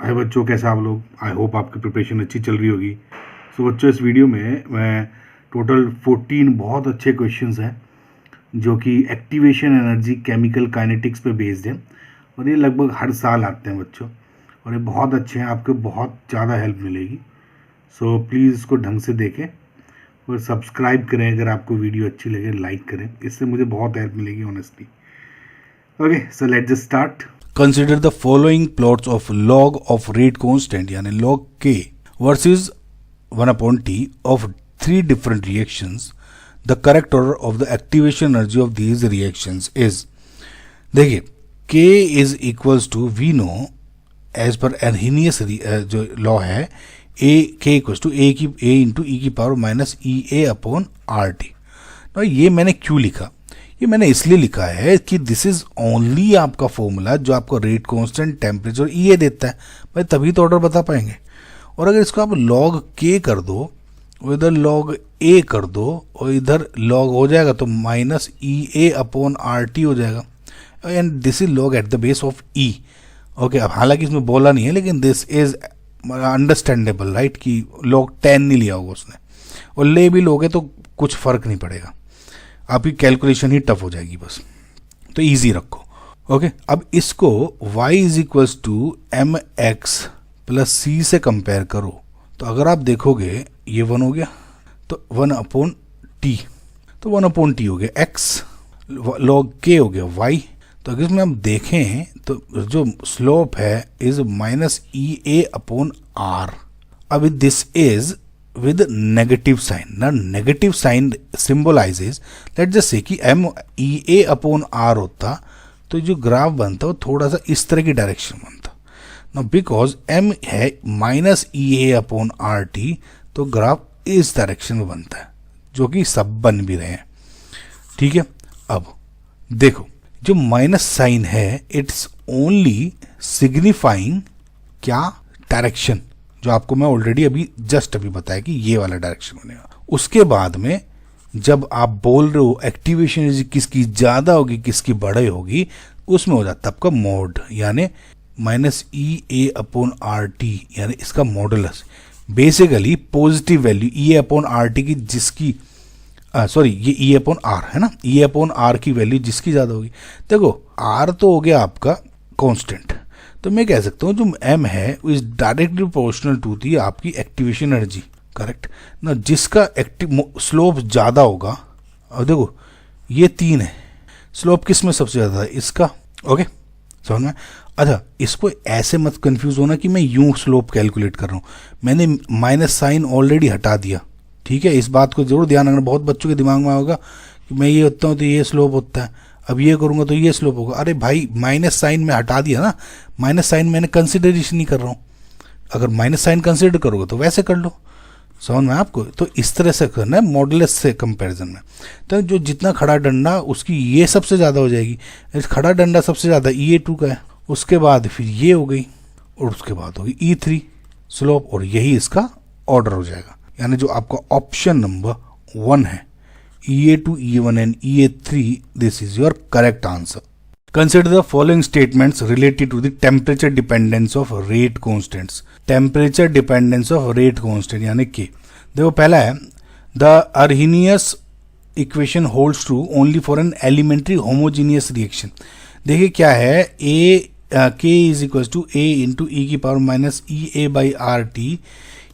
हाय बच्चों, कैसे आप लोग? आई होप आपकी प्रिपरेशन अच्छी चल रही होगी। सो बच्चों, इस वीडियो में मैं टोटल 14 बहुत अच्छे क्वेश्चंस हैं जो कि एक्टिवेशन एनर्जी केमिकल काइनेटिक्स पे बेस्ड हैं और ये लगभग हर साल आते हैं बच्चों, और ये बहुत अच्छे हैं, आपको बहुत ज़्यादा हेल्प मिलेगी। सो प्लीज़ इसको ढंग से देखें और सब्सक्राइब करें। अगर आपको वीडियो अच्छी लगे लाइक करें, इससे मुझे बहुत हेल्प मिलेगी honestly. Okay, so let's just start. Consider the following plots of log of rate constant यानी log k versus 1/t of three different reactions. The correct order of the activation energy of these reactions is, देखिए k is equals to we know as per Arrhenius जो law है k equals to a into e की power minus EA upon RT। तो ये मैंने क्यों लिखा? ये मैंने इसलिए लिखा है कि दिस इज ओनली आपका फॉर्मूला जो आपको रेट कांस्टेंट, टेम्परेचर, ये देता है भाई, तभी तो ऑर्डर बता पाएंगे। और अगर इसको आप लॉग के कर दो और इधर लॉग ए कर दो और इधर लॉग हो जाएगा तो माइनस EA अपॉन RT हो जाएगा, and this is log at the base of E। Okay, अब हालांकि इसमें बोला नहीं है लेकिन दिस इज अंडरस्टैंडेबल राइट कि लॉग 10 नहीं लिया होगा उसने, और ले भी लोगे तो कुछ फर्क नहीं पड़ेगा, आपकी कैलकुलेशन ही टफ हो जाएगी बस, तो इजी रखो। ओके, अब इसको y is equals to mx plus c से कंपेयर करो तो अगर आप देखोगे ये 1 हो गया तो 1/t, तो 1/t हो गया x, log k हो गया y। तो अगर इसमें हम देखें तो जो स्लोप है is minus EA upon r। अब this is with negative sign. Now negative sign symbolizes, let's just say कि MEA अपॉन R होता तो जो ग्राफ बनता वो थोड़ा सा इस तरह की डायरेक्शन बनता। Now because M है माइनस EA अपॉन RT तो ग्राफ इस डायरेक्शन में बनता है, जो कि सब बन भी रहे हैं। ठीक है, अब देखो जो माइनस साइन है इट्स ओनली सिग्निफाइंग क्या? डायरेक्शन, जो आपको मैं ऑलरेडी अभी बताया कि ये वाला डायरेक्शन बनेगा। उसके बाद में जब आप बोल रहे हो एक्टिवेशन एनर्जी किसकी ज्यादा होगी किसकी बड़े होगी, उसमें हो जाता है आपका मोड, यानी माइनस EA अपॉन RT, यानी इसका modulus. Basically positive value EA upon RT की जिसकी ये E अपॉन R है ना, E अपॉन R की वैल्यू जिसकी ज्यादा होगी। देखो R तो हो गया आपका कांस्टेंट, तो मैं कह सकता हूँ जो M है वो इज डायरेक्टली प्रोपोर्शनल टू थी आपकी एक्टिवेशन एनर्जी, करेक्ट ना, जिसका एक्टिव स्लोप ज़्यादा होगा। और देखो ये 3 है, स्लोप किस में सबसे ज़्यादा है? इसका। ओके, समझ में? अच्छा, इसको ऐसे मत कंफ्यूज होना कि मैं यूं स्लोप कैलकुलेट कर रहा हूँ, मैंने माइनस साइन ऑलरेडी हटा दिया। ठीक है, इस बात को जरूर ध्यान रखना, बहुत बच्चों के दिमाग में होगा कि मैं ये होता हूँ तो ये स्लोप होता है, अब ये करूंगा तो ये स्लोप होगा। अरे भाई, माइनस साइन में हटा दिया ना, माइनस साइन मैंने कंसिडरेशन नहीं कर रहा हूँ। अगर माइनस साइन कंसिडर करोगे तो वैसे कर लो, समझ में आपको? तो इस तरह से करना है मॉडुलस से कंपैरिजन में। तो जो जितना खड़ा डंडा उसकी ये सबसे ज़्यादा हो जाएगी, खड़ा डंडा सबसे ज़्यादा EA2 का है, उसके बाद फिर ये हो गई और उसके बाद होगी E3 स्लोप, और यही इसका ऑर्डर हो जाएगा। यानी जो आपका ऑप्शन नंबर 1 है EA2, E1 and EA3, this is your correct answer. Consider the following statements related to the temperature dependence of rate constants. Temperature dependence of rate constant यानी कि देखो पहला है the Arrhenius equation holds true only for an elementary homogeneous reaction. देखिए क्या है, K is equals to A into E की power minus EA by RT।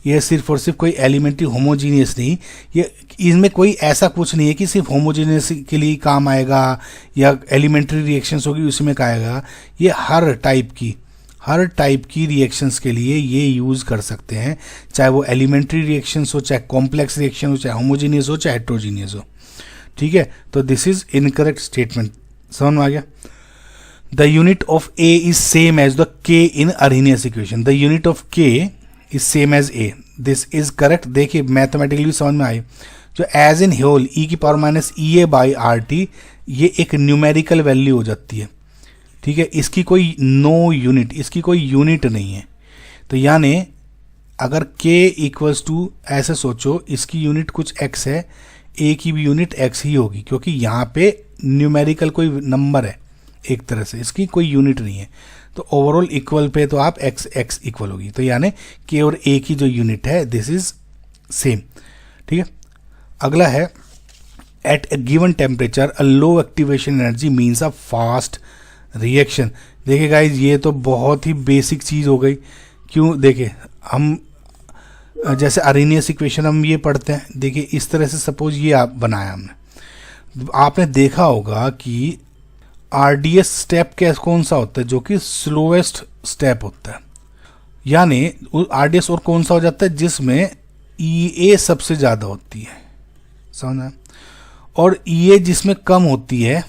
यह सिर्फ और सिर्फ कोई एलिमेंट्री होमोजीनियस नहीं, ये इसमें कोई ऐसा कुछ नहीं है कि सिर्फ होमोजीनियस के लिए काम आएगा या एलिमेंट्री रिएक्शंस होगी उसमें का आएगा। ये हर टाइप की रिएक्शंस के लिए ये यूज़ कर सकते हैं, चाहे वो एलिमेंट्री रिएक्शंस हो, चाहे कॉम्प्लेक्स रिएक्शन हो, चाहे होमोजीनियस हो, चाहे हेट्रोजीनियस हो। ठीक है, तो दिस इज इनकरेक्ट स्टेटमेंट, समझ में आ गया? The unit of A is same as the K in Arrhenius equation. The unit of K is same as A, this is correct. देखिए मैथमेटिकली समझ में आई, जो एज इन होल E की power minus EA by RT ये एक numerical value हो जाती है। ठीक है, इसकी कोई इसकी कोई यूनिट नहीं है। तो यानी अगर K इक्वल्स टू ऐसे सोचो, इसकी यूनिट कुछ x है, A की भी यूनिट x ही होगी, क्योंकि यहाँ पे न्यूमेरिकल कोई नंबर है एक तरह से, इसकी कोई यूनिट नहीं है। तो ओवरऑल इक्वल पे तो आप एक्स एक्स इक्वल होगी, तो यानी के और ए की जो यूनिट है दिस इज सेम। ठीक है, अगला है at a given temperature a low activation energy means a fast reaction. देखिए गाइज ये तो बहुत ही बेसिक चीज़ हो गई। क्यों, देखिए हम जैसे अरेनियस इक्वेशन हम ये पढ़ते हैं, देखिए इस तरह से सपोज ये आप बनाया हमने, आपने देखा होगा कि आरडीएस स्टेप कौन सा होता है, जो कि स्लोएस्ट स्टेप होता है, यानी आरडीएस और कौन सा हो जाता है जिसमें ईए सबसे ज़्यादा होती है, समझना, और ईए जिसमें कम होती है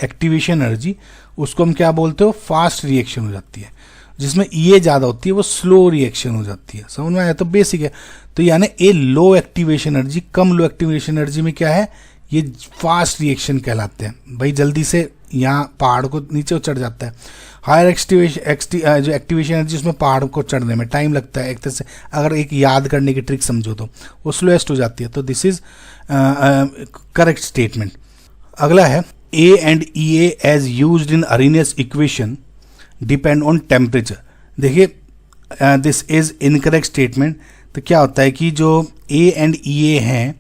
एक्टिवेशन एनर्जी, उसको हम क्या बोलते हो, फास्ट रिएक्शन हो जाती है। जिसमें ईए ज़्यादा होती है वो स्लो रिएक्शन हो जाती है। समझ में आया, तो बेसिक है। तो यानी ए लो एक्टिवेशन एनर्जी, कम लो एक्टिवेशन एनर्जी में क्या है, ये फास्ट रिएक्शन कहलाते हैं। भाई जल्दी से यहाँ पहाड़ को नीचे चढ़ जाता है। हायर एक्टिवेशन जो एक्टिवेशन एनर्जी उसमें पहाड़ को चढ़ने में टाइम लगता है, एक तरह से अगर एक याद करने की ट्रिक समझो तो वो स्लोएस्ट हो जाती है। तो दिस इज करेक्ट स्टेटमेंट। अगला है A and E as used in Arrhenius equation depend on temperature. देखिए दिस इज इनकरेक्ट स्टेटमेंट। तो क्या होता है कि जो ए एंड ई ए हैं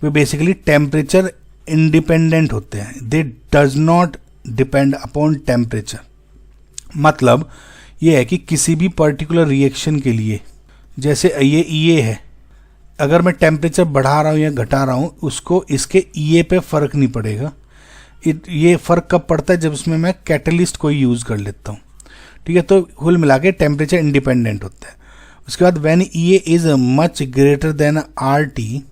वे बेसिकली टेम्परेचर इंडिपेंडेंट होते हैं, दे does not depend upon temperature. मतलब ये है कि किसी भी पर्टिकुलर रिएक्शन के लिए, जैसे ये ई ए है, अगर मैं टेम्परेचर बढ़ा रहा हूँ या घटा रहा हूँ, उसको इसके ई ए पे फ़र्क नहीं पड़ेगा। ये फ़र्क कब पड़ता है, जब उसमें मैं कैटलिस्ट कोई यूज़ कर लेता हूँ। ठीक है, तो कुल मिला के टेम्परेचर इंडिपेंडेंट होता है। उसके बाद when E A is much greater than R T,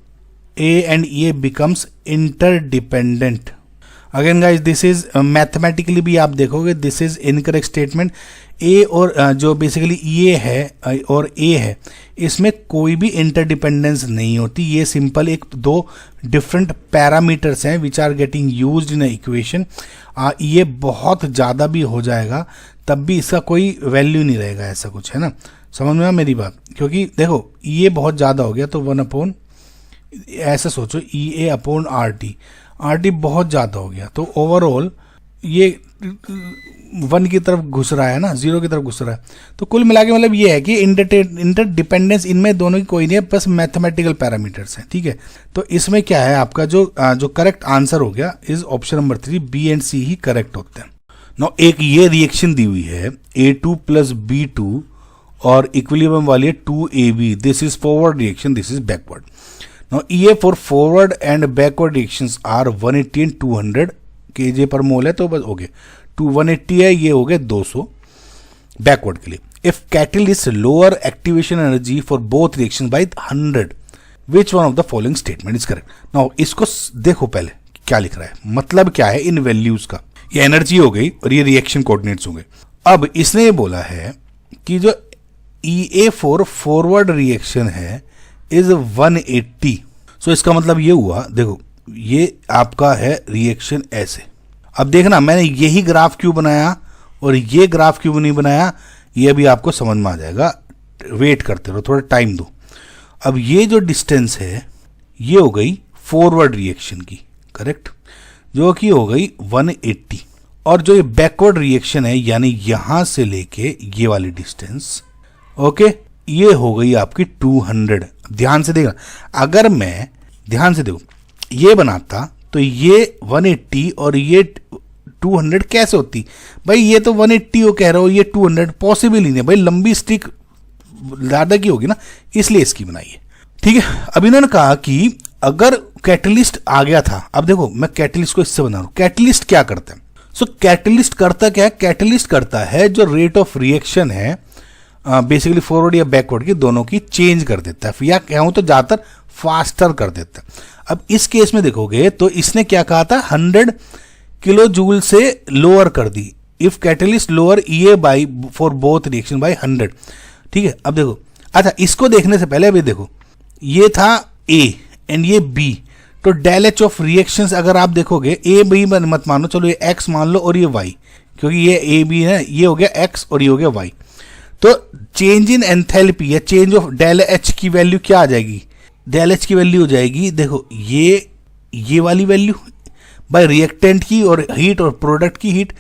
A and E A becomes interdependent. Again guys this is mathematically भी आप देखोगे दिस इज इनकरेक्ट स्टेटमेंट। ए और जो बेसिकली ई ए है और ए है, इसमें कोई भी इंटरडिपेंडेंस नहीं होती। ये सिंपल एक दो डिफरेंट पैरामीटर्स हैं which are getting used in equation. ये बहुत ज़्यादा भी हो जाएगा तब भी इसका कोई वैल्यू नहीं रहेगा, ऐसा कुछ है ना। समझ में आ मेरी बात, क्योंकि देखो ये बहुत ज़्यादा हो गया तो 1 ऐसा सोचो ई ए अपॉन आर टी बहुत ज़्यादा हो गया, तो ओवरऑल ये 1 की तरफ घुस रहा है ना, 0 की तरफ घुस रहा है। तो कुल मिला के मतलब ये है कि इंटरडिपेंडेंस इनमें दोनों की कोई नहीं है, बस मैथमेटिकल पैरामीटर्स हैं। ठीक है, तो इसमें क्या है आपका जो करेक्ट आंसर हो गया is option number 3, B and C ही करेक्ट होते हैं। नाउ एक ये रिएक्शन दी हुई है A2 प्लस B2 और इक्विलिब्रियम वाली है 2AB, this is forward reaction, this is backward. Now EA for forward and backward reactions are 180 and 200 kJ पर मोल है, तो बस हो गए 180 है, ये हो गए 200 बैकवर्ड के लिए। If catalyst lower activation energy for both reaction by 100, which one of the following statement is correct. Now इसको देखो पहले क्या लिख रहा है, मतलब क्या है इन वैल्यूज का। ये एनर्जी हो गई और ये रिएक्शन कोऑर्डिनेट्स हो गए। अब इसने ये बोला है कि जो EA फॉर फॉरवर्ड रिएक्शन है इज 180। सो इसका मतलब ये हुआ, देखो ये आपका है रिएक्शन ऐसे। अब देखना मैंने यही ग्राफ क्यों बनाया और ये ग्राफ क्यों नहीं बनाया, ये भी आपको समझ में आ जाएगा। वेट करते रहो, थोड़ा टाइम दो। अब ये जो डिस्टेंस है ये हो गई फॉरवर्ड रिएक्शन की, करेक्ट, जो कि हो गई 180। और जो ये बैकवर्ड रिएक्शन है यानी यहां से लेके ये वाली डिस्टेंस, ओके, ये हो गई आपकी 200। ध्यान से देखना, अगर मैं ध्यान से देखो ये बनाता तो ये 180 और ये 200 कैसे होती। भाई ये तो 180 हो कह रहे हो, ये 200 पॉसिबल ही नहीं भाई, लंबी स्टिक ज़्यादा की होगी ना, इसलिए इसकी बनाई है। ठीक है, अब इन्होंने कहा कि अगर कैटलिस्ट आ गया था, अब देखो मैं कैटलिस्ट को इससे बना रहा हूं। कैटलिस्ट क्या करता है, सो कैटलिस्ट करता क्या है, कैटलिस्ट करता है जो रेट ऑफ रिएक्शन है बेसिकली फॉरवर्ड या बैकवर्ड की दोनों की चेंज कर देता है, या कहूं तो ज्यादातर फास्टर कर देता है। अब इस केस में देखोगे तो इसने क्या कहा था, 100 किलो जूल से लोअर कर दी। If catalyst lower EA by for both reaction by 100। ठीक है, अब देखो, अच्छा इसको देखने से पहले अभी देखो ये था A एंड ये B, तो डेल एच ऑफ रिएक्शंस अगर आप देखोगे A B मत मानो, चलो ये X मान लो और ये Y, क्योंकि ये A B है, ये हो गया X और ये हो गया Y। तो चेंज इन एंथैल्पी या चेंज ऑफ डेल एच की वैल्यू क्या आ जाएगी, डेल एच की वैल्यू हो जाएगी, देखो ये वाली वैल्यू बाय रिएक्टेंट की और हीट और प्रोडक्ट की हीट,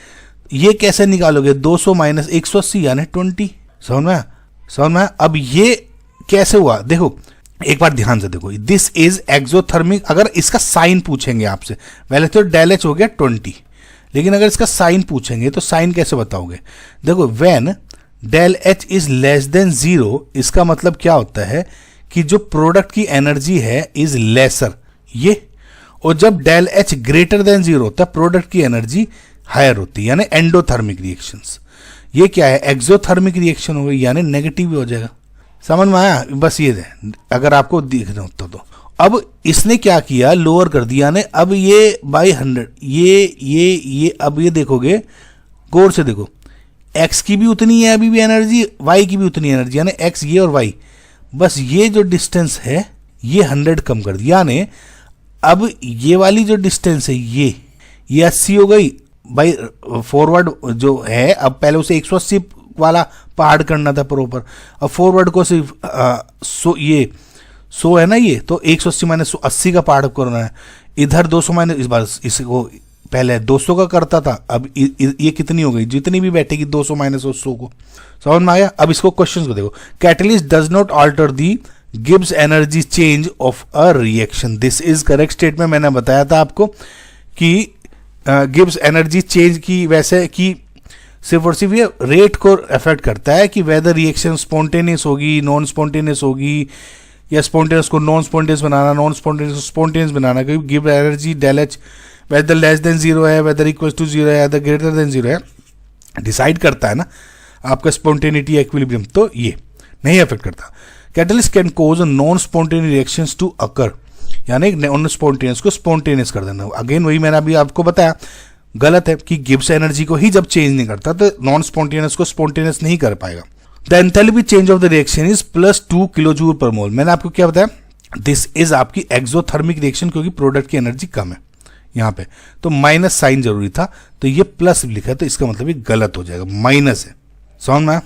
ये कैसे निकालोगे? 200 माइनस 180 यानी 20। समझ में आया? अब ये कैसे हुआ देखो, एक बार ध्यान से देखो, दिस इज एक्सोथर्मिक। अगर इसका साइन पूछेंगे आपसे, पहले तो डेल एच हो गया 20, लेकिन अगर इसका साइन पूछेंगे तो साइन कैसे बताओगे? देखो, when del H is less than 0, इसका मतलब क्या होता है कि जो प्रोडक्ट की एनर्जी है इज लेसर, ये। और जब डेल एच ग्रेटर देन 0 होता है, प्रोडक्ट की एनर्जी हायर होती है, यानी एंडोथर्मिक रिएक्शंस। ये क्या है? एक्सोथर्मिक रिएक्शन हो गई, यानी नेगेटिव हो जाएगा। समझ में आया? बस ये है, अगर आपको दिख रहा होता तो। अब इसने क्या किया? लोअर कर दिया ने। अब ये बाई 100, ये अब ये देखोगे, गौर से देखो, एक्स की भी उतनी है अभी भी एनर्जी, वाई की भी उतनी एनर्जी, यानी एक्स ये और वाई, बस ये जो डिस्टेंस है ये 100 कम कर दिया। यानी अब ये वाली जो डिस्टेंस है ये 80 हो गई भाई। फॉरवर्ड जो है, अब पहले उसे 180 वाला पहाड़ करना था प्रॉपर, अब फॉरवर्ड को सिर्फ 100 है ना, ये तो 180 माइनस 80 का पहाड़ करना है। इधर 200 माइनस, इस बार इसको पहले 200 का करता था, अब ये कितनी हो गई? जितनी भी बैठेगी 200 माइनस 100 को। समझ में आया? अब इसको क्वेश्चन को देखो, catalyst does not alter the Gibbs energy change of a reaction. This is correct statement. मैंने बताया था आपको कि गिब्स एनर्जी चेंज की वैसे कि सिर्फ और सिर्फ ये रेट को अफेक्ट करता है कि वेदर रिएक्शन स्पॉन्टेनियस होगी, नॉन स्पॉन्टेनियस होगी, या स्पॉन्टेनियस को नॉन स्पॉन्टेनियस बनाना, नॉन स्पॉन्टेनियस को स्पॉन्टेनियस बनाना। क्योंकि गिव energy del H whether less than 0 है, वेदर इक्वल टू 0 है, वेदर ग्रेटर देन 0 है, डिसाइड करता है ना आपका स्पॉन्टेनिटी एक्विलिब्रियम, तो ये नहीं अफेक्ट करता। Catalyst can cause non spontaneous reactions to occur, यानी नॉन स्पॉन्टेनियस को स्पॉन्टेनियस कर देना। अगेन वही मैंने अभी आपको बताया, गलत है कि गिब्स एनर्जी को ही जब चेंज नहीं करता तो नॉन स्पॉन्टेनियस को स्पॉन्टेनियस नहीं कर पाएगा। The enthalpy change of the reaction is +2 kilojoule per मोल। मैंने आपको क्या बताया? दिस इज आपकी एक्सोथर्मिक रिएक्शन, क्योंकि प्रोडक्ट की एनर्जी कम है यहां पे, तो माइनस साइन जरूरी था, तो ये प्लस लिखा है, तो इसका मतलब ये गलत हो जाएगा, माइनस है। समझ में?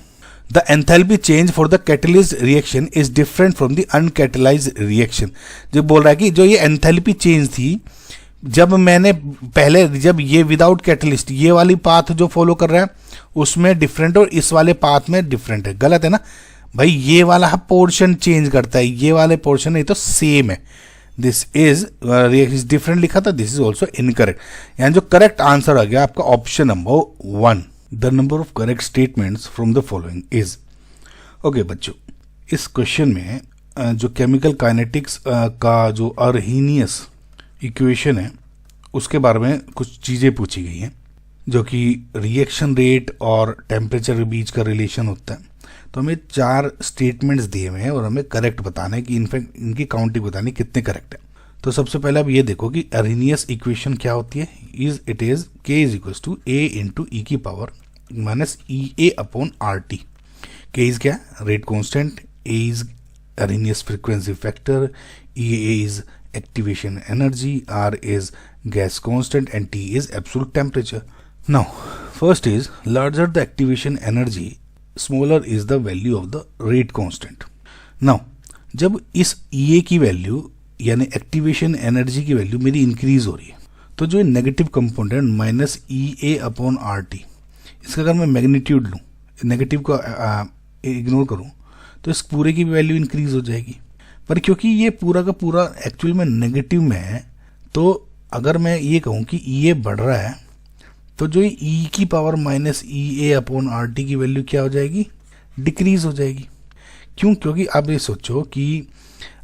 The enthalpy change for the catalyst reaction is different from the uncatalysed reaction. जो बोल रहा है कि जो ये एंथैल्पी चेंज थी, जब मैंने पहले, जब ये विदाउट कैटलिस्ट ये वाली पाथ जो फॉलो कर रहा है उसमें डिफरेंट, और इस वाले पाथ में डिफरेंट है। गलत है ना भाई? ये वाला पोर्शन चेंज करता है, ये वाले पोर्शन नहीं तो सेम है। दिस इज डिफरेंट लिखा था, दिस इज ऑल्सो इनकरेक्ट। यानी जो करेक्ट आंसर आ गया आपका option number 1। The number of correct statements from the following is. Okay बच्चों, इस क्वेश्चन में जो केमिकल काइनेटिक्स का जो अर्हीनियस इक्वेशन है उसके बारे में कुछ चीज़ें पूछी गई हैं, जो कि रिएक्शन रेट और टेम्परेचर के बीच का रिलेशन होता है। तो हमें 4 स्टेटमेंट्स दिए हुए हैं और हमें करेक्ट बताना है कि इनफैक्ट इनकी काउंटिंग बतानी कितने करेक्ट है। तो सबसे पहले आप ये देखो कि अर्हीनियस इक्वेशन क्या होती है। It is K is equal to A into ई की power minus E A upon R T. K is क्या? Rate constant, A is Arrhenius frequency factor, E is activation energy, R is gas constant and T is absolute temperature. Now, first is larger the activation energy, smaller is the value of the rate constant. Now, जब इस EA की value यानी activation energy की value मेरी increase हो रही है, तो जो negative component minus EA upon RT, इसका अगर मैं मैग्नीट्यूड लूँ, नेगेटिव को इग्नोर करूँ, तो इस पूरे की वैल्यू इंक्रीज हो जाएगी। पर क्योंकि ये पूरा का पूरा एक्चुअल में नेगेटिव में है, तो अगर मैं ये कहूँ कि EA बढ़ रहा है, तो जो E की power minus EA upon RT की वैल्यू क्या हो जाएगी? डिक्रीज हो जाएगी। क्यों? क्योंकि आप ये सोचो कि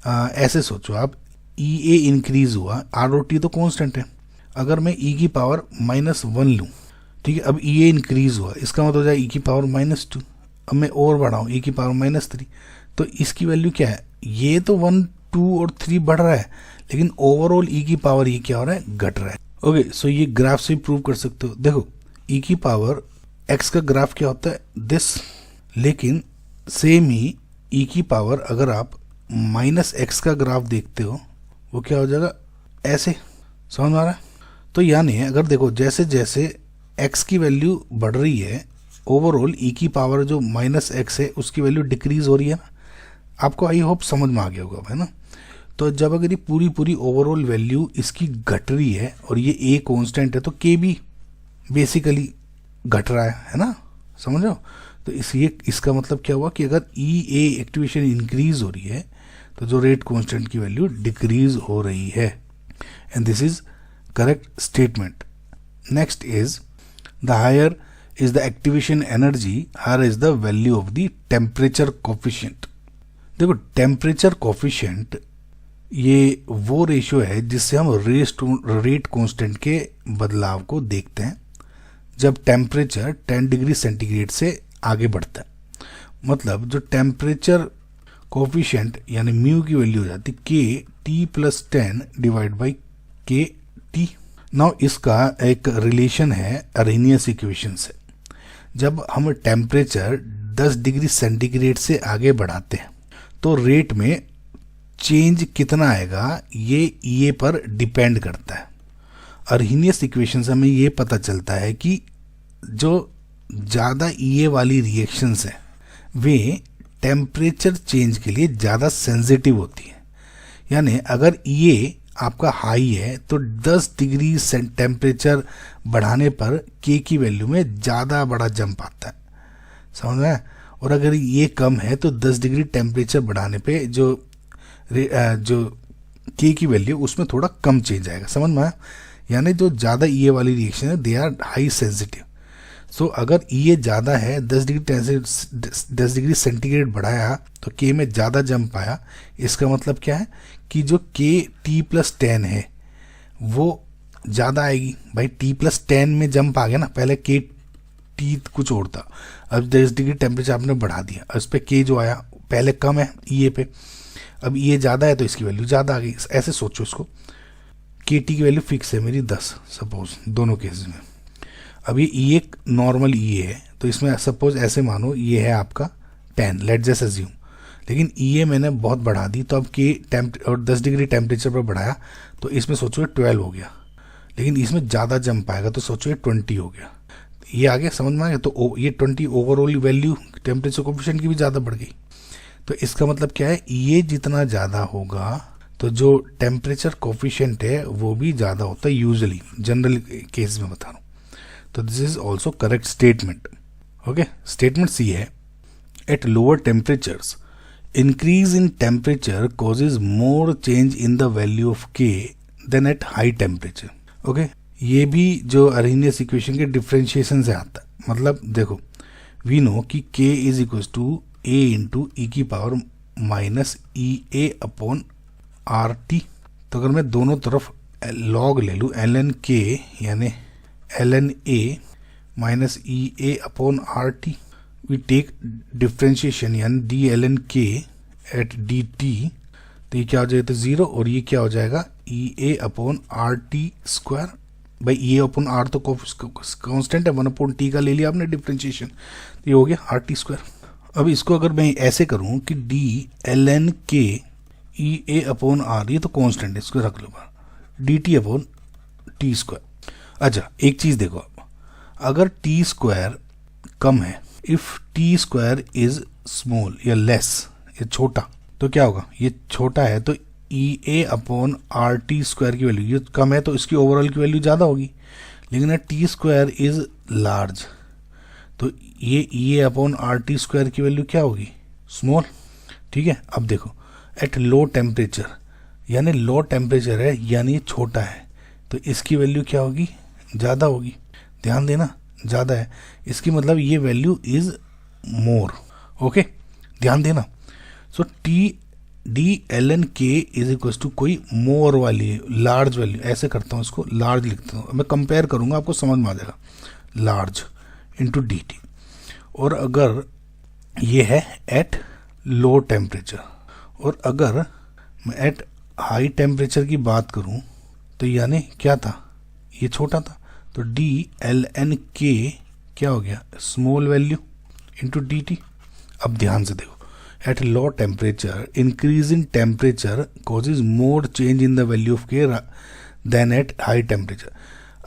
ऐसे सोचो आप, EA इंक्रीज हुआ, ROT तो कांस्टेंट है। अगर मैं E की पावर -1 लूँ, ठीक है, अब EA इंक्रीज हुआ, इसका मतलब हो जाए E की पावर -2। अब मैं और बढ़ाऊँ E की पावर -3, तो इसकी वैल्यू क्या है? ये तो 1, 2 और 3 बढ़ रहा है, लेकिन ओवरऑल E की पावर ये क्या हो रहा है? घट रहा है। ओके, सो ये ग्राफ से प्रूव कर सकते हो। देखो, E की पावर x का ग्राफ क्या होता है? दिस। लेकिन सेम ही E की पावर अगर आप -x का ग्राफ देखते हो, वो क्या हो जाएगा? ऐसे। समझ आ रहा है? तो यानी अगर देखो, जैसे जैसे x की वैल्यू बढ़ रही है, ओवरऑल E की पावर जो -x है उसकी वैल्यू डिक्रीज हो रही है ना। आपको आई होप समझ में आ गया होगा, है ना? तो जब अगर ये पूरी ओवरऑल वैल्यू इसकी घट रही है और ये A कांस्टेंट है, तो K भी बेसिकली घट रहा है ना, समझ रहे हो। तो इसका मतलब क्या हुआ कि अगर ई ए एक्टिवेशन इंक्रीज हो रही है तो जो रेट कांस्टेंट की वैल्यू डिक्रीज हो रही है, and this is correct statement. Next is the higher is the activation energy, higher is the value of the temperature coefficient। देखो टेम्परेचर कोफिशिएंट ये वो रेशियो है जिससे हम रेट कांस्टेंट के बदलाव को देखते हैं जब टेम्परेचर 10 डिग्री सेंटीग्रेड से आगे बढ़ता है। मतलब जो टेम्परेचर कोफिशिएंट यानी म्यू की वैल्यू हो जाती के टी प्लस 10 डिवाइड बाई के टी। नाउ इसका एक रिलेशन है अरेनियस इक्वेशन से। जब हम टेम्परेचर 10 डिग्री सेंटीग्रेड से आगे बढ़ाते हैं तो रेट में चेंज कितना आएगा ये ये पर डिपेंड करता है। अरेनियस इक्वेशन से हमें ये पता चलता है कि जो ज़्यादा ये वाली रिएक्शंस हैं वे टेम्परेचर चेंज के लिए ज़्यादा सेंसिटिव होती है। यानी अगर ये आपका हाई है तो 10 डिग्री टेम्परेचर बढ़ाने पर के की वैल्यू में ज़्यादा बड़ा जंप आता है, समझ में। और अगर ये कम है तो 10 डिग्री टेम्परेचर बढ़ाने पे जो के की वैल्यू उसमें थोड़ा कम चेंज आएगा, समझ में। यानी जो ज़्यादा ये वाली रिएक्शन है दे आर हाई सेंसिटिव। सो अगर ये ज़्यादा है 10 डिग्री सेंटीग्रेड बढ़ाया तो के में ज़्यादा जंप आया, इसका मतलब क्या है कि जो के टी प्लस 10 है वो ज़्यादा आएगी। भाई टी प्लस 10 में जंप आ गया ना, पहले के टी कुछ और था, अब 10 डिग्री टेम्परेचर आपने बढ़ा दिया, उस पर के जो आया पहले कम है ये पे, अब ये ज़्यादा है तो इसकी वैल्यू ज़्यादा आ गई। ऐसे सोचो इसको, के टी की वैल्यू फिक्स है मेरी 10 सपोज दोनों केसेस में। अब ये एक नॉर्मल ई है तो इसमें सपोज ऐसे मानो ये है आपका 10, लेट जस्ट अज्यूम, लेकिन ई मैंने बहुत बढ़ा दी तो अब के और 10 डिग्री टेम्परेचर पर बढ़ाया तो इसमें सोचो 12 हो गया, लेकिन इसमें ज़्यादा जंप आएगा तो सोचो 20 हो गया। ये आगे समझ में आ गया। तो ये 20 ओवरऑल वैल्यू टेम्परेचर कोफिशिएंट की भी ज़्यादा बढ़ गई। तो इसका मतलब क्या है, ये जितना ज़्यादा होगा तो जो टेम्परेचर कोफिशिएंट है वो भी ज़्यादा होता है यूजुअली, जनरल केस में बता रहा हूँ। तो this is also correct statement. Okay, statement C है at lower temperatures increase in temperature causes more change in the value of K than at high temperature। Okay, ये भी जो अरेनियस इक्वेशन के डिफ्रेंशिएशन से आता है। मतलब देखो वी नो कि K is equal to A into ई की power minus E A upon R T. तो अगर मैं दोनों तरफ लॉग ले लूँ ln K यानी ln A minus E A upon R T, we take differentiation यानी D ln K at D T, तो ये क्या हो जाएगा तो 0 और ये क्या हो जाएगा E A upon R T square. भाई ई अपॉन आर तो कांस्टेंट है, 1 अपॉन टी का ले लिया आपने डिफ्रेंशिएशन, तो ये हो गया आर टी स्क्वायर। अब इसको अगर मैं ऐसे करूं कि d ln K E A upon R, ये तो कांस्टेंट है, इसको रख लो बाहर, d T upon T square. अच्छा एक चीज़ देखो, अगर टी स्क्वायर कम है, if T square is small या लेस, ये छोटा, तो क्या होगा, ये छोटा है तो E A upon R T square की वैल्यू, ये कम है तो इसकी ओवरऑल की वैल्यू ज़्यादा होगी। लेकिन टी स्क्वायर इज लार्ज तो ये ई A upon R T square की वैल्यू क्या होगी, स्मॉल। ठीक है, अब देखो एट लो टेम्परेचर, यानी लो टेम्परेचर है यानी ये छोटा है तो इसकी वैल्यू क्या होगी, ज़्यादा होगी। ध्यान देना ज़्यादा है, इसकी मतलब ये वैल्यू इज मोर। ओके, ध्यान देना। So T D ln K is equal to कोई मोर वाली लार्ज वैल्यू, ऐसे करता हूँ इसको, लार्ज लिखता हूँ, मैं कंपेयर करूँगा आपको समझ में आ जाएगा, लार्ज इंटू डी टी। और अगर ये है एट लो टेम्परेचर, और अगर मैं एट हाई टेम्परेचर की बात करूँ तो यानी क्या था, ये छोटा था, तो डी ln K क्या हो गया, small value into d T. अब ध्यान से देखो, at low temperature increase in temperature causes more change in the value of K then at high temperature.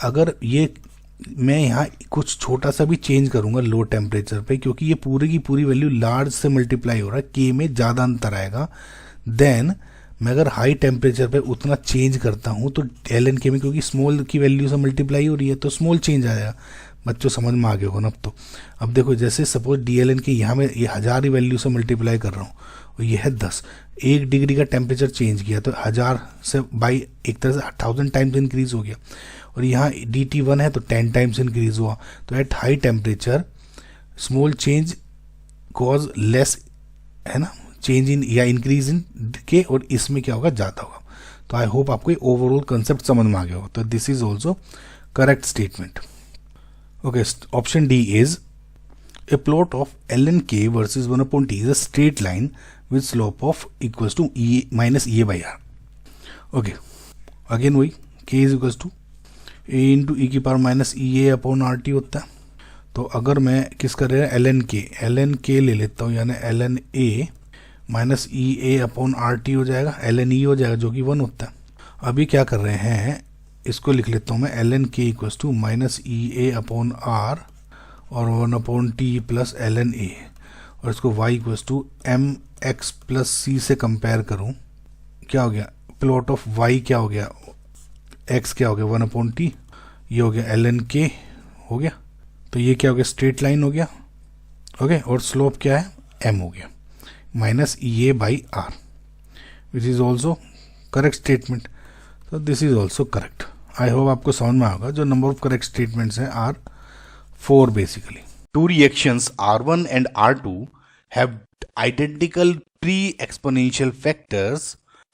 अगर ये मैं यहाँ कुछ छोटा सा भी चेंज करूँगा लो टेम्परेचर पे, क्योंकि ये पूरी की पूरी वैल्यू लार्ज से मल्टीप्लाई हो रहा है, K में ज़्यादा अंतर आएगा। देन मैं अगर हाई टेम्परेचर पे उतना चेंज करता हूँ तो ln K में, क्योंकि स्मॉल की वैल्यू से मल्टीप्लाई हो रही है तो स्मॉल चेंज आएगा। बच्चों समझ में आ गया होगा ना अब तो। अब देखो जैसे सपोज DLN की यहाँ में ये 1000 ही वैल्यू से मल्टीप्लाई कर रहा हूँ और ये है 10, 1 डिग्री का टेम्परेचर चेंज किया तो 1000 से बाई एक तरह से 1000 टाइम्स इंक्रीज हो गया, और यहाँ DT1 है तो 10 टाइम्स इंक्रीज हुआ। तो eight high temperature small change cause less, है ना, चेंज इन या इंक्रीज इन के, और इसमें क्या होगा, ज़्यादा होगा। तो आई होप आपको ओवरऑल कंसेप्ट समझ में आ गया हो। तो this is also correct statement. Okay, option D is a plot of ln k versus 1/t is a straight line with slope of equals to e minus e by r. Okay, again वही k is equals to a into e की power minus E A upon R T होता है। तो अगर मैं किस कर रहे हैं ln k ले लेता हूँ, यानी ln a minus E A upon R T हो जाएगा, ln e हो जाएगा जो कि 1 होता है। अभी क्या कर रहे हैं, इसको लिख लेता हूँ मैं ln k equals to minus E A upon R और 1/t प्लस ln a, और इसको y equals to M X plus C से कंपेयर करूँ, क्या हो गया, प्लॉट ऑफ y क्या हो गया, x क्या हो गया 1/t, ये हो गया ln k हो गया, तो ये क्या हो गया, स्ट्रेट लाइन हो गया। ओके, और स्लोप क्या है, m हो गया minus E A by R, which is also correct statement. तो this is also correct. I hope आपको समझ में आएगा। जो नंबर ऑफ करेक्ट स्टेटमेंट्स हैं are 4 basically. Two reactions R1 and R2 have identical pre-exponential factors.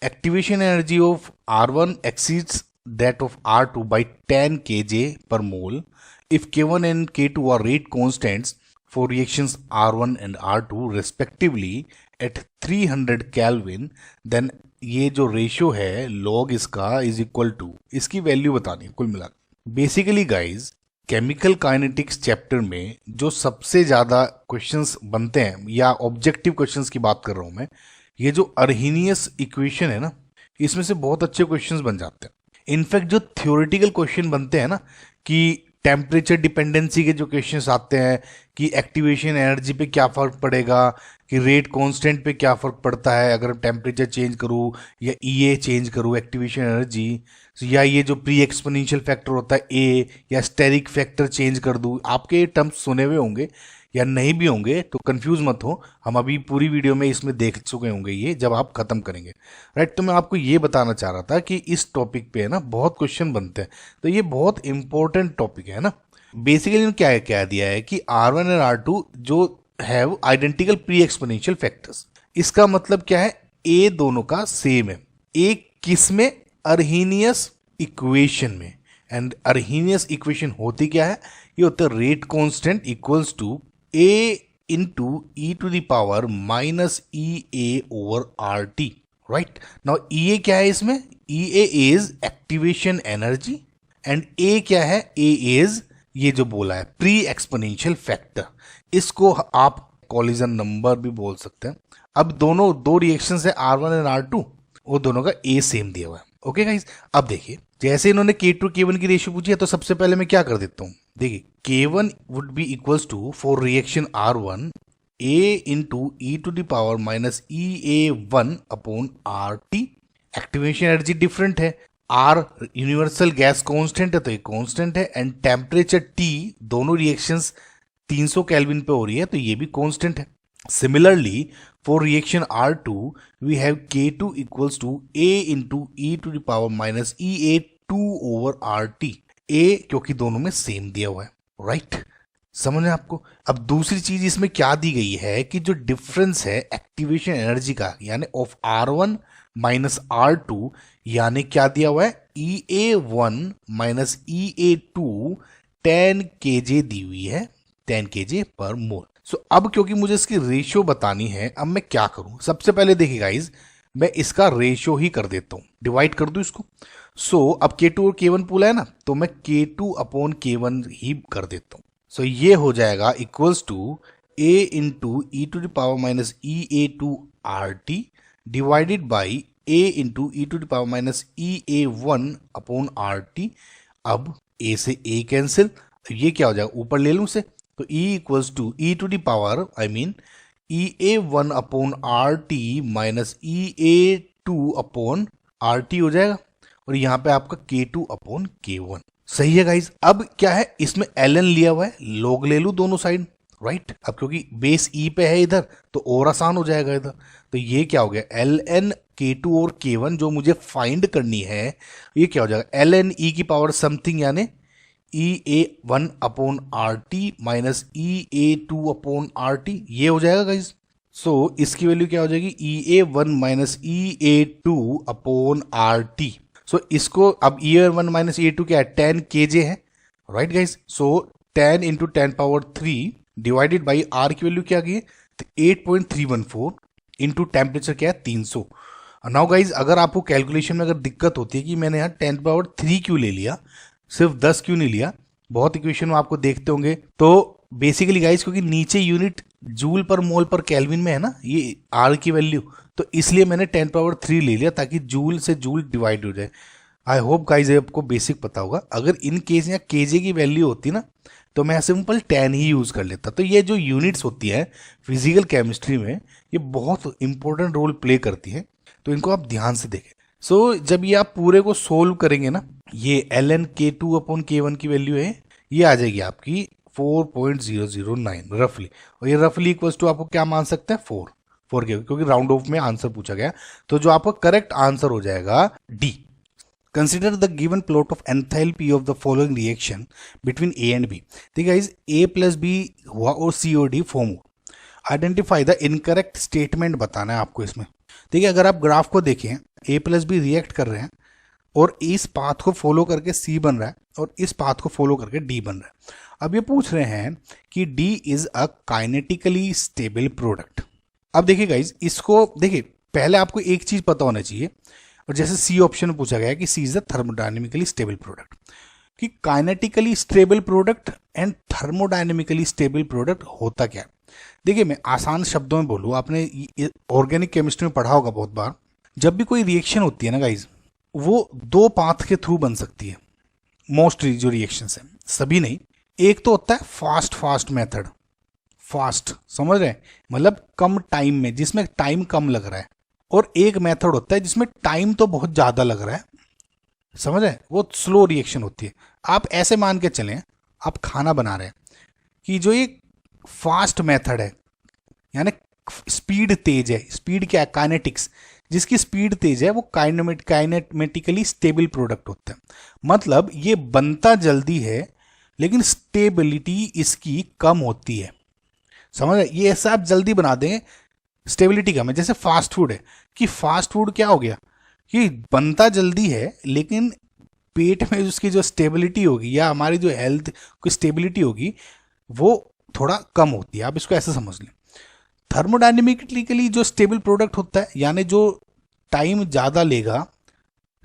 Activation energy of R1 exceeds that of R2 by 10 kJ per mole if K1 and K2 are rate constants for reactions R1 and R2 respectively at 300 Kelvin, then ये जो ratio है log इसका is equal to, इसकी value बतानी है कुल मिला। Basically guys chemical kinetics chapter में जो सबसे ज़्यादा क्वेश्चंस बनते हैं, या ऑब्जेक्टिव क्वेश्चंस की बात कर रहा हूँ मैं, ये जो अर्हीनियस इक्वेशन है ना, इसमें से बहुत अच्छे क्वेश्चंस बन जाते हैं। इनफैक्ट जो थ्योरेटिकल क्वेश्चन बनते हैं ना, कि टेम्परेचर डिपेंडेंसी के जो क्वेश्चंस आते हैं कि एक्टिवेशन एनर्जी पे क्या फ़र्क पड़ेगा, कि रेट कांस्टेंट पे क्या फ़र्क पड़ता है अगर टेम्परेचर चेंज करूँ या ईए चेंज करूँ एक्टिवेशन एनर्जी, या ये जो प्री एक्सपोनेंशियल फैक्टर होता है ए, या स्टेरिक फैक्टर चेंज कर दूँ। आपके ये टर्म्स सुने हुए होंगे या नहीं भी होंगे तो कंफ्यूज मत हो, हम अभी पूरी वीडियो में इसमें देख चुके होंगे ये जब आप खत्म करेंगे, राइट। तो मैं आपको ये बताना चाह रहा था कि इस टॉपिक पे है ना बहुत क्वेश्चन बनते हैं, तो ये बहुत इंपॉर्टेंट टॉपिक है ना। बेसिकली क्या क्या दिया है कि R1 और R2 जो have identical pre exponential factors, इसका मतलब क्या है, ए दोनों का सेम है। ए किस में, अर्हीनियस इक्वेशन में। एंड अर्हीनियस इक्वेशन होती क्या है, ये होता है rate constant equals to A into E to the power minus E A over R T, right. Now E A क्या है इसमें, E A is activation energy, and A क्या है, ए इज ये जो बोला है प्री एक्सपोनेंशियल फैक्टर, इसको आप कॉलिजन नंबर भी बोल सकते हैं। अब दोनों दो रिएक्शंस है R1 और R2, वो दोनों का ए सेम दिया हुआ है। ओके गाइस, अब देखिए जैसे इन्होंने K2 K1 की रेशियो पूछी है, तो सबसे पहले मैं क्या कर देता हूँ, देखिए K1 would be equals to for reaction R1 A into E to the power minus E A 1 upon R T. Activation energy different है, R यूनिवर्सल गैस कांस्टेंट है तो ये कांस्टेंट है, एंड टेम्परेचर T दोनों reactions 300 kelvin पे हो रही है तो ये भी कांस्टेंट है। Similarly, for reaction R2, we have K2 equals to A into e to the power minus EA2 over RT. A क्योंकि दोनों में सेम दिया हुआ है, राइट। समझ में आपको। अब दूसरी चीज इसमें क्या दी गई है कि जो डिफरेंस है एक्टिवेशन एनर्जी का, यानी ऑफ R1 माइनस R2, यानी क्या दिया हुआ है, EA1 माइनस EA2 10 kJ दी हुई है, 10 kJ पर मोल। सो अब क्योंकि मुझे इसकी रेशियो बतानी है, अब मैं क्या करूं, सबसे पहले देखिए गाइज, मैं इसका रेशियो ही कर देता हूं, डिवाइड कर दूं इसको। सो अब K2 और K1 पूला है ना, तो मैं K2 अपॉन K1 ही कर देता हूं। सो ये हो जाएगा equals to A into E to the power minus E A two R T divided by A into E to the power minus E A 1 upon R T. अब A से A cancel, ये क्या हो जाएगा, ऊपर ले लूं से, तो E equals to E to the power I mean EA1 upon R T minus EA2 upon R T हो जाएगा, और यहाँ पे आपका K2 अपॉन K1। सही है गाइज। अब क्या है, इसमें ln लिया हुआ है, log ले लूं दोनों साइड, राइट। अब क्योंकि बेस e पे है इधर तो और आसान हो जाएगा इधर। तो ये क्या हो गया, ln k2 और k1 जो मुझे फाइंड करनी है, ये क्या हो जाएगा, ln e की पावर समथिंग यानी EA1 upon RT minus EA2 upon RT, ये हो जाएगा गाइज। सो इसकी वैल्यू क्या हो जाएगी, EA1 minus EA2 upon RT। सो इसको अब EA1 माइनस EA2 क्या है, 10 kJ है, right guys. So 10 into 10 power 3 divided by R की वैल्यू क्या गई, तो 8.314 इंटू टेम्परेचर क्या है 300। नाउ गाइज अगर आपको कैलकुलेशन में अगर दिक्कत होती है कि मैंने यहाँ 10 पावर 3 क्यों ले लिया, सिर्फ 10 क्यों नहीं लिया, बहुत इक्वेशन में आपको देखते होंगे। तो बेसिकली गाइज क्योंकि नीचे यूनिट जूल पर मोल पर केल्विन में है ना ये आर की वैल्यू, तो इसलिए मैंने 10 पावर 3 ले लिया ताकि जूल से जूल डिवाइड हो जाए। आई होप गाइज आपको बेसिक पता होगा। अगर इन केस यहाँ केजे की वैल्यू होती ना तो मैं सिंपल 10 ही यूज कर लेता। तो ये जो यूनिट्स होती है फिजिकल केमिस्ट्री में ये बहुत इंपॉर्टेंट रोल प्ले करती है, तो इनको आप ध्यान से देखें। सो जब ये आप पूरे को सोल्व करेंगे ना, ये ln k2 अपॉन k1 की वैल्यू है, ये आ जाएगी आपकी 4.009 रफली, और ये रफली इक्वल्स टू आपको क्या मान सकते हैं 4 के, क्योंकि राउंड ऑफ में आंसर पूछा गया। तो जो आपका करेक्ट आंसर हो जाएगा D. Consider the given plot of enthalpy of the following reaction between A and B. ठीक है, ए प्लस बी हुआ और सी और डी फॉर्म हुआ। आइडेंटिफाई द इनकरेक्ट स्टेटमेंट बताना है आपको इसमें। ठीक है, अगर आप ग्राफ को देखें, ए प्लस बी रिएक्ट कर रहे हैं और इस पाथ को फॉलो करके सी बन रहा है और इस पाथ को फॉलो करके डी बन रहा है। अब ये पूछ रहे हैं कि D is a kinetically stable product. अब देखिए गाइज, इसको देखिए पहले आपको एक चीज पता होना चाहिए, और जैसे सी ऑप्शन में पूछा गया है कि C is the thermodynamically stable product, कि kinetically stable product and thermodynamically stable product होता क्या है। देखिए मैं आसान शब्दों में बोलूँ, आपने ऑर्गेनिक केमिस्ट्री में पढ़ा होगा बहुत बार, जब भी कोई रिएक्शन होती है ना गाइज, वो दो पाथ के थ्रू बन सकती है। मोस्टली जो रिएक्शंस हैं, सभी नहीं, एक तो होता है फास्ट मेथड, फास्ट समझ रहे हैं, मतलब कम टाइम में जिसमें टाइम कम लग रहा है, और एक मेथड होता है जिसमें टाइम तो बहुत ज़्यादा लग रहा है, समझ रहे हैं, वो स्लो रिएक्शन होती है। आप ऐसे मान के चलें, आप खाना बना रहे हैं कि जो ये फास्ट मेथड है यानी स्पीड तेज है, स्पीड क्या है, काइनेटिक्स, जिसकी स्पीड तेज है वो काइनेमेटिकली स्टेबल प्रोडक्ट होता है। मतलब ये बनता जल्दी है लेकिन स्टेबिलिटी इसकी कम होती है, समझ रहे, ये ऐसा आप जल्दी बना देंगे, स्टेबिलिटी कम है। जैसे फास्ट फूड है, कि फास्ट फूड क्या हो गया कि बनता जल्दी है लेकिन पेट में उसकी जो स्टेबिलिटी होगी या हमारी जो हेल्थ की स्टेबिलिटी होगी वो थोड़ा कम होती है। आप इसको ऐसे समझ लें। थर्मोडायनेमिकली जो स्टेबल प्रोडक्ट होता है यानी जो टाइम ज़्यादा लेगा,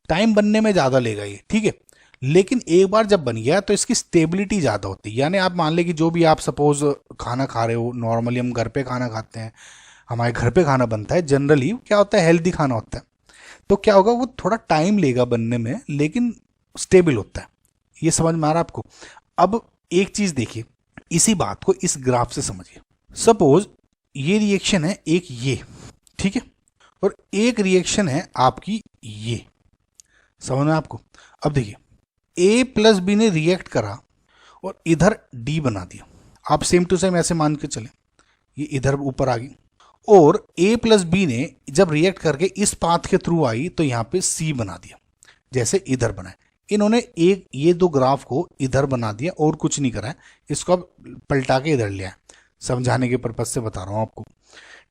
टाइम बनने में ज़्यादा लेगा ये, ठीक है, लेकिन एक बार जब बन गया तो इसकी स्टेबिलिटी ज़्यादा होती है। यानी आप मान लें कि जो भी आप सपोज खाना खा रहे हो, नॉर्मली हम घर पे खाना खाते हैं, हमारे घर पे खाना बनता है, जनरली क्या होता है, हेल्दी खाना होता है, तो क्या होगा वो थोड़ा टाइम लेगा बनने में लेकिन स्टेबल होता है। ये समझ में आ रहा है आपको। अब एक चीज़ देखिए, इसी बात को इस ग्राफ से समझिए। सपोज ये रिएक्शन है एक ये, ठीक है, और एक रिएक्शन है आपकी ये, समझ में आपको। अब देखिए ए प्लस बी ने रिएक्ट करा और इधर डी बना दिया, आप सेम टू सेम ऐसे मान के चले, ये इधर ऊपर आ गई, और ए प्लस बी ने जब रिएक्ट करके इस पाथ के थ्रू आई तो यहाँ पे सी बना दिया, जैसे इधर बनाए। इन्होंने एक ये दो ग्राफ को इधर बना दिया और कुछ नहीं करा है, इसको अब पलटा के इधर लिया है, समझाने के पर्पज से बता रहा हूं आपको,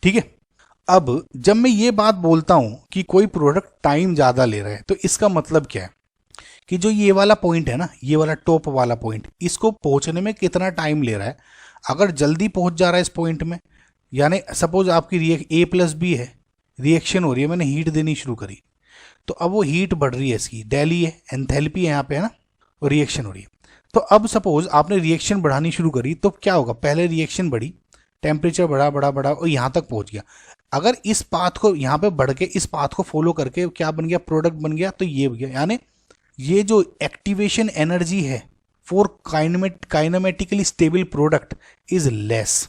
ठीक है। अब जब मैं ये बात बोलता हूं कि कोई प्रोडक्ट टाइम ज्यादा ले रहा है तो इसका मतलब क्या है कि जो ये वाला पॉइंट है ना, ये वाला टॉप वाला पॉइंट, इसको पहुंचने में कितना टाइम ले रहा है। अगर जल्दी पहुंच जा रहा है इस पॉइंट में, यानी सपोज आपकी ए प्लस बी है, रिएक्शन हो रही है, मैंने हीट देनी शुरू करी तो अब वो हीट बढ़ रही है, इसकी डेली है, एंथैल्पी है यहाँ पे, है ना, और रिएक्शन हो रही है। तो अब सपोज आपने रिएक्शन बढ़ानी शुरू करी तो क्या होगा, पहले रिएक्शन बढ़ी, टेम्परेचर बढ़ा और यहाँ तक पहुँच गया। अगर इस पाथ को यहाँ पे बढ़ के इस पाथ को फॉलो करके क्या बन गया, प्रोडक्ट बन गया, तो ये बन गया। यानी ये जो एक्टिवेशन एनर्जी है for kinematically stable product is less,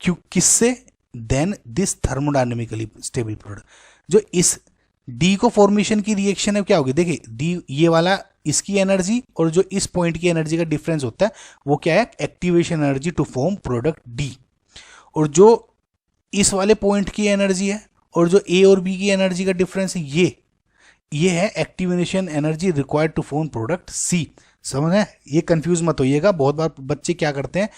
क्यों, किससे, then this thermodynamically stable product. जो इस डी को फॉर्मेशन की रिएक्शन है क्या होगी, देखिए डी ये वाला इसकी एनर्जी और जो इस पॉइंट की एनर्जी का डिफरेंस होता है वो क्या है, activation energy to form product D. और जो इस वाले पॉइंट की एनर्जी है और जो ए और बी की एनर्जी का डिफरेंस है ये है activation energy required to form product C. समझ है, ये कंफ्यूज मत होइएगा। बहुत बार बच्चे क्या करते हैं,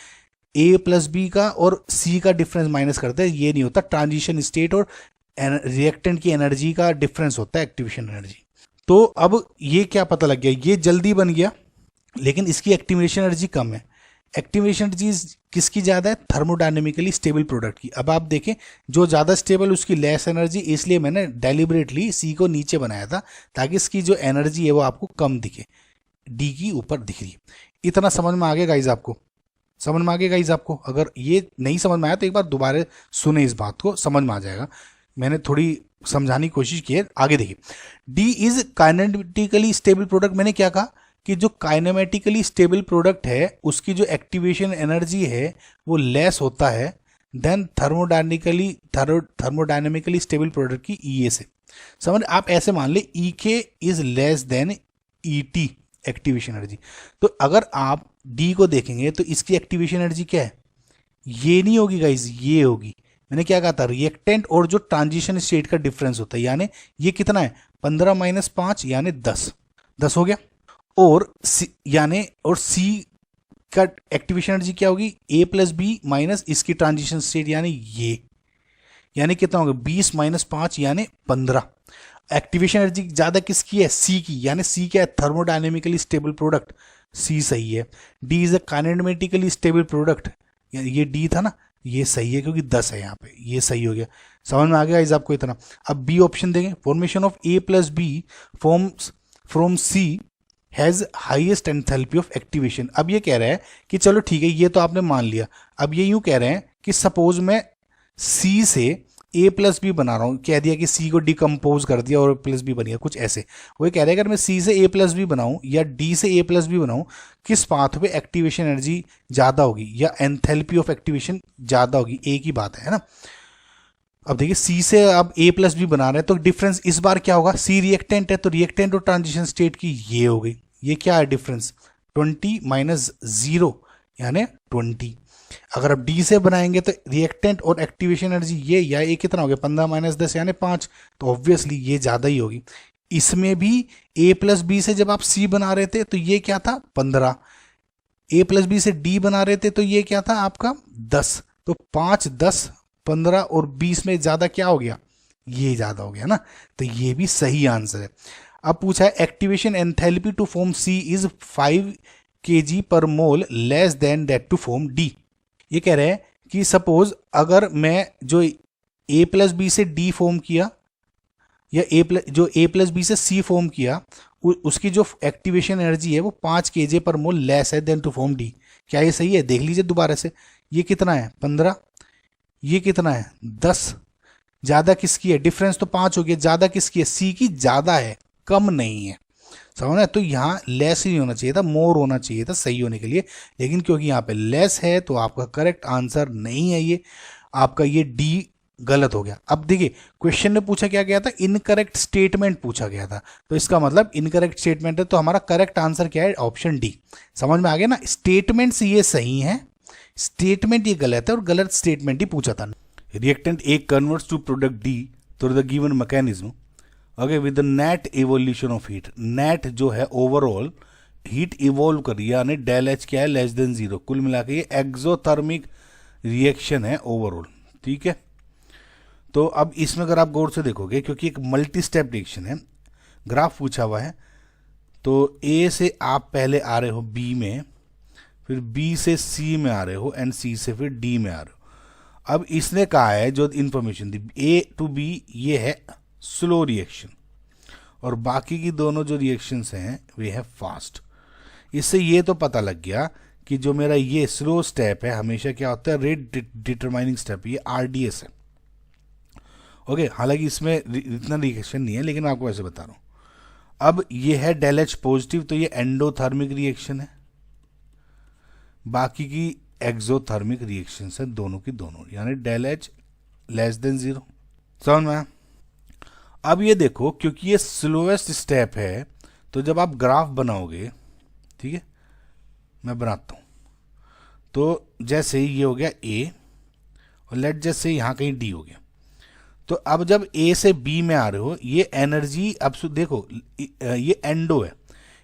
ए प्लस बी का और सी का डिफरेंस माइनस करते हैं, ये नहीं होता। ट्रांजिशन स्टेट और रिएक्टेंट की एनर्जी का डिफरेंस होता है एक्टिवेशन एनर्जी। तो अब ये क्या पता लग गया, ये जल्दी बन गया लेकिन इसकी एक्टिवेशन एनर्जी कम है। एक्टिवेशन एनर्जी किसकी ज़्यादा है, थर्मोडायनेमिकली स्टेबल प्रोडक्ट की। अब आप देखें जो ज़्यादा स्टेबल उसकी लेस एनर्जी, इसलिए मैंने डेलिबरेटली सी को नीचे बनाया था ताकि इसकी जो एनर्जी है वो आपको कम दिखे, डी की ऊपर दिख रही है। इतना समझ में आ गया गाइज आपको, समझ में आ गया गाइज आपको। अगर ये नहीं समझ में आया तो एक बार दोबारा सुने इस बात को, समझ में आ जाएगा। मैंने थोड़ी समझाने की कोशिश की है, आगे देखिए। D is kinetically stable product. मैंने क्या कहा कि जो काइनेमेटिकली स्टेबल प्रोडक्ट है उसकी जो एक्टिवेशन एनर्जी है वो लेस होता है देन थर्मोडायनेमिकली स्टेबल प्रोडक्ट की ई ए से। समझ, आप ऐसे मान ले ई के is less then E T activation energy. तो अगर आप डी को देखेंगे तो इसकी एक्टिवेशन एनर्जी क्या है, ये नहीं होगी गाइज, ये होगी। मैंने क्या कहा था, रिएक्टेंट और जो ट्रांजिशन स्टेट का डिफरेंस होता है, यानी ये कितना है 15 माइनस 5 यानी 10 हो गया। और सी का एक्टिवेशन एनर्जी क्या होगी, ए प्लस बी माइनस इसकी ट्रांजिशन स्टेट यानी कितना होगा 20 माइनस 5 यानी 15। एक्टिवेशन एनर्जी ज्यादा किसकी है, सी की, यानी सी क्या है, थर्मोडायनेमिकली स्टेबल प्रोडक्ट, सी सही है। D is a kinematically stable product, ये डी था ना, ये सही है क्योंकि 10 है यहाँ पे, ये सही हो गया। समझ में आ गया इस आपको इतना। अब बी ऑप्शन देंगे, formation of A plus B forms from C has highest enthalpy of activation. अब ये कह रहा है कि चलो ठीक है, ये तो आपने मान लिया। अब ये यूं कह रहे हैं कि सपोज मैं सी से ए प्लस बी बना रहा हूं, कह दिया कि सी को डिकम्पोज कर दिया और प्लस बी बन गया, कुछ ऐसे। वो कह रहे हैं अगर मैं सी से ए प्लस बी बनाऊं या डी से ए प्लस बी बनाऊं, किस पाथ पे एक्टिवेशन एनर्जी ज्यादा होगी या एंथैल्पी ऑफ एक्टिवेशन ज्यादा होगी, एक ही बात है ना। अब देखिए सी से अब ए प्लस बी बना रहे हैं तो डिफरेंस इस बार क्या होगा, सी रिएक्टेंट है तो रिएक्टेंट और ट्रांजिशन स्टेट की ये हो गई। ये क्या है डिफरेंस, 20 माइनस 0 यानी 20। अगर आप डी से बनाएंगे तो रिएक्टेंट और एक्टिवेशन एनर्जी ये कितना हो गया 15 माइनस 10 यानी 5, तो ऑब्वियसली ये ज़्यादा ही होगी। इसमें भी ए प्लस बी से जब आप सी बना रहे थे तो ये क्या था 15, ए प्लस बी से डी बना रहे थे तो ये क्या था आपका 10। तो 5, 10, 15 और 20 में ज़्यादा क्या हो गया, ये ज़्यादा हो गया ना, तो ये भी सही आंसर है। अब पूछा है activation enthalpy to form C is 5 kg per mole less than that to form D. ये कह रहे हैं कि सपोज अगर मैं जो ए प्लस बी से डी फॉर्म किया या ए प्लस बी से सी फॉर्म किया, उसकी जो एक्टिवेशन एनर्जी है वो 5 kg पर मोल लेस है देन टू फॉर्म डी। क्या ये सही है, देख लीजिए दोबारा से। ये कितना है 15, ये कितना है 10। ज़्यादा किसकी है, डिफरेंस तो 5 हो गया, ज़्यादा किसकी है, सी की ज़्यादा है, कम नहीं है। समझना, तो यहाँ लेस ही होना चाहिए था, मोर होना चाहिए था सही होने के लिए, लेकिन क्योंकि यहाँ पे लेस है तो आपका करेक्ट आंसर नहीं है, ये आपका ये डी गलत हो गया। अब देखिए क्वेश्चन ने पूछा क्या गया था, इनकरेक्ट स्टेटमेंट पूछा गया था, तो इसका मतलब इनकरेक्ट स्टेटमेंट है, तो हमारा करेक्ट आंसर क्या है, ऑप्शन डी। समझ में आ गया ना, स्टेटमेंट्स ये सही है, स्टेटमेंट ये गलत है और गलत स्टेटमेंट ही पूछा था। Reactant A converts to product D through the given mechanism okay with the net evolution of heat. Net जो है ओवरऑल हीट इवॉल्व कर रही है, यानी डेल एच क्या है लेस देन 0। कुल मिला के ये एक्सोथर्मिक रिएक्शन है ओवरऑल, ठीक है। तो अब इसमें अगर आप गौर से देखोगे, क्योंकि एक मल्टी स्टेप रिएक्शन है, ग्राफ पूछा हुआ है, तो ए से आप पहले आ रहे हो बी में, फिर बी से सी में आ रहे हो एंड सी से फिर डी में आ रहे हो। अब इसने कहा है जो इंफॉर्मेशन दी ए टू बी, ये है स्लो रिएक्शन और बाकी की दोनों जो रिएक्शंस हैं वे है फास्ट। इससे ये तो पता लग गया कि जो मेरा ये स्लो स्टेप है हमेशा क्या होता है, रेट डिटरमाइनिंग स्टेप, ये आरडीएस है। ओके, हालांकि इसमें इतना रिएक्शन नहीं है लेकिन मैं आपको ऐसे बता रहा हूं। अब ये है डेल एच पॉजिटिव, तो ये एंडोथर्मिक रिएक्शन है, बाकी की एक्सोथर्मिक रिएक्शन है, दोनों की दोनों, यानी डेल एच लेस देन 0। समझ में? अब ये देखो क्योंकि ये स्लोएस्ट स्टेप है तो जब आप ग्राफ बनाओगे, ठीक है, मैं बनाता हूँ, तो जैसे ये हो गया A और लेट जैसे यहाँ कहीं D हो गया, तो अब जब A से B में आ रहे हो, ये एनर्जी अब देखो ये एंडो है,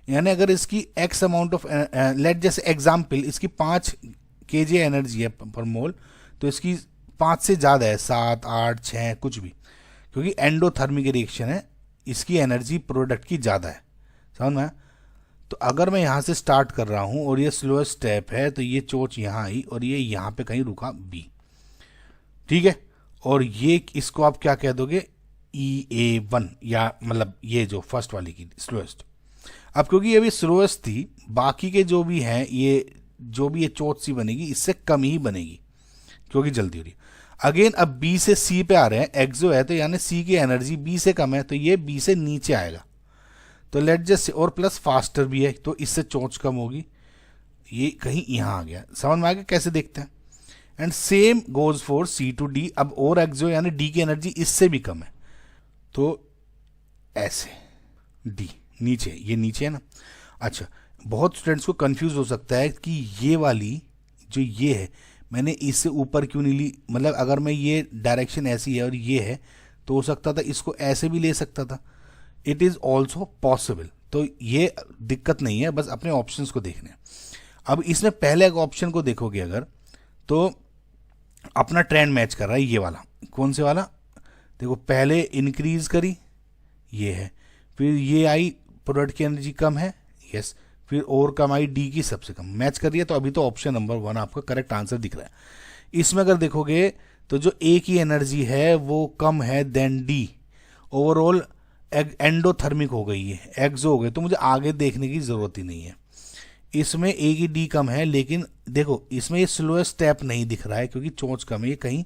यानी अगर इसकी x अमाउंट ऑफ लेट जैसे एग्जाम्पल इसकी 5 kJ एनर्जी है पर मोल, तो इसकी 5 से ज़्यादा है, 7 8 6 कुछ भी, क्योंकि एंडोथर्मिक रिएक्शन है, इसकी एनर्जी प्रोडक्ट की ज़्यादा है, समझ में। तो अगर मैं यहाँ से स्टार्ट कर रहा हूँ और ये स्लोएस्ट स्टेप है, तो ये चोच यहाँ आई और ये यहाँ पे कहीं रुका B, ठीक है, और ये इसको आप क्या कह दोगे, EA1, या मतलब ये जो फर्स्ट वाली की स्लोएस्ट। अब क्योंकि ये भी स्लोएस्ट थी, बाकी के जो भी हैं, ये जो भी ये चोट सी बनेगी इससे कम ही बनेगी क्योंकि जल्दी हो रही है। अगेन अब B से C पे आ रहे हैं, एक्सो है, तो यानी C की एनर्जी B से कम है, तो ये B से नीचे आएगा, तो लेट जस्ट, और प्लस फास्टर भी है, तो इससे चोंच कम होगी, ये कहीं यहाँ आ गया, समझ में आ गया कैसे देखते हैं। And same goes for C to D, अब और एक्सो यानी D की एनर्जी इससे भी कम है, तो ऐसे D नीचे, ये नीचे है ना। अच्छा, बहुत स्टूडेंट्स को कंफ्यूज हो सकता है कि ये वाली जो ये है, मैंने इससे ऊपर क्यों नहीं ली, मतलब अगर मैं ये डायरेक्शन ऐसी है और ये है, तो हो सकता था इसको ऐसे भी ले सकता था, इट इज़ ऑल्सो पॉसिबल, तो ये दिक्कत नहीं है, बस अपने ऑप्शंस को देखने। अब इसमें पहले एक ऑप्शन को देखोगे अगर, तो अपना ट्रेंड मैच कर रहा है ये वाला, कौन से वाला, देखो पहले इंक्रीज करी, ये है, फिर ये आई, प्रोडक्ट की एनर्जी कम है, यस, फिर और कम आई, D की सबसे कम, मैच कर रही है, तो अभी तो ऑप्शन नंबर 1 आपका करेक्ट आंसर दिख रहा है। इसमें अगर देखोगे तो जो A की एनर्जी है वो कम है देन D, ओवरऑल एंडोथर्मिक हो गई है, एक्सो हो गए, तो मुझे आगे देखने की ज़रूरत ही नहीं है। इसमें A की D कम है, लेकिन देखो इसमें ये स्लोएस्ट स्टेप नहीं दिख रहा है क्योंकि चोंच कम है, ये कहीं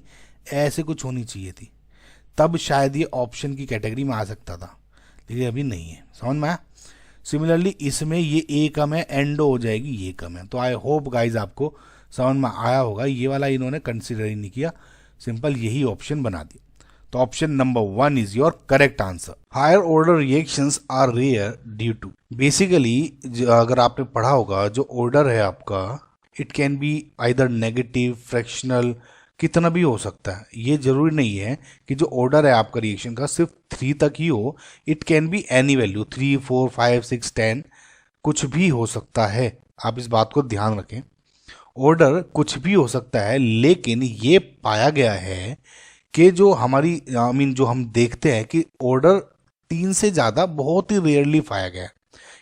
ऐसे कुछ होनी चाहिए थी, तब शायद ये ऑप्शन की कैटेगरी में आ सकता था, लेकिन अभी नहीं है, समझ में आया। सिमिलरली इसमें ये A कम है, एंडो हो जाएगी, ये कम है, तो आई होप गाइज आपको समझ में आया होगा, ये वाला इन्होंने कंसिडर ही नहीं किया, सिंपल यही ऑप्शन बना दिया। तो option number 1 is your correct answer. Higher order reactions are rare due to, basically अगर आपने पढ़ा होगा, जो ऑर्डर है आपका, it can be either negative, fractional, कितना भी हो सकता है, ये जरूरी नहीं है कि जो ऑर्डर है आपका रिएक्शन का सिर्फ 3 तक ही हो, it can be any value, 3 4 5 6 10, कुछ भी हो सकता है, आप इस बात को ध्यान रखें, ऑर्डर कुछ भी हो सकता है, लेकिन ये पाया गया है कि जो हमारी जो हम देखते हैं कि ऑर्डर 3 से ज़्यादा बहुत ही रेयरली पाया गया है,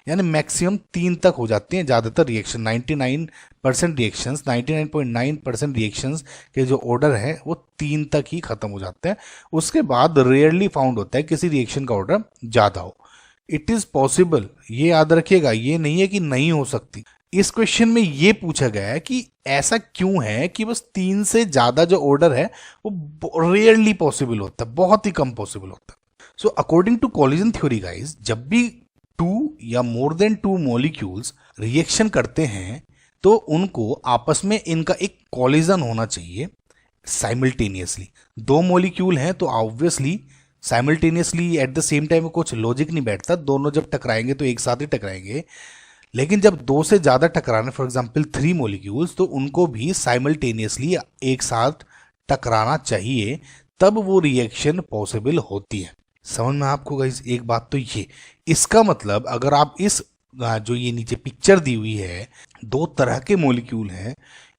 यानी मैक्सिमम 3 तक हो जाती हैं ज़्यादातर रिएक्शन, 99% रिएक्शंस, 99.9% रिएक्शंस के जो ऑर्डर है वो 3 तक ही खत्म हो जाते हैं, उसके बाद रेयरली फाउंड होता है किसी रिएक्शन का ऑर्डर ज़्यादा हो। इट इज़ पॉसिबल, ये याद रखिएगा, ये नहीं है कि नहीं हो सकती। इस क्वेश्चन में ये पूछा गया है कि ऐसा क्यों है कि बस 3 से ज़्यादा जो ऑर्डर है वो रेयरली पॉसिबल होता है, बहुत ही कम पॉसिबल होता है। So according to collision theory guys, जब भी 2 या मोर देन 2 मॉलिक्यूल्स रिएक्शन करते हैं तो उनको आपस में इनका एक कॉलिजन होना चाहिए साइमल्टेनियसली। 2 मॉलिक्यूल हैं तो obviously simultaneously at the same time कुछ लॉजिक नहीं बैठता, दोनों जब टकराएंगे तो एक साथ ही टकराएंगे, लेकिन जब 2 से ज़्यादा टकराने, फॉर एग्जाम्पल 3 मॉलिक्यूल्स, तो उनको भी साइमल्टेनियसली एक साथ टकराना चाहिए, तब वो रिएक्शन पॉसिबल होती है। समझ में आपको गाइस एक बात तो ये, इसका मतलब अगर आप इस जो ये नीचे पिक्चर दी हुई है, 2 तरह के मॉलिक्यूल हैं,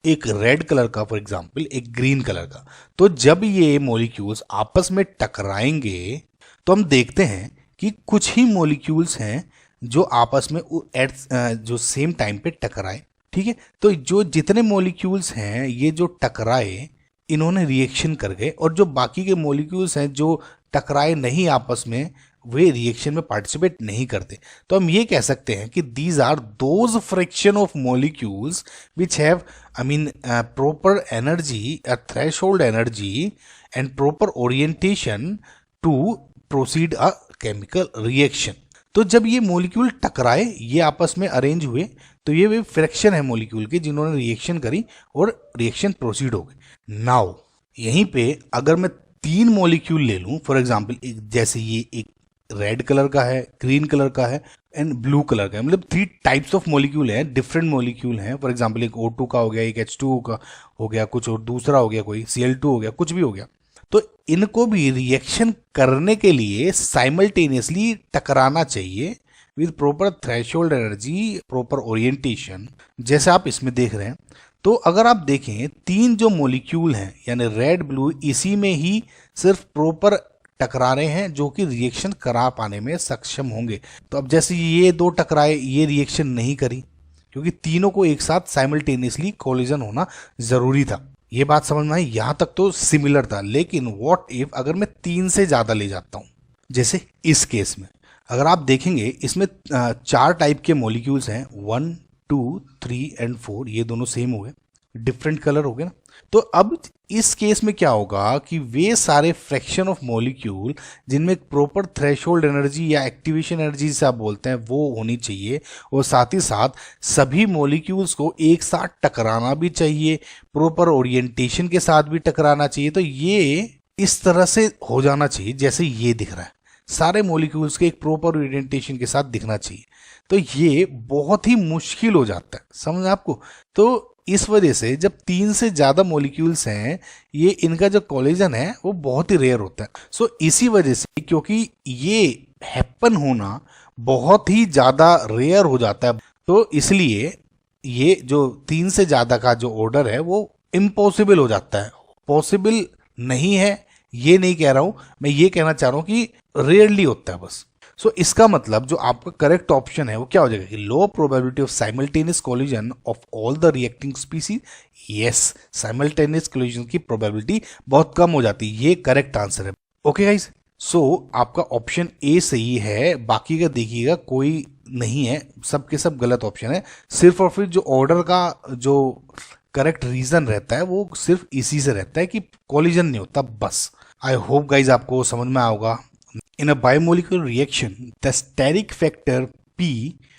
एक रेड कलर का फॉर एग्जाम्पल, एक ग्रीन कलर का, तो जब ये मॉलिक्यूल्स आपस में टकराएंगे तो हम देखते हैं कि कुछ ही मॉलिक्यूल्स हैं जो आपस में एट जो सेम टाइम पे टकराए, ठीक है। तो जो जितने मॉलिक्यूल्स हैं ये जो टकराए, इन्होंने रिएक्शन कर गए, और जो बाकी के मॉलिक्यूल्स हैं जो टकराए नहीं आपस में, वे रिएक्शन में पार्टिसिपेट नहीं करते। तो हम ये कह सकते हैं कि these are those fraction of molecules which have proper energy, threshold energy and proper orientation to proceed a chemical reaction. तो जब ये मॉलिक्यूल टकराए, ये आपस में अरेंज हुए, तो ये वे फ्रैक्शन है मॉलिक्यूल के जिन्होंने रिएक्शन करी और रिएक्शन प्रोसीड हो गई। नाउ यहीं पे अगर मैं 3 मॉलिक्यूल ले लूं, फॉर एग्जांपल जैसे ये एक रेड कलर का है, ग्रीन कलर का है एंड ब्लू कलर का है। मतलब 3 टाइप्स ऑफ मॉलिक्यूल हैं, डिफरेंट मॉलिक्यूल हैं। फॉर एग्जांपल एक O2 का हो गया, एक H2O का हो गया, कुछ और दूसरा हो गया, कोई Cl2 हो गया, कुछ भी हो गया। तो इनको भी रिएक्शन करने के लिए साइमल्टेनियसली टकराना चाहिए with proper threshold energy, proper orientation, जैसे आप इसमें देख रहे हैं। तो अगर आप देखें 3 जो मॉलिक्यूल हैं यानी रेड ब्लू, इसी में ही सिर्फ प्रॉपर टकरा रहे हैं जो कि रिएक्शन करा पाने में सक्षम होंगे। तो अब जैसे ये 2 टकराए, ये रिएक्शन नहीं करी क्योंकि तीनों को एक साथ साइमल्टेनियसली कोलिजन होना जरूरी था। ये बात समझ में आई, यहां तक तो सिमिलर था। लेकिन व्हाट इफ अगर मैं 3 से ज्यादा ले जाता हूं, जैसे इस केस में अगर आप देखेंगे इसमें 4 टाइप के मॉलिक्यूल्स हैं, 1, 2, 3 एंड 4, ये दोनों सेम हो गए, डिफरेंट कलर हो गए ना। तो अब इस केस में क्या होगा कि वे सारे फ्रैक्शन ऑफ मॉलिक्यूल जिनमें प्रॉपर थ्रेशोल्ड एनर्जी या एक्टिवेशन एनर्जी जिसे आप बोलते हैं वो होनी चाहिए, और साथ ही साथ सभी मॉलिक्यूल्स को एक साथ टकराना भी चाहिए, प्रॉपर ओरिएंटेशन के साथ भी टकराना चाहिए। तो ये इस तरह से हो जाना चाहिए जैसे ये दिख रहा है, सारे मॉलिक्यूल्स के एक प्रॉपर ओरिएंटेशन के साथ दिखना चाहिए। तो ये बहुत ही मुश्किल हो जाता है, समझ आपको। तो इस वजह से जब 3 से ज्यादा मॉलिक्यूल्स हैं, ये इनका जो कोलिजन है वो बहुत ही रेयर होता है। सो इसी वजह से, क्योंकि ये हैपन होना बहुत ही ज्यादा रेयर हो जाता है, तो इसलिए ये जो 3 से ज्यादा का जो ऑर्डर है वो इम्पॉसिबल हो जाता है। पॉसिबल नहीं है ये नहीं कह रहा हूं मैं, ये कहना चाह रहा हूं कि रेयरली होता है बस। सो इसका मतलब जो आपका करेक्ट ऑप्शन है वो क्या हो जाएगा कि लो probability of simultaneous collision of all the reacting species. Yes, simultaneous collision की प्रोबेबिलिटी बहुत कम हो जाती है, ये करेक्ट आंसर है। ओके गाइस, सो आपका ऑप्शन ए सही है, बाकी का देखिएगा कोई नहीं है, सब के सब गलत ऑप्शन है। सिर्फ और सिर्फ जो ऑर्डर का जो करेक्ट रीजन रहता है वो सिर्फ इसी से रहता है कि कोलिजन नहीं होता, बस। आई होप गाइज आपको समझ में आओगा। In a biomolecular reaction, the steric factor P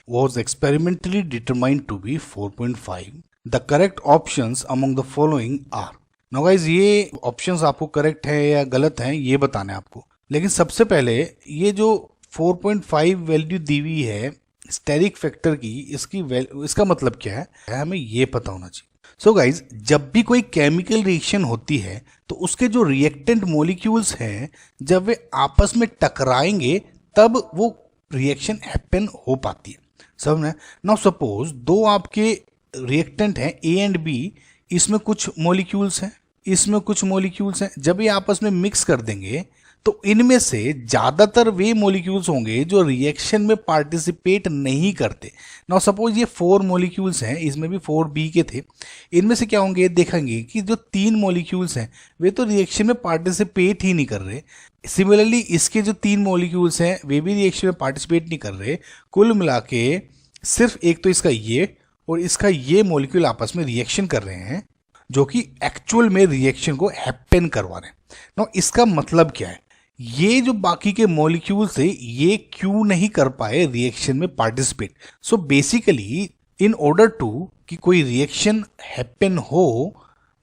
was experimentally determined to be 4.5. The correct options among the following are. Now guys, ये options आपको correct है या गलत हैं ये बताना है आपको। लेकिन सबसे पहले ये जो 4.5 वैल्यू दी हुई है स्टेरिक फैक्टर की, इसका मतलब क्या है हमें ये पता होना चाहिए। सो गाइज, जब भी कोई केमिकल रिएक्शन होती है तो उसके जो रिएक्टेंट मॉलिक्यूल्स हैं जब वे आपस में टकराएंगे तब वो रिएक्शन हैपन हो पाती है, समझ। नाउ सपोज 2 आपके रिएक्टेंट हैं ए एंड बी, इसमें कुछ मॉलिक्यूल्स हैं, इसमें कुछ मॉलिक्यूल्स हैं, जब ये आपस में मिक्स कर देंगे तो इनमें से ज्यादातर वे मॉलिक्यूल्स होंगे जो रिएक्शन में पार्टिसिपेट नहीं करते। नाउ सपोज ये 4 मॉलिक्यूल्स हैं, इसमें भी 4B के थे, इनमें से क्या होंगे देखेंगे कि जो 3 मॉलिक्यूल्स हैं वे तो रिएक्शन में पार्टिसिपेट ही नहीं कर रहे। सिमिलरली इसके जो 3 मॉलिक्यूल्स हैं वे भी रिएक्शन में पार्टिसिपेट नहीं कर रहे। कुल मिला के सिर्फ एक तो इसका ये और इसका ये मॉलिक्यूल आपस में रिएक्शन कर रहे हैं जो कि एक्चुअल में रिएक्शन को हैपन करवा रहे हैं। नाउ इसका मतलब क्या है, ये जो बाकी के मॉलिक्यूल्स है ये क्यों नहीं कर पाए रिएक्शन में participate. So basically in order to कि कोई रिएक्शन हैपन हो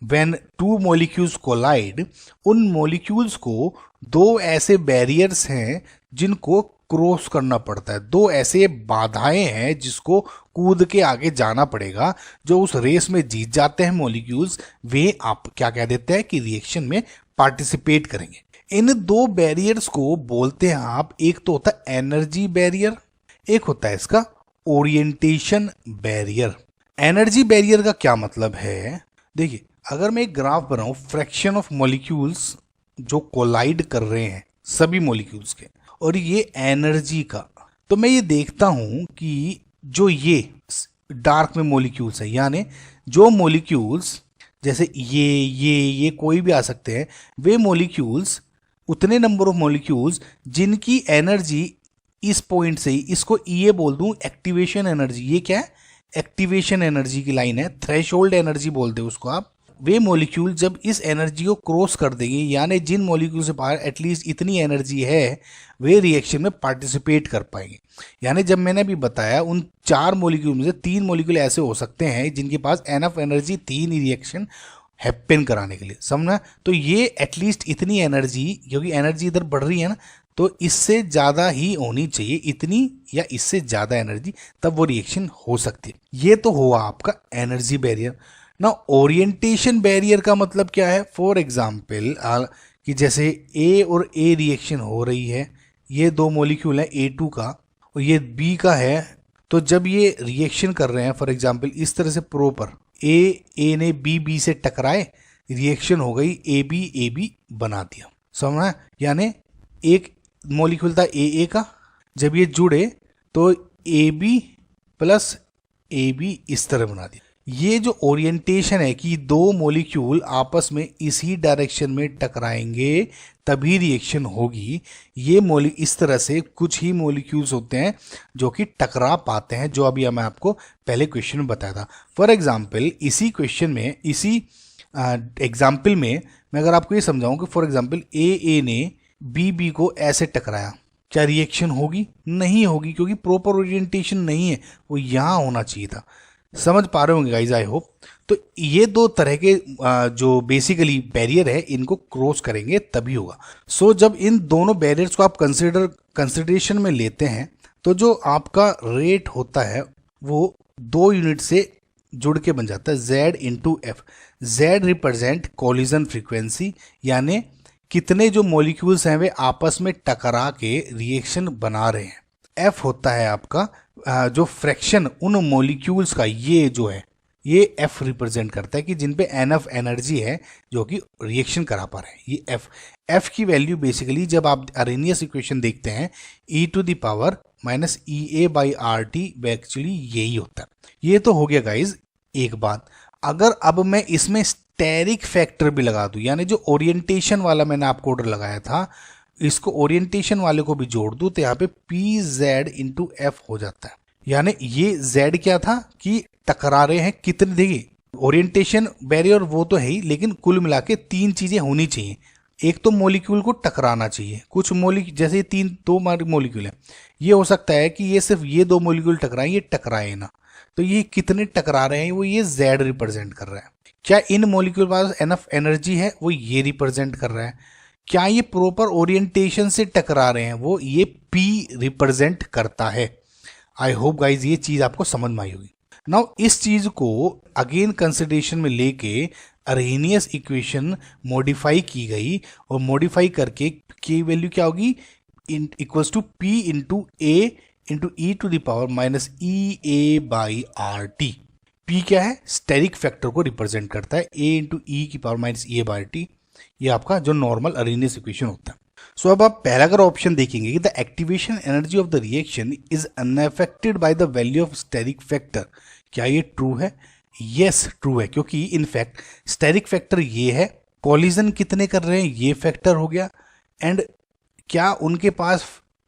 व्हेन 2 मॉलिक्यूल्स कोलाइड, उन मॉलिक्यूल्स को 2 ऐसे बैरियर्स हैं जिनको क्रॉस करना पड़ता है, 2 ऐसे बाधाएं हैं जिसको कूद के आगे जाना पड़ेगा। जो उस रेस में जीत जाते हैं मॉलिक्यूल्स, वे आप क्या कह देते हैं कि रिएक्शन में पार्टिसिपेट करेंगे। इन 2 बैरियर्स को बोलते हैं आप, एक तो होता है एनर्जी बैरियर, एक होता है इसका ओरिएंटेशन बैरियर। एनर्जी बैरियर का क्या मतलब है, देखिए अगर मैं एक ग्राफ बनाऊं फ्रैक्शन ऑफ मॉलिक्यूल्स जो कोलाइड कर रहे हैं सभी मॉलिक्यूल्स के, और ये एनर्जी का, तो मैं ये देखता हूं कि जो ये डार्क में मॉलिक्यूल्स है, यानी जो मॉलिक्यूल्स जैसे ये कोई भी आ सकते हैं, वे मॉलिक्यूल्स उतने नंबर ऑफ मॉलिक्यूल्स जिनकी एनर्जी इस पॉइंट से ही, इसको ये बोल दूं एक्टिवेशन एनर्जी, ये क्या है एक्टिवेशन एनर्जी की लाइन है, थ्रेशोल्ड एनर्जी बोलते हैं उसको आप। वे मॉलिक्यूल जब इस एनर्जी को क्रॉस कर देंगे, यानी जिन मॉलिक्यूल से बाहर एटलीस्ट इतनी एनर्जी है, वे रिएक्शन में पार्टिसिपेट कर पाएंगे। यानी जब मैंने भी बताया उन 4 मॉलिक्यूल में से 3 मॉलिक्यूल ऐसे हो सकते हैं जिनके पास एनफ एनर्जी थी नहीं रिएक्शन हैपन कराने के लिए, समझना। तो ये एटलीस्ट इतनी एनर्जी, क्योंकि एनर्जी इधर बढ़ रही है ना, तो इससे ज़्यादा ही होनी चाहिए, इतनी या इससे ज़्यादा एनर्जी, तब वो रिएक्शन हो सकती है। ये तो हुआ आपका एनर्जी बैरियर। ना ओरिएंटेशन बैरियर का मतलब क्या है? फॉर एग्जाम्पल कि जैसे ए और ए रिएक्शन हो रही है, ये दो मॉलिक्यूल है A2 का और ये B का है, तो जब ये रिएक्शन कर रहे हैं फॉर एग्जाम्पल इस तरह से प्रॉपर, ए ने बी से टकराए, रिएक्शन हो गई, ए बी बना दिया, समझना। यानी एक मॉलिक्यूल था ए का, जब ये जुड़े तो A B plus A B इस तरह बना दिया। ये जो ओरिएंटेशन है कि दो मॉलिक्यूल आपस में इसी डायरेक्शन में टकराएंगे तभी रिएक्शन होगी, ये इस तरह से कुछ ही मॉलिक्यूल्स होते हैं जो कि टकरा पाते हैं, जो अभी मैं आपको पहले क्वेश्चन में बताया था। फॉर एग्जांपल इसी क्वेश्चन में, इसी एग्जांपल में मैं अगर आपको ये समझाऊं कि फॉर एग्जांपल ए ने बी को ऐसे टकराया, क्या रिएक्शन होगी? नहीं होगी, क्योंकि प्रॉपर ओरिएंटेशन नहीं है, वो यहाँ होना चाहिए था। समझ पा रहे होंगे गाइज, आई होप। तो ये दो तरह के जो बेसिकली बैरियर है, इनको क्रॉस करेंगे तभी होगा। सो जब इन दोनों बैरियर्स को आप कंसिडरेशन में लेते हैं, तो जो आपका रेट होता है वो 2 यूनिट से जुड़ के बन जाता है, Z into F. Z represent collision frequency, यानी कितने जो मॉलिक्यूल्स हैं वे आपस में टकरा के रिएक्शन बना रहे हैं। F होता है आपका जो फ्रैक्शन उन मॉलिक्यूल्स का, ये जो है ये F रिप्रेजेंट करता है कि जिन पे एनफ एनर्जी है जो कि रिएक्शन करा पा रहे हैं, ये F की वैल्यू बेसिकली जब आप अरेनियस इक्वेशन देखते हैं e⁻ -EA/RT एक्चुअली यही होता है। ये तो हो गया गाइज एक बात। अगर अब मैं इसमें स्टेरिक फैक्टर भी लगा दूं, यानी जो ओरिएंटेशन वाला मैंने आपको ऑर्डर लगाया था, इसको ओरिएंटेशन वाले को भी जोड़ दूं, तो यहाँ पे PZ इंटू एफ हो जाता है। यानी ये Z क्या था कि टकरा रहे हैं कितने, देखिए ओरिएंटेशन बैरियर वो तो है ही, लेकिन कुल मिला के 3 चीजें होनी चाहिए। एक तो मॉलिक्यूल को टकराना चाहिए, कुछ मॉलिक्यूल जैसे 2 मॉलिक्यूल है, ये हो सकता है कि ये सिर्फ ये 2 मॉलिक्यूल टकराए, ये टकराए ना, तो ये कितने टकरा रहे हैं वो ये Z रिप्रेजेंट कर रहा है। क्या इन मॉलिक्यूल पास एनफ एनर्जी है, वो ये रिप्रेजेंट कर रहा है। क्या ये प्रॉपर ओरिएंटेशन से टकरा रहे हैं, वो ये P रिप्रेजेंट करता है। आई होप गाइज ये चीज आपको समझ में आई होगी। नाउ इस चीज को अगेन कंसिडरेशन में लेके अरेनियस इक्वेशन मॉडिफाई की गई, और मॉडिफाई करके की वैल्यू क्या होगी, equals to P into A into e⁻ EA/RT। P क्या है? स्टेरिक फैक्टर को रिप्रेजेंट करता है, A इंटू e⁻ ये आपका जो नॉर्मल अरेनियस इक्वेशन होता है। सो अब आप पहला अगर ऑप्शन देखेंगे कि the activation energy of the reaction is unaffected by the value of steric factor, क्या ये ट्रू है? यस ट्रू है, क्योंकि इनफैक्ट स्टेरिक फैक्टर ये है, कोलिजन कितने कर रहे हैं ये फैक्टर हो गया, एंड क्या उनके पास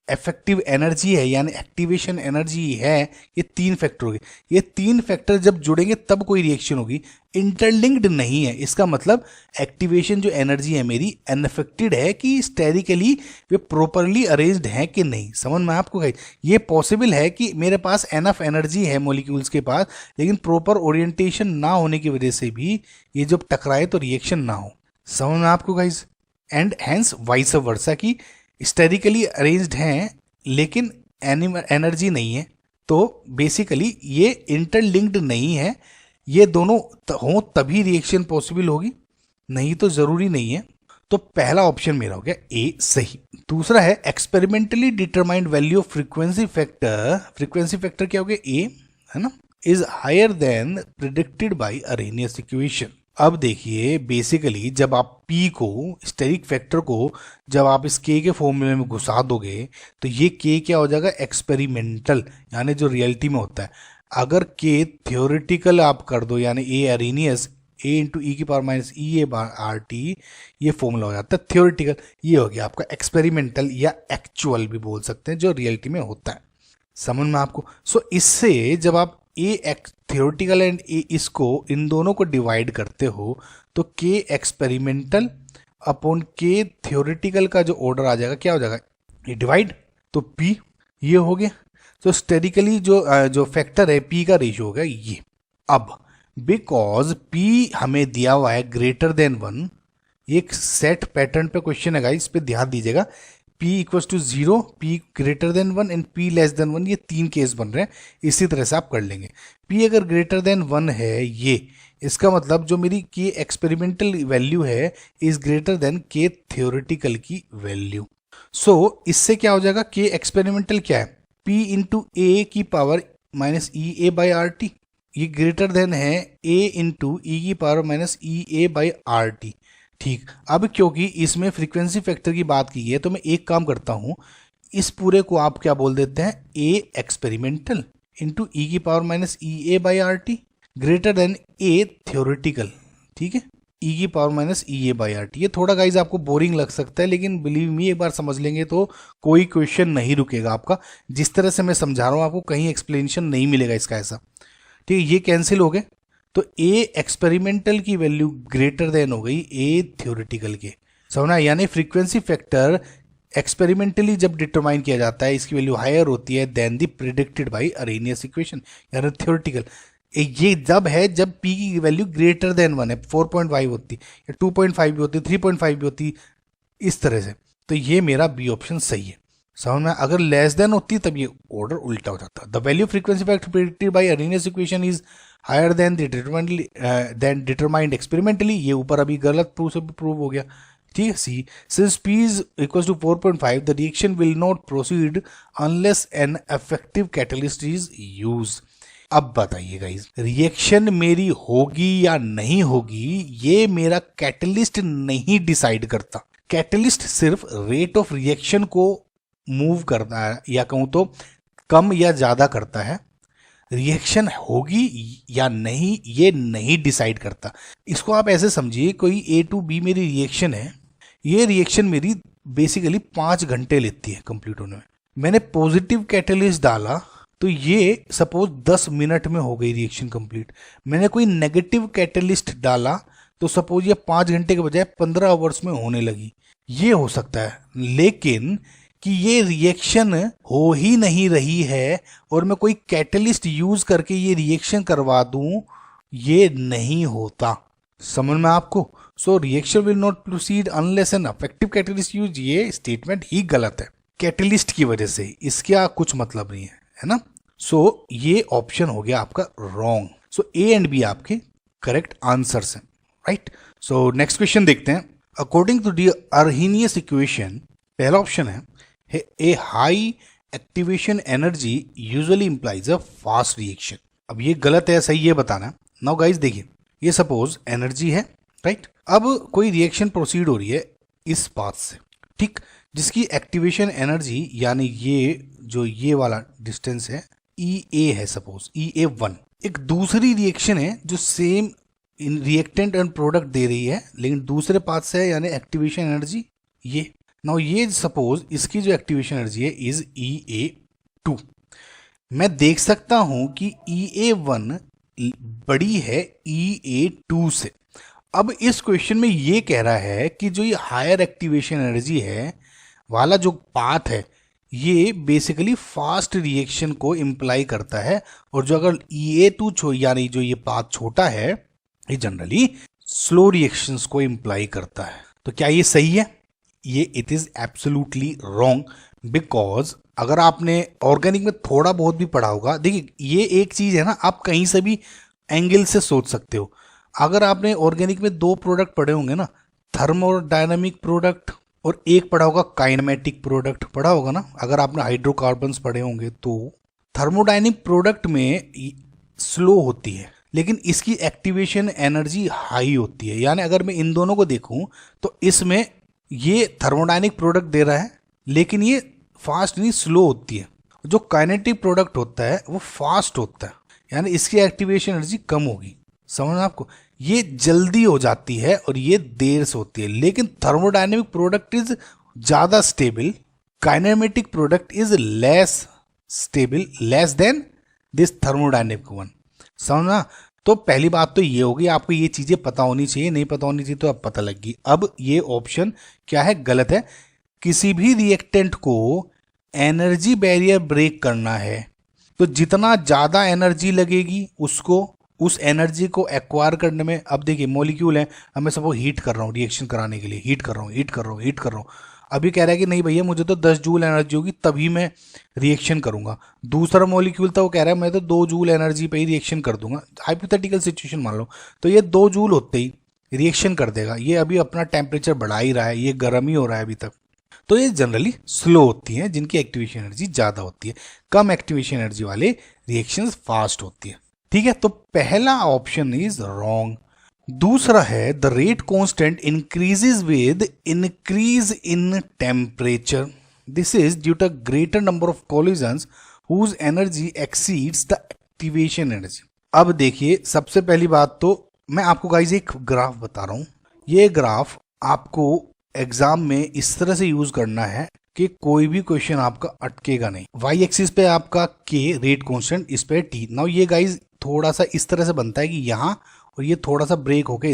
इफेक्टिव एनर्जी है यानी एक्टिवेशन एनर्जी है, ये 3 फैक्टर हो गए। ये 3 फैक्टर जब जुड़ेंगे तब कोई रिएक्शन होगी, इंटरलिंक्ड नहीं है। इसका मतलब एक्टिवेशन जो एनर्जी है मेरी अनअफेक्टेड है कि स्टेरिकली वे प्रॉपरली अरेंज्ड हैं कि नहीं। समझ में आपको गई? ये पॉसिबल है कि मेरे पास एनफ एनर्जी है मॉलिक्यूल्स के पास, लेकिन प्रॉपर ओरिएंटेशन ना होने की वजह से भी ये जब टकराए तो रिएक्शन ना हो। समझ में आपको guys? And hence vice versa की स्टेरिकली अरेंज्ड हैं लेकिन एनर्जी नहीं है, तो बेसिकली ये इंटरलिंक्ड नहीं है। ये दोनों हों तभी रिएक्शन पॉसिबल होगी, नहीं तो जरूरी नहीं है। तो पहला ऑप्शन मेरा हो गया ए सही। दूसरा है experimentally determined value of frequency factor. Frequency factor क्या हो गया? ए है ना, is higher than predicted by Arrhenius equation. अब देखिए बेसिकली जब आप P को, स्टेरिक फैक्टर को जब आप इस K के फॉर्मूले में घुसा दोगे तो ये K क्या हो जाएगा? एक्सपेरिमेंटल, यानी जो रियलिटी में होता है। अगर K थियोरेटिकल आप कर दो यानी A Arrhenius A into e⁻ EA/RT, ये फॉर्मूला हो जाता है थियोरेटिकल। ये हो गया आपका एक्सपेरिमेंटल या एक्चुअल भी बोल सकते हैं, जो रियलिटी में होता है। समझ में आपको? सो इससे जब आप A थियोरेटिकल एंड A इसको इन दोनों को डिवाइड करते हो तो K experimental upon K theoretical का जो ऑर्डर आ जाएगा क्या हो जाएगा? ये डिवाइड, तो P ये हो गया। तो स्टेरिकली जो फैक्टर है P का रेशियो हो गया ये। अब बिकॉज P हमें दिया हुआ है ग्रेटर देन 1। एक सेट पैटर्न पे क्वेश्चन है गाइस, इस पे ध्यान दीजिएगा। P equals to 0, P greater than 1 and P less than 1, ये 3 केस बन रहे हैं। इसी तरह से आप कर लेंगे। P अगर ग्रेटर देन 1 है, ये इसका मतलब जो मेरी K एक्सपेरिमेंटल वैल्यू है is greater then K theoretical की वैल्यू। सो इससे क्या हो जाएगा, K एक्सपेरिमेंटल क्या है, P इंटू ए की power minus E A by R T, ये ग्रेटर देन है A इंटू ई की power minus E A by R T. ठीक, अब क्योंकि इसमें फ्रीक्वेंसी फैक्टर की बात की है तो मैं एक काम करता हूं, इस पूरे को आप क्या बोल देते हैं, A एक्सपेरिमेंटल इंटू ई की power minus E A by R T greater than A theoretical. ठीक है, ई की power minus E A by R T. ये थोड़ा गाइज आपको बोरिंग लग सकता है, लेकिन बिलीव मी एक बार समझ लेंगे तो कोई क्वेश्चन नहीं रुकेगा आपका। जिस तरह से मैं समझा रहा हूँ आपको कहीं एक्सप्लेनेशन नहीं मिलेगा इसका ऐसा। ठीक है, ये कैंसिल हो गए तो A एक्सपेरिमेंटल की वैल्यू ग्रेटर देन हो गई A थ्योरेटिकल के। समझना, यानी फ्रीक्वेंसी फैक्टर एक्सपेरिमेंटली जब डिटरमाइन किया जाता है इसकी वैल्यू हायर होती है than the predicted by Arrhenius equation, यानी थ्योरेटिकल। ये जब है जब P की वैल्यू ग्रेटर देन 1 है, 4.5 होती या 2.5 भी होती, 3.5 भी होती, इस तरह से। तो ये मेरा बी ऑप्शन सही है। समझ में, अगर लेस देन होती तब ये ऑर्डर उल्टा हो जाता। The value frequency factor predicted by Arrhenius equation is higher than determined experimentally, ये ऊपर अभी गलत प्रूफ से प्रूव हो गया। ठीक है, C since P is equal to 4.5 the reaction will not proceed unless an effective catalyst is use. अब बताइए गाइस, रिएक्शन मेरी होगी या नहीं होगी ये मेरा कैटलिस्ट नहीं डिसाइड करता। कैटलिस्ट सिर्फ रेट ऑफ रिएक्शन को मूव करता है, या कहूं तो कम या ज्यादा करता है। रिएक्शन होगी या नहीं ये नहीं डिसाइड करता। इसको आप ऐसे समझिए, कोई A टू B मेरी रिएक्शन है, ये रिएक्शन मेरी बेसिकली 5 घंटे लेती है कंप्लीट होने में। मैंने पॉजिटिव कैटलिस्ट डाला तो ये सपोज 10 मिनट में हो गई रिएक्शन कंप्लीट। मैंने कोई नेगेटिव कैटलिस्ट डाला तो सपोज ये 5 घंटे के बजाय 15 आवर्स में होने लगी। ये हो सकता है, लेकिन कि ये रिएक्शन हो ही नहीं रही है और मैं कोई कैटलिस्ट यूज करके ये रिएक्शन करवा दूं, ये नहीं होता। समझ में आपको? So reaction will not proceed unless an effective catalyst use, ये स्टेटमेंट ही गलत है। कैटलिस्ट की वजह से इसका कुछ मतलब नहीं है ना। सो ये ऑप्शन हो गया आपका wrong. So A and B आपके करेक्ट आंसर्स हैं, राइट। सो नेक्स्ट क्वेश्चन देखते हैं। According to the Arrhenius equation, पहला ऑप्शन है A high activation energy usually implies a fast reaction. अब ये गलत है सही ये बताना। नाउ गाइस देखिए, ये सपोज एनर्जी है, राइट। अब कोई रिएक्शन प्रोसीड हो रही है इस पाथ से, ठीक, जिसकी एक्टिवेशन एनर्जी यानी ये वाला डिस्टेंस है EA है, सपोज EA1। एक दूसरी रिएक्शन है जो सेम रिएक्टेंट एंड प्रोडक्ट दे रही है लेकिन दूसरे पाथ से है, यानी एक्टिवेशन एनर्जी ये। नाउ ये सपोज इसकी जो एक्टिवेशन एनर्जी है इज EA2। मैं देख सकता हूं कि EA1 बड़ी है EA2 से। अब इस क्वेश्चन में ये कह रहा है कि जो ये हायर एक्टिवेशन एनर्जी है वाला जो पाथ है ये बेसिकली फास्ट रिएक्शन को इम्प्लाई करता है, और जो अगर EA2 यानी जो ये पाथ छोटा है ये जनरली स्लो रिएक्शंस को इम्प्लाई करता है। तो क्या ये सही है? ये it is absolutely wrong, because अगर आपने ऑर्गेनिक में थोड़ा बहुत भी पढ़ा होगा, देखिए ये एक चीज है ना, आप कहीं से भी एंगल से सोच सकते हो। अगर आपने ऑर्गेनिक में 2 प्रोडक्ट पढ़े होंगे ना, थर्मोडायनामिक प्रोडक्ट और एक पढ़ा होगा काइनेमेटिक प्रोडक्ट, पढ़ा होगा ना। अगर आपने हाइड्रोकार्बन्स पढ़े होंगे तो थर्मोडायनिक प्रोडक्ट में स्लो होती है लेकिन इसकी एक्टिवेशन एनर्जी हाई होती है। यानी अगर मैं इन दोनों को देखूं तो इसमें ये थर्मोडायनिक प्रोडक्ट दे रहा है लेकिन ये फास्ट नहीं स्लो होती है। जो काइनेटिक प्रोडक्ट होता है वो फास्ट होता है, यानी इसकी एक्टिवेशन एनर्जी कम होगी। समझना आपको, ये जल्दी हो जाती है और ये देर से होती है। लेकिन थर्मोडायनेमिक प्रोडक्ट इज ज्यादा stable, kinematic product is less stable, less than this thermodynamic one. समझना? तो पहली बात तो ये होगी, आपको ये चीजें पता होनी चाहिए, नहीं पता होनी चाहिए तो अब पता लगी। अब ये ऑप्शन क्या है? गलत है। किसी भी रिएक्टेंट को एनर्जी बैरियर ब्रेक करना है तो जितना ज्यादा एनर्जी लगेगी उसको उस एनर्जी को एक्वायर करने में, अब देखिए मॉलिक्यूल है, अब मैं सबको हीट कर रहा हूँ रिएक्शन कराने के लिए, हीट कर रहा हूँ, अभी कह रहा है कि नहीं भैया मुझे तो 10 जूल एनर्जी होगी तभी मैं रिएक्शन करूंगा। दूसरा मॉलिक्यूल था वो कह रहा है मैं तो 2 जूल एनर्जी पे ही रिएक्शन कर दूंगा, हाइपोथेटिकल सिचुएशन मान लो, तो ये 2 जूल होते ही रिएक्शन कर देगा। ये अभी अपना टेम्परेचर बढ़ा ही रहा है, ये गर्म ही हो रहा है अभी तक। तो ये जनरली स्लो होती हैं, जिनकी एक्टिवेशन एनर्जी ज़्यादा होती है। कम एक्टिवेशन एनर्जी वाले रिएक्शंस फास्ट होती है। ठीक है, तो पहला ऑप्शन इज रॉन्ग। दूसरा है the rate constant increases with increase in temperature, this is due to greater number of collisions whose energy exceeds the activation energy. अब देखिए, सबसे पहली बात तो मैं आपको गाइस एक ग्राफ बता रहा हूं। ये ग्राफ आपको एग्जाम में इस तरह से यूज करना है कि कोई भी क्वेश्चन आपका अटकेगा नहीं। वाई एक्सिस पे आपका के रेट कांस्टेंट, इस पे टी। नाउ ये गाइस थोड़ा सा इस तरह से बनता है कि यहाँ और ये थोड़ा सा ब्रेक होके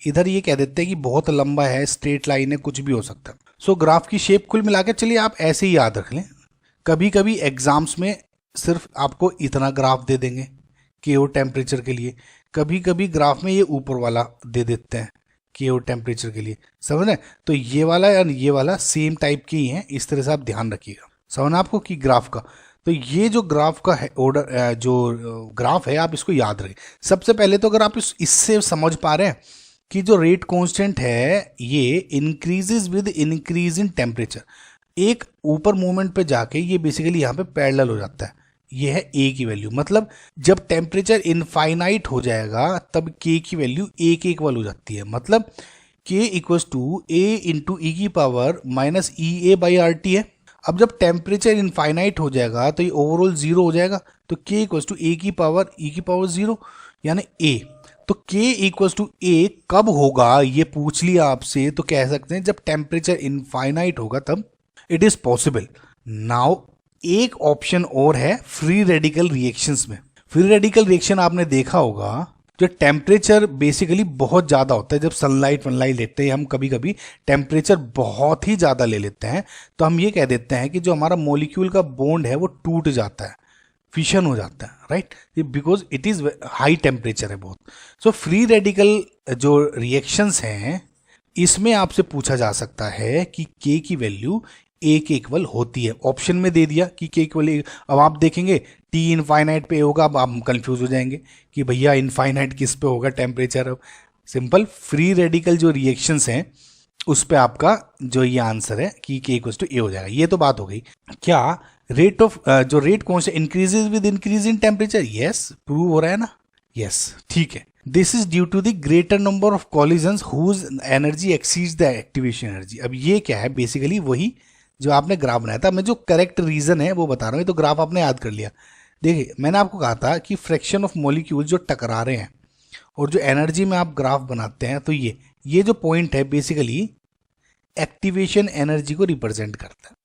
इधर ये कह देते हैं कि बहुत लंबा है, स्ट्रेट लाइन है, कुछ भी हो सकता है। सो ग्राफ की शेप कुल मिला के चलिए आप ऐसे ही याद रख लें। कभी कभी एग्जाम्स में सिर्फ आपको इतना ग्राफ दे देंगे के ओ टेम्परेचर के लिए, कभी कभी ग्राफ में ये ऊपर वाला दे देते हैं के ओ टेम्परेचर के लिए, समझ रहे? तो ये वाला या ये वाला सेम टाइप के ही हैं, इस तरह से आप ध्यान रखिएगा। समझ आपको कि ग्राफ का, तो ये जो ग्राफ का है ऑर्डर, जो ग्राफ है आप इसको याद रखें। सबसे पहले तो अगर आप इससे समझ पा रहे हैं कि जो रेट कांस्टेंट है ये increases with increase in temperature, एक ऊपर मूवमेंट पे जाके ये बेसिकली यहाँ पे पैरेलल हो जाता है। ये है ए की वैल्यू, मतलब जब टेम्परेचर इनफाइनाइट हो जाएगा तब के की वैल्यू एक इक्वल हो जाती है, मतलब के इक्वल्स टू ए इंटू ई की power minus E A by R T है। अब जब टेम्परेचर इनफाइनाइट हो जाएगा तो ये ओवरऑल जीरो हो जाएगा, तो के इक्वल्स टू ए की पावर ई की पावर जीरो यानी ए। तो के इक्वल्स टू ए कब होगा ये पूछ लिया आपसे, तो कह सकते हैं जब टेम्परेचर इनफाइनाइट होगा तब इट इज पॉसिबल। नाउ एक ऑप्शन और है फ्री रेडिकल रिएक्शंस में। फ्री रेडिकल रिएक्शन आपने देखा होगा, जो टेम्परेचर बेसिकली बहुत ज़्यादा होता है, जब सनलाइट लेते हैं हम, कभी कभी टेम्परेचर बहुत ही ज़्यादा ले लेते हैं तो हम ये कह देते हैं कि जो हमारा मॉलिक्यूल का बॉन्ड है वो टूट जाता है, फिशन हो जाता है, right, because it is high temperature है बहुत। सो फ्री रेडिकल जो रिएक्शंस हैं इसमें आपसे पूछा जा सकता है कि के की वैल्यू ए के इक्वल होती है। ऑप्शन में दे दिया कि के इक्वल, अब आप देखेंगे टी इनफाइनाइट पे होगा, अब आप कंफ्यूज हो जाएंगे कि भैया इनफाइनाइट किस पे होगा टेम्परेचर। अब सिंपल फ्री रेडिकल जो रिएक्शंस हैं उस पे आपका जो ये आंसर है कि के इक्वल टू ए हो जाएगा। ये तो बात हो गई। क्या रेट ऑफ जो रेट कौन से increases with increase in temperature, yes prove हो रहा है ना, यस ठीक है। This is due to the greater number of collisions whose energy exceeds the activation energy. अब ये क्या है, बेसिकली वही जो आपने ग्राफ बनाया था, मैं जो करेक्ट रीजन है वो बता रहा हूँ। ये तो ग्राफ आपने याद कर लिया। देखिए मैंने आपको कहा था कि फ्रैक्शन ऑफ मॉलिक्यूल जो टकरा रहे हैं और जो एनर्जी में आप ग्राफ बनाते हैं, तो ये जो पॉइंट है बेसिकली एक्टिवेशन एनर्जी को रिप्रेजेंट करता है।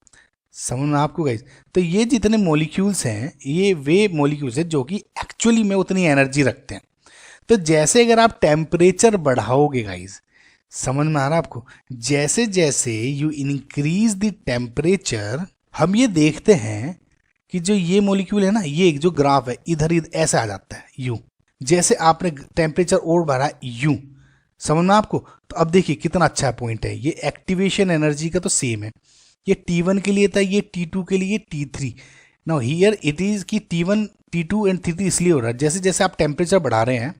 समझ में आपको गाइस? तो ये जितने मॉलिक्यूल्स हैं ये वे मॉलिक्यूल्स हैं जो कि एक्चुअली में उतनी एनर्जी रखते हैं। तो जैसे अगर आप टेम्परेचर बढ़ाओगे गाइस, समझ में आ रहा है आपको, जैसे जैसे यू इंक्रीज द टेम्परेचर, हम ये देखते हैं कि जो ये मॉलिक्यूल है ना, ये जो ग्राफ है इधर ऐसा आ जाता है यू, जैसे आपने टेम्परेचर और बढ़ा यू, समझ में आपको? तो अब देखिए कितना अच्छा पॉइंट है, ये एक्टिवेशन एनर्जी का तो सेम है, ये T1 के लिए था, ये T2 के लिए T3। Now here it is कि T1 T2 एंड T3 इसलिए हो रहा है जैसे जैसे आप टेम्परेचर बढ़ा रहे हैं,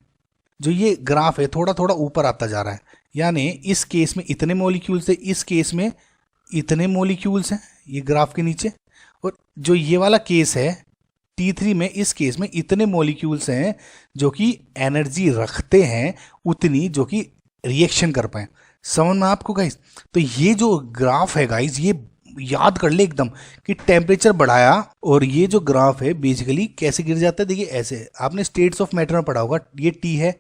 जो ये ग्राफ है थोड़ा थोड़ा ऊपर आता जा रहा है। यानी इस केस में इतने मॉलिक्यूल्स है, इस केस में इतने मॉलिक्यूल्स हैं ये ग्राफ के नीचे, और जो ये वाला केस है T3 में, इस केस में इतने मॉलिक्यूल्स हैं जो कि एनर्जी रखते हैं उतनी जो कि रिएक्शन कर पाए। समझ में आपको गाइस? तो ये जो ग्राफ है गाइस, ये याद कर ले एकदम कि टेम्परेचर बढ़ाया और ये जो ग्राफ है बेसिकली कैसे गिर जाता है। देखिए ऐसे आपने स्टेट्स ऑफ मैटर में पढ़ा होगा, ये टी है,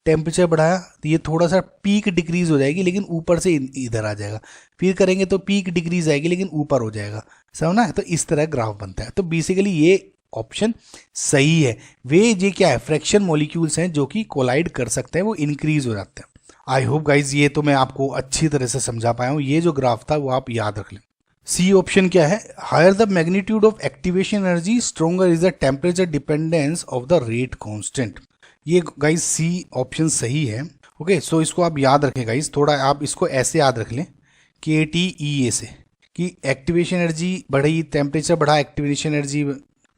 टेम्परेचर बढ़ाया तो ये थोड़ा सा पीक डिक्रीज हो जाएगी लेकिन ऊपर से इधर आ जाएगा, फिर करेंगे तो पीक डिक्रीज आएगी लेकिन ऊपर हो जाएगा। समझना है? तो इस तरह ग्राफ बनता है। तो बेसिकली ये ऑप्शन सही है। वे ये क्या है, फ्रैक्शन मॉलिक्यूल्स हैं जो कि कोलाइड कर सकते हैं, वो इंक्रीज हो जाते हैं। आई होप गाइज ये तो मैं आपको अच्छी तरह से समझा पाया हूँ। ये जो ग्राफ था वो आप याद रख लें। सी ऑप्शन क्या है, higher the magnitude of activation energy stronger is the temperature dependence of the rate constant. ये गाइज सी ऑप्शन सही है। ओके, सो इसको आप याद रखें गाइज, थोड़ा आप इसको ऐसे याद रख लें KTEA से कि एक्टिवेशन एनर्जी बढ़ी, टेम्परेचर बढ़ा, एक्टिवेशन एनर्जी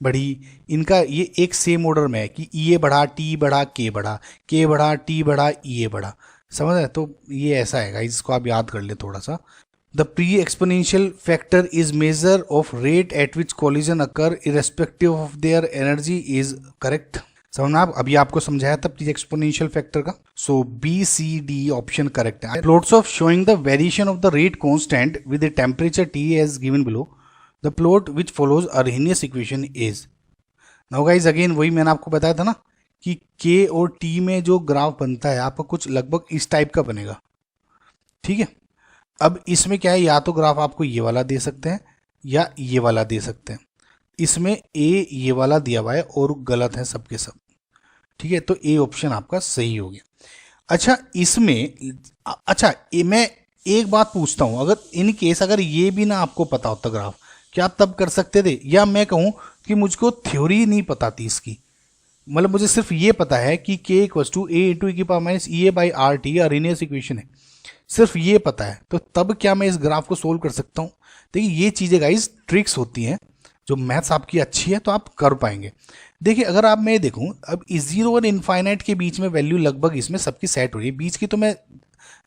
बढ़ी, इनका ये एक सेम ऑर्डर में है कि EA बढ़ा, T बढ़ा, K बढ़ा, K बढ़ा, T बढ़ा, EA बढ़ा, समझ रहे? तो ये ऐसा है गाइज, इसको आप याद कर ले थोड़ा सा। The pre exponential factor is measure of rate at which collision occur irrespective of their energy is correct. समझना आप, अभी आपको समझाया था प्री एक्सपोनेंशियल फैक्टर का। सो BCD ऑप्शन करेक्ट है। Plots of showing the variation of the rate constant with the temperature T as given below, the plot which follows Arrhenius equation is. Now guys again वही मैंने आपको बताया था ना कि K और T में जो ग्राफ बनता है आपका कुछ लगभग इस टाइप का बनेगा, ठीक है। अब इसमें क्या है, या तो ग्राफ आपको ये वाला दे सकते हैं या ये वाला दे सकते हैं। इसमें ए ये वाला दिया हुआ है और गलत है सबके सब, ठीक है। तो ए ऑप्शन आपका सही हो गया। अच्छा इसमें मैं एक बात पूछता हूं, अगर इन केस अगर ये भी ना आपको पता होता ग्राफ, क्या आप तब कर सकते थे? या मैं कहूं कि मुझको थ्योरी नहीं पता थी इसकी, मतलब मुझे सिर्फ ये पता है कि K equals to A into EE/RT Arrhenius equation है, सिर्फ ये पता है, तो तब क्या मैं इस ग्राफ को सोल्व कर सकता हूं? देखिए ये चीजें गाइस ट्रिक्स होती हैं, जो मैथ्स आपकी अच्छी है तो आप कर पाएंगे। देखिए अगर आप मैं देखूं, अब जीरो और इनफाइनाइट के बीच में वैल्यू लगभग इसमें सबकी सेट हो रही है, बीच की तो मैं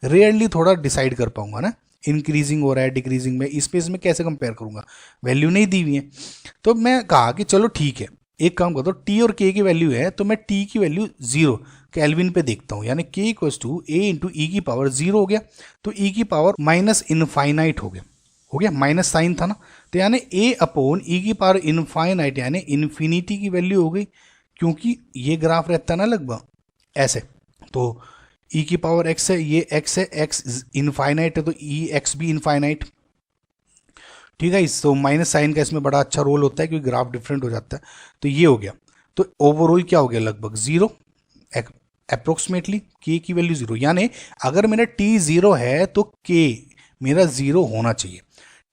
रेयरली थोड़ा डिसाइड कर पाऊंगा ना, इंक्रीजिंग हो रहा है डिक्रीजिंग में, इस पे इसमें कैसे कंपेयर करूंगा, वैल्यू नहीं दी हुई है। तो मैं कहा कि चलो ठीक है, एक काम करता हूँ, T और K की वैल्यू है तो मैं T की वैल्यू 0 केल्विन पे देखता हूँ, यानी K equals to A into E⁻, 0 हो गया तो E⁻ माइनस इनफाइनाइट हो गया, माइनस साइन था ना, तो यानी A अपॉन E⁻ इनफाइनाइट यानी इन्फिनिटी की वैल्यू हो गई, क्योंकि ये ग्राफ रहता है ना लगभग ऐसे, तो E⁻x है, ये x है, x इनफाइनाइट है तो Ex भी इनफाइनाइट, ठीक है। तो माइनस साइन का इसमें बड़ा अच्छा रोल होता है क्योंकि ग्राफ डिफरेंट हो जाता है। तो ये हो गया, तो ओवरऑल क्या हो गया, लगभग 0 अप्रोक्सीमेटली, K की वैल्यू 0, यानी अगर मेरा T 0 है तो K मेरा 0 होना चाहिए।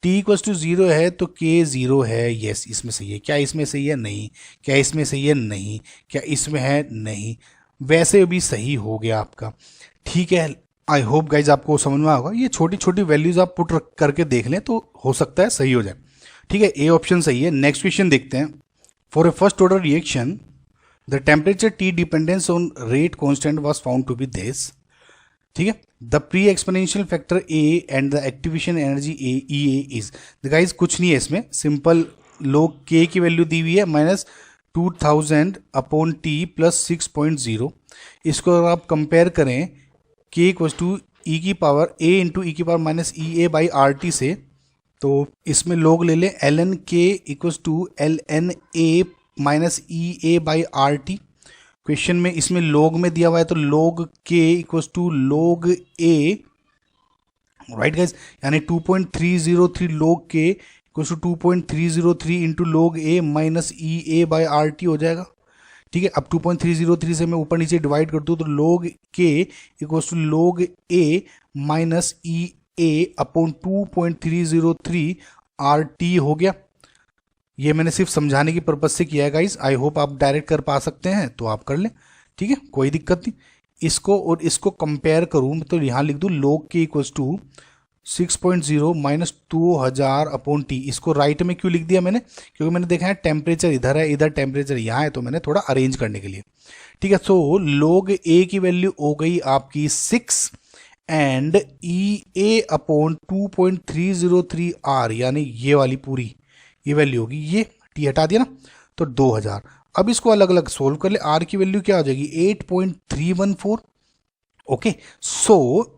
T इक्वल्स टू 0 है तो K 0 है, यस इसमें सही है। क्या इसमें सही है? नहीं। क्या इसमें सही है? नहीं। क्या इसमें है? नहीं। वैसे भी सही हो गया आपका, ठीक है। आई होप गाइज आपको समझ में आएगा, ये छोटी छोटी वैल्यूज आप पुट करके देख लें तो हो सकता है सही हो जाए, ठीक है। ए ऑप्शन सही है। नेक्स्ट क्वेश्चन देखते हैं। For a first order reaction the temperature T dependence on rate constant was found to be this, ठीक है। The pre exponential factor A and the activation energy EA is, guys कुछ नहीं है इसमें, simple लोग K की value दी हुई है -2000 अपॉन T प्लस 6.0, इसको अगर आप कंपेयर करें K equals to A into E⁻−EA/RT से, तो इसमें लोग ले लें ln K equals to ln A minus EA/RT। Question में इसमें लोग में दिया हुआ है तो log K equals to log A, right guys, यानी 2.303 log K equals to 2.303 into log A minus EA/RT हो जाएगा, ठीक है। अब 2.303 से मैं ऊपर नीचे डिवाइड कर दूं तो log K equals to log A minus EA upon 2.303 RT हो गया। ये मैंने सिर्फ समझाने की पर्पज से किया है गाइस, आई होप आप डायरेक्ट कर पा सकते हैं तो आप कर लें, ठीक है, कोई दिक्कत नहीं। इसको और इसको कंपेयर करूं तो यहाँ लिख दूं log K equals to 6.0 minus 2000 upon T। इसको राइट में क्यों लिख दिया मैंने, क्योंकि मैंने देखा है टेम्परेचर इधर है, इधर टेम्परेचर यहाँ है, तो मैंने थोड़ा अरेंज करने के लिए, ठीक है। सो लोग A की वैल्यू हो गई आपकी 6 एंड EA अपॉन 2.303 R, यानी ये वाली पूरी ये वैल्यू होगी, ये T हटा दिया ना तो 2000। अब इसको अलग अलग सोल्व कर ले, R की वैल्यू क्या हो जाएगी 8.314, ओके। सो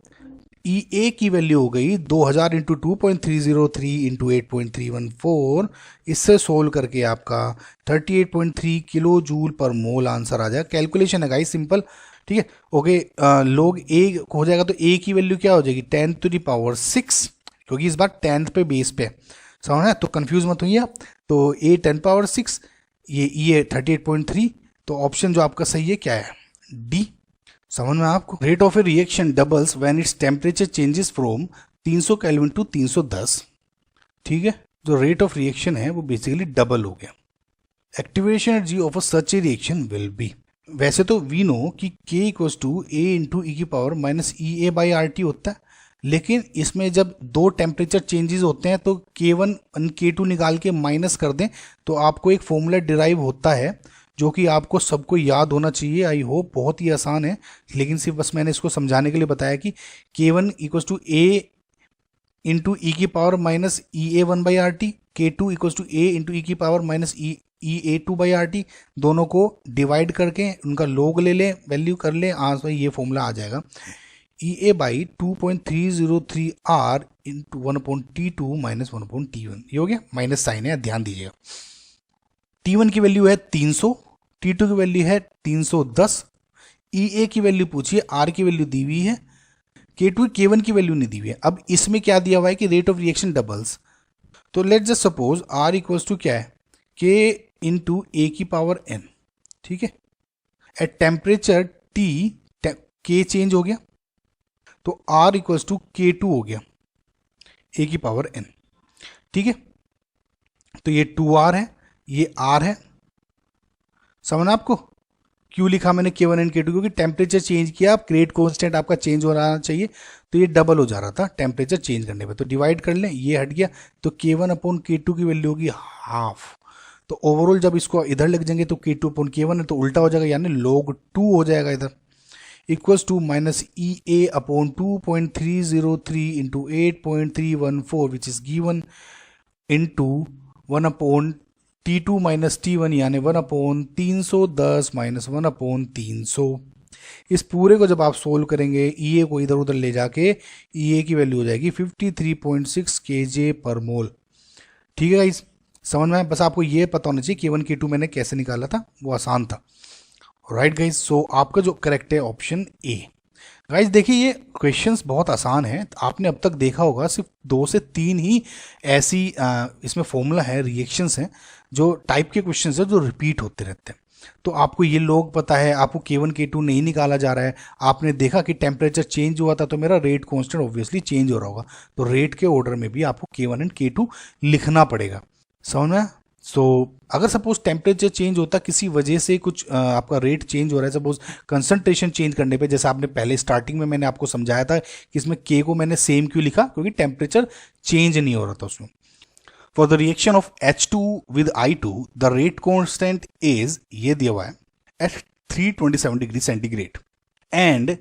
EA की वैल्यू हो गई 2000 इंटू 2.303 इंटू 8.314, इससे सोल्व करके आपका 38.3 किलो जूल पर मोल आंसर आ जाएगा। कैलकुलेशन है गाइस सिंपल, ठीक है, ओके। लोग A हो जाएगा तो A की वैल्यू क्या हो जाएगी 10⁻6, क्योंकि इस बार 10th पे बेस पे समझ है, तो कंफ्यूज मत होइए आप। तो A 10⁻6, ये 38.3, तो ऑप्शन जो आपका सही है क्या है D। समझ में आपको। Rate of a reaction doubles when its temperature changes from 300 kelvin to 310, ठीक है। जो रेट ऑफ रिएक्शन है वो बेसिकली डबल हो गया। Activation energy of a such a reaction will be, वैसे तो वी नो कि k equals to A into ई की power minus E A by R T होता है, लेकिन इसमें जब दो टेम्परेचर चेंजेस होते हैं तो k1 और k2 निकाल के माइनस कर दें तो आपको एक फॉर्मूला डिराइव होता है जो कि आपको सबको याद होना चाहिए। आई होप बहुत ही आसान है, लेकिन सिर्फ बस मैंने इसको समझाने के लिए बताया कि k1 equals to A into ई की power minus E A one by R T, k2 equals to A into ई की power minus E A two by R T, दोनों को डिवाइड करके उनका लोग ले लें, वैल्यू कर लें, आज भाई ये फॉर्मूला आ जाएगा E A by 2.303 R into 1/T2 minus 1/T1। ये हो गया, माइनस साइन है, ध्यान दीजिएगा। T1 की वैल्यू है 300, T2 की वैल्यू है 310, ई ए की वैल्यू पूछिए, आर की वैल्यू दी हुई है, K2 K1 की वैल्यू नहीं दी हुई है। अब इसमें क्या दिया हुआ है कि रेट ऑफ रिएक्शन डबल्स, तो let just suppose R equals to क्या है, K इंटू ए की पावर n, ठीक है। At temperature T K change हो गया तो R इक्वल्स टू K2 हो गया ए की पावर n, ठीक है। तो ये 2R है, ये R है, समझना आपको क्यों लिखा मैंने K1 एंड K2, क्योंकि टेम्परेचर चेंज किया, आप रेट कांस्टेंट आपका चेंज हो रहा चाहिए, तो ये डबल हो जा रहा था टेम्परेचर चेंज करने पे, तो डिवाइड कर लें, ये हट गया, तो K1 अपॉन K2 की वैल्यू होगी हाफ। तो ओवरऑल जब इसको इधर लग जाएंगे तो K2 अपॉन K1 है तो उल्टा हो जाएगा, यानी log 2 हो जाएगा इधर, equals to minus E A upon 2.303 into 8.314 which is given into 1/T2 minus T1 यानी 1/310 माइनस 1/300। इस पूरे को जब आप सोल्व करेंगे, ई ए को इधर उधर ले जाके ई ए की वैल्यू हो जाएगी 53.6 kJ पर मोल, ठीक है गाइस, समझ में आया? बस आपको ये पता होना चाहिए K1 K2 मैंने कैसे निकाला था, वो आसान था। राइट गाइज, सो आपका जो करेक्ट है ऑप्शन ए। गाइज देखिए ये क्वेश्चंस बहुत आसान है, आपने अब तक देखा होगा सिर्फ 2 से 3 ही ऐसी इसमें फॉर्मूला है, रिएक्शंस हैं जो टाइप के क्वेश्चंस है जो रिपीट होते रहते हैं। तो आपको ये लोग पता है, आपको K1 K2 नहीं निकाला जा रहा है, आपने देखा कि टेम्परेचर चेंज हुआ था तो मेरा रेट कांस्टेंट ऑब्वियसली चेंज हो रहा होगा, तो रेट के ऑर्डर में भी आपको K1 एंड K2 लिखना पड़ेगा, समझ में? सो अगर सपोज टेम्परेचर चेंज होता, किसी वजह से कुछ आपका रेट चेंज हो रहा है, सपोज कंसंट्रेशन चेंज करने पे, जैसे आपने पहले स्टार्टिंग में मैंने आपको समझाया था कि इसमें K को मैंने सेम क्यों लिखा, क्योंकि टेम्परेचर चेंज नहीं हो रहा था उसमें। For the reaction of H2 with I2 the rate constant is, ये दिया हुआ है, एट 327 डिग्री सेंटीग्रेड एंड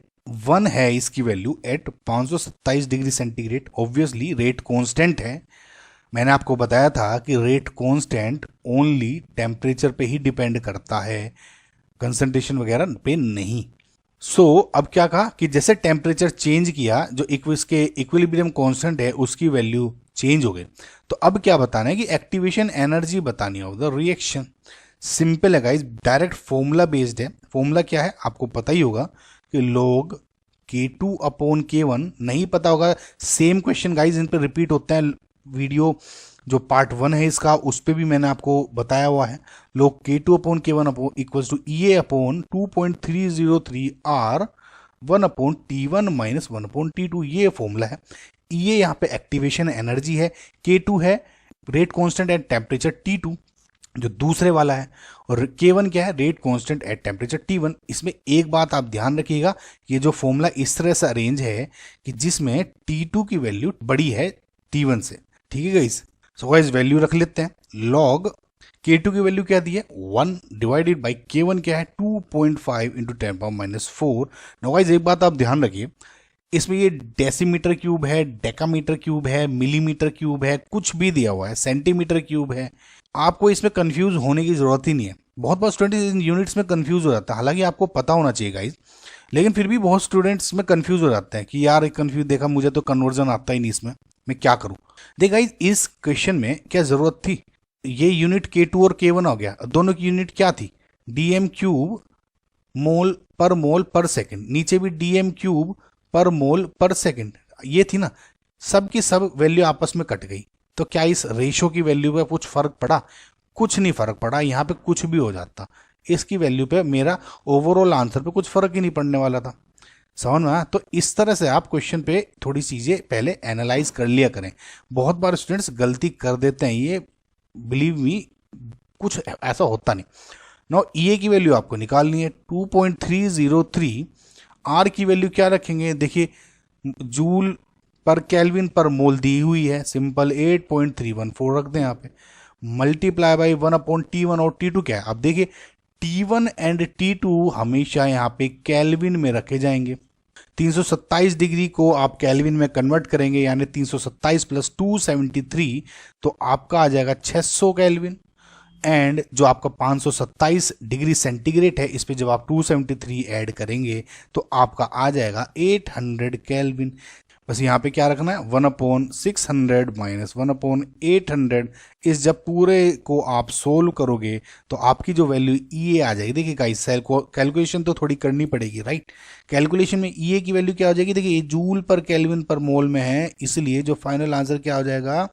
1 है इसकी value at 527 degree centigrade. Obviously rate constant है, मैंने आपको बताया था कि रेट कांस्टेंट ओनली टेम्परेचर पे ही डिपेंड करता है, कंसंट्रेशन वगैरह पे नहीं। सो अब क्या कहा कि जैसे टेम्परेचर चेंज किया, जो इसके इक्विलिब्रियम कांस्टेंट है उसकी वैल्यू चेंज हो गई। तो अब क्या बताना है कि एक्टिवेशन एनर्जी बतानी है ऑफ द रिएक्शन। सिंपल है गाइज, डायरेक्ट फॉर्मूला बेस्ड है। फॉर्मूला क्या है आपको पता ही होगा कि log K2 अपॉन K1, नहीं पता होगा सेम क्वेश्चन गाइज इन पर रिपीट होते हैं, वीडियो जो पार्ट 1 है इसका उस पर भी मैंने आपको बताया हुआ है। log K2 अपॉन K1 अपॉन equals to E A upon 2.303 R 1/T1 minus 1/T2, ये फॉर्मूला है। ई ए यहाँ पे एक्टिवेशन एनर्जी है, K2 है rate constant at temperature T2 जो दूसरे वाला है, और K1 क्या है, rate constant at temperature T1। इसमें एक बात आप ध्यान रखिएगा, ये जो फॉर्मूला इस तरह से अरेंज है कि जिसमें T2 की वैल्यू बड़ी है T1 से, ठीक है गाइस। सो गाइस वैल्यू रख लेते हैं, log K2 की वैल्यू क्या दी है 1 डिवाइडेड बाई K1 क्या है 2.5 इंटू 10⁻⁴। नो गाइस एक बात आप ध्यान रखिए, इसमें ये डेसीमीटर क्यूब है, डेकामीटर क्यूब है, मिलीमीटर क्यूब है, कुछ भी दिया हुआ है, सेंटीमीटर क्यूब है, आपको इसमें कंफ्यूज होने की जरूरत ही नहीं है। बहुत बहुत स्टूडेंट इन यूनिट्स में कंफ्यूज हो जाता है, हालांकि आपको पता होना चाहिए गाइस, लेकिन फिर भी बहुत स्टूडेंट्स में कंफ्यूज हो जाते हैं कि यार एक कंफ्यूज देखा, मुझे तो कन्वर्जन आता ही नहीं इसमें, मैं क्या करूं। देख गाइस इस क्वेश्चन में क्या जरूरत थी, ये यूनिट K2 और K1 हो गया, दोनों की यूनिट क्या थी dm क्यूब मोल पर सेकंड, नीचे भी dm क्यूब पर मोल पर सेकंड, ये थी ना, सब की सब वैल्यू आपस में कट गई। तो क्या इस रेशो की वैल्यू पे कुछ फर्क पड़ा? कुछ नहीं फर्क पड़ा, यहाँ पे कुछ भी हो जाता, इसकी वैल्यू पे मेरा ओवरऑल आंसर पे कुछ फर्क ही नहीं पड़ने वाला था, समझ में आया? तो इस तरह से आप क्वेश्चन पे थोड़ी चीज़ें पहले एनालाइज कर लिया करें। बहुत बार स्टूडेंट्स गलती कर देते हैं, ये बिलीव मी कुछ ऐसा होता नहीं। नाउ ई की वैल्यू आपको निकालनी है 2.303। आर की वैल्यू क्या रखेंगे, देखिए जूल पर केल्विन पर मोल दी हुई है, सिंपल 8.314 रख दें यहाँ पे, मल्टीप्लाई बाई 1/T1 और T2 क्या है। अब देखिए T1 एंड T2 हमेशा यहाँ पे केल्विन में रखे जाएंगे। 327 डिग्री को आप केल्विन में कन्वर्ट करेंगे, यानी 327 प्लस 273, तो आपका आ जाएगा 600 केल्विन। एंड जो आपका 527 डिग्री सेंटीग्रेड है, इस पे जब आप 273 ऐड करेंगे तो आपका आ जाएगा 800 केल्विन। बस यहाँ पे क्या रखना है, 1/600 माइनस 1/800। इस जब पूरे को आप सोल्व करोगे तो आपकी जो वैल्यू ई आ जाएगी। देखिए गाइस, कैलकुलेशन तो थोड़ी करनी पड़ेगी, राइट। कैलकुलेशन में ई की वैल्यू क्या हो जाएगी, देखिए जूल पर केल्विन पर मोल में है, इसलिए जो फाइनल आंसर क्या हो जाएगा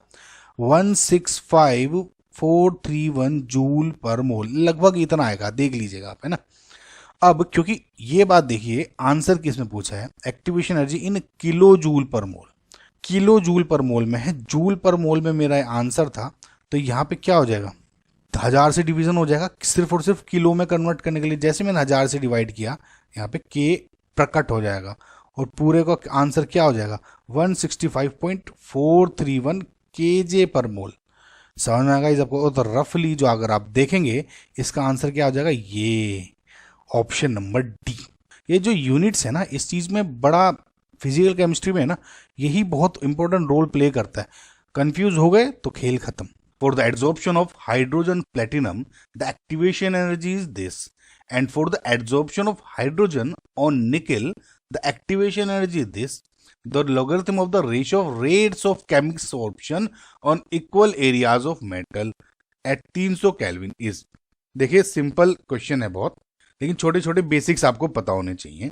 165,431 जूल पर मोल, लगभग इतना आएगा, देख लीजिएगा आप, है ना। अब क्योंकि ये बात देखिए आंसर किसमें पूछा है, activation energy in kilo joule per mole, kilo joule per मोल में है, जूल पर मोल में मेरा आंसर था, तो यहाँ पे क्या हो जाएगा, 1000 से डिवीजन हो जाएगा सिर्फ और सिर्फ किलो में कन्वर्ट करने के लिए। जैसे मैंने 1000 से डिवाइड किया, यहाँ पे के प्रकट हो जाएगा और पूरे का आंसर क्या हो जाएगा 165.431 केजे पर मोल। समझ में आएगा इस आपको। तो रफली जो अगर आप देखेंगे इसका आंसर क्या हो जाएगा, ये ऑप्शन नंबर डी। ये जो यूनिट्स है ना, इस चीज में बड़ा फिजिकल केमिस्ट्री में है ना, यही बहुत इंपॉर्टेंट रोल प्ले करता है। कंफ्यूज हो गए तो खेल खत्म। For the adsorption of hydrogen platinum the activation energy is this, and for the adsorption of hydrogen on nickel the activation energy is this. The logarithm of the ratio of rates of chemical absorption on equal areas of metal at 300 Kelvin is। देखिए simple question है बहुत, लेकिन छोटे छोटे basics आपको पता होने चाहिए।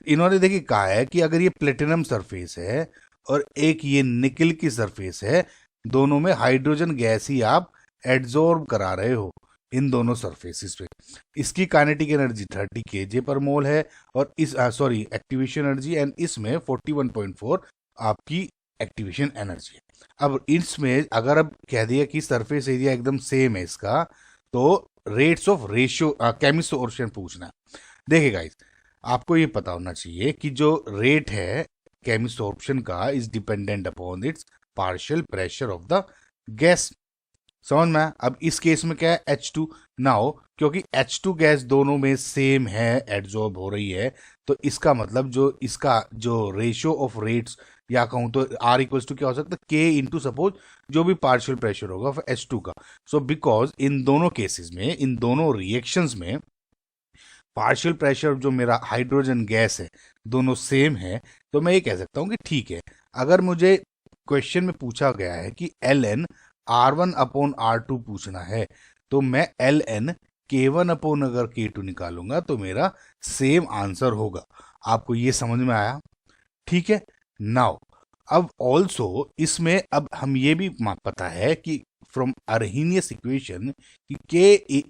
इन्होंने देखिए कहा है कि अगर ये प्लेटिनम सरफेस है और एक ये निकल की सरफेस है, दोनों में हाइड्रोजन गैस ही आप एड्सॉर्ब करा रहे हो इन दोनों सरफेसेस पे। इसकी काइनेटिक एनर्जी 30 kJ पर मोल है और इस एक्टिवेशन एनर्जी, एंड इसमें 41.4 आपकी एक्टिवेशन एनर्जी है। अब इसमें अगर अब कह दिया कि सरफेस एरिया एकदम सेम है इसका, तो रेट्स ऑफ रेशियो केमिसोर्प्शन पूछना है। देखिए गाइस, आपको ये पता होना चाहिए कि जो रेट है केमिसोर्प्शन का is dependent upon its partial pressure of the gas. समझ में। अब इस केस में क्या है, H2 नाउ, क्योंकि H2 गैस दोनों में सेम है, एड्सॉर्ब हो रही है, तो इसका मतलब जो इसका जो रेशियो ऑफ रेट्स, या कहूं तो R इक्वल्स टू क्या हो सकता है, K इंटू सपोज जो भी पार्शियल प्रेशर होगा H2 का। सो बिकॉज इन दोनों केसेस में, इन दोनों रिएक्शंस में पार्शियल प्रेशर जो मेरा हाइड्रोजन गैस है दोनों सेम है, तो मैं ये कह सकता हूं कि ठीक है। अगर मुझे क्वेश्चन में पूछा गया है कि ln R1/R2 पूछना है, तो मैं ln K1/ अगर K2 निकालूंगा तो मेरा सेम आंसर होगा। आपको ये समझ में आया, ठीक है। नाउ अब ऑल्सो इसमें अब हम ये भी पता है कि फ्रॉम अर्हीनियस इक्वेशन कि K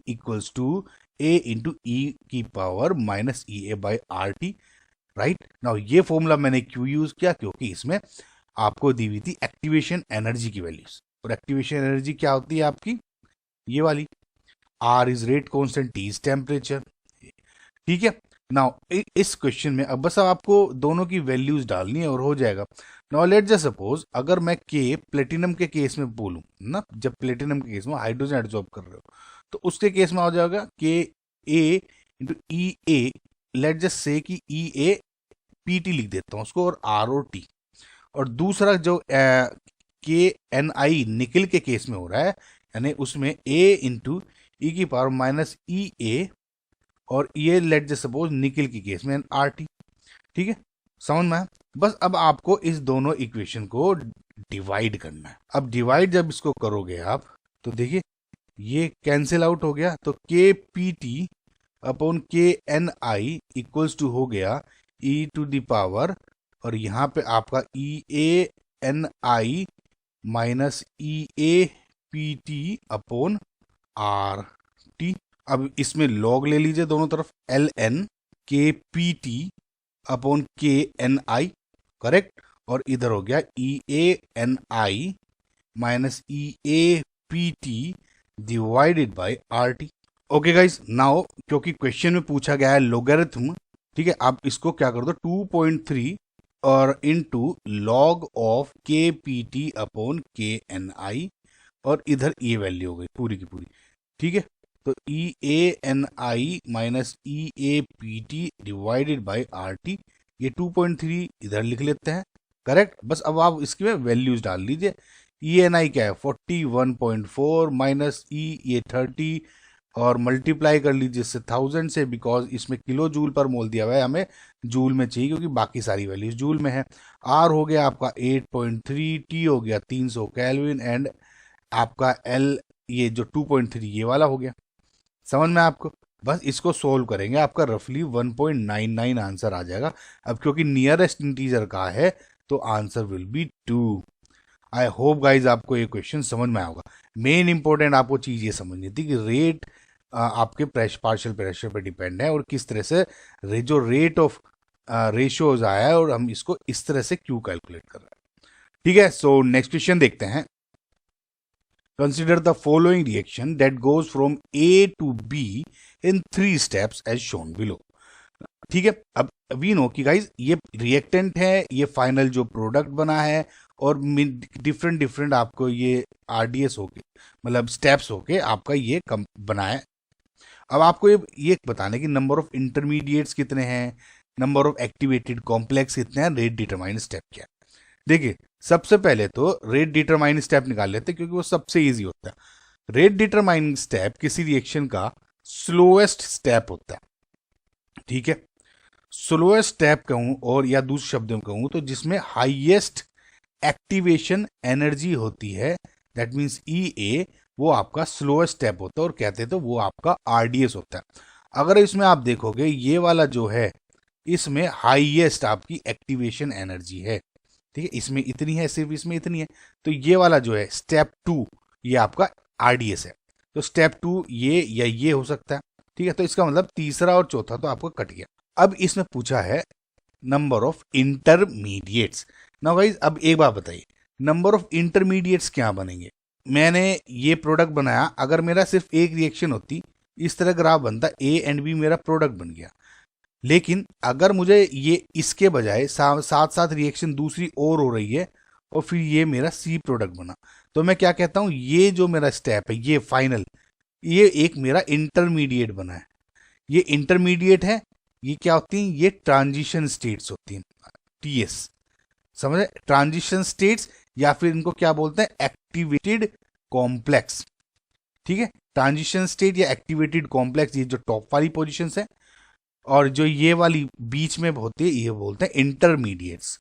equals to A into ई की power minus EA by RT, right. Now ये फॉर्मूला मैंने क्यों यूज किया, क्योंकि इसमें आपको दी हुई थी एक्टिवेशन एनर्जी की वैल्यूज, और एक्टिवेशन एनर्जी क्या होती है आपकी, ये वाली, R is rate constant, T is temperature, ठीक है। नाउ इस क्वेश्चन में अब बस आपको दोनों की वैल्यूज डालनी है और हो जाएगा। नाउ लेट जस्ट सपोज अगर मैं K प्लेटिनम के केस में बोलूं ना, जब प्लेटिनम के केस में हाइड्रोजन एडजॉर्ब कर रहे हो, तो उसके केस में हो जाएगा K A into E A, let just say कि EA PT लिख देता हूं उसको, और ROT। और दूसरा जो KNI निकल के केस में हो रहा है, यानी उसमें A इंटू ई की पावर माइनस EA, और ये लेट जस्ट सपोज निकल की केस में RT, ठीक है। समझ में। बस अब आपको इस दोनों इक्वेशन को डिवाइड करना है। अब डिवाइड जब इसको करोगे आप, तो देखिए ये कैंसिल आउट हो गया, तो KPT upon KNI equals to हो गया E टू द पावर, और यहाँ पे आपका EANI minus EAPT upon RT। अब इसमें लॉग ले लीजिए दोनों तरफ, ln KPT upon KNI, correct, और इधर हो गया EANI minus EAPT divided by RT। Okay guys, now क्योंकि क्वेश्चन में पूछा गया है लोगरिथम, ठीक है, आप इसको क्या कर दो 2.3 और इनटू लॉग ऑफ के पी टी अपॉन के एन आई, और इधर ये वैल्यू हो गई पूरी की पूरी, ठीक है। तो E A N I minus E A P T divided by R T, ये 2.3 इधर लिख लेते हैं, करेक्ट। बस अब आप इसकी में वैल्यूज डाल लीजिए। ई एन आई क्या है 41.4 माइनस ई ये 30, और मल्टीप्लाई कर लीजिए इससे 1000 से, बिकॉज इसमें किलो जूल पर मोल दिया हुआ है, हमें जूल में चाहिए क्योंकि बाकी सारी वैल्यूज जूल में है। आर हो गया आपका 8.3, टी हो गया 300 केल्विन, एंड आपका एल ये जो 2.3 ये वाला हो गया। समझ में आपको? बस इसको सोल्व करेंगे, आपका रफली 1.99 आंसर आ जाएगा। अब क्योंकि नियरेस्ट इंटीजर का है तो answer will be 2। I hope guys आपको ये क्वेश्चन समझ में आएगा। मेन इंपॉर्टेंट आपको चीज ये समझनी थी कि रेट आपके पार्शियल प्रेशर पर डिपेंड है, और किस तरह से जो रेट ऑफ रेशियोज आया है, और हम इसको इस तरह से क्यों कैलकुलेट कर रहे हैं, ठीक है। सो नेक्स्ट क्वेश्चन देखते हैं। Consider the following reaction that goes from A to B in 3 steps as shown below, ठीक है। अब वी नो कि गाइज ये रिएक्टेंट है, ये फाइनल जो प्रोडक्ट बना है, और डिफरेंट डिफरेंट आपको ये आरडीएस होके मतलब स्टेप्स होके आपका ये कम बना है। अब आपको ये बताने कि नंबर ऑफ इंटरमीडिएट्स कितने हैं, नंबर ऑफ एक्टिवेटेड कॉम्प्लेक्स कितने हैं, रेट डिटरमाइन स्टेप क्या है। देखिए, सबसे पहले तो रेट डिटरमाइन स्टेप निकाल लेते हैं क्योंकि वो सबसे इजी होता है। रेट डिटरमाइनिंग स्टेप किसी रिएक्शन का स्लोएस्ट स्टेप होता है, ठीक है। स्लोएस्ट स्टेप कहूं और या दूसरे शब्दों में कहूं तो जिसमें हाईएस्ट एक्टिवेशन एनर्जी होती है, दैट मीन्स ई ए, वो आपका स्लोएस्ट स्टेप होता है, और कहते हैं तो वो आपका आरडीएस होता है। अगर इसमें आप देखोगे ये वाला जो है इसमें हाईएस्ट आपकी एक्टिवेशन एनर्जी है, ठीक है, इसमें इतनी है, सिर्फ इसमें इतनी है। तो ये वाला जो है स्टेप 2 ये आपका आरडीएस है। तो स्टेप 2 ये या ये हो सकता है, ठीक है। तो इसका मतलब तीसरा और चौथा तो आपको कट गया। अब इसमें पूछा है number of intermediates. Now guys, अब एक बात बताइए, नंबर ऑफ इंटरमीडिएट्स क्या बनेंगे। मैंने ये प्रोडक्ट बनाया, अगर मेरा सिर्फ एक रिएक्शन होती इस तरह ग्राफ बनता, ए एंड बी मेरा प्रोडक्ट बन गया। लेकिन अगर मुझे ये इसके बजाय साथ साथ रिएक्शन दूसरी और हो रही है, और फिर ये मेरा सी प्रोडक्ट बना, तो मैं क्या कहता हूं, ये जो मेरा स्टेप है ये फाइनल, ये एक मेरा इंटरमीडिएट बना है। ये इंटरमीडिएट है, ये क्या होती हैं, ये ट्रांजिशन स्टेट्स होती हैं, टीएस। समझे, ट्रांजिशन स्टेट्स, या फिर इनको क्या बोलते हैं, एक्टिवेटेड कॉम्प्लेक्स, ठीक है। ट्रांजिशन स्टेट या एक्टिवेटेड कॉम्प्लेक्स, ये जो टॉप वाली पोजीशंस है, और जो ये वाली बीच में होती है ये बोलते हैं इंटरमीडिएट्स।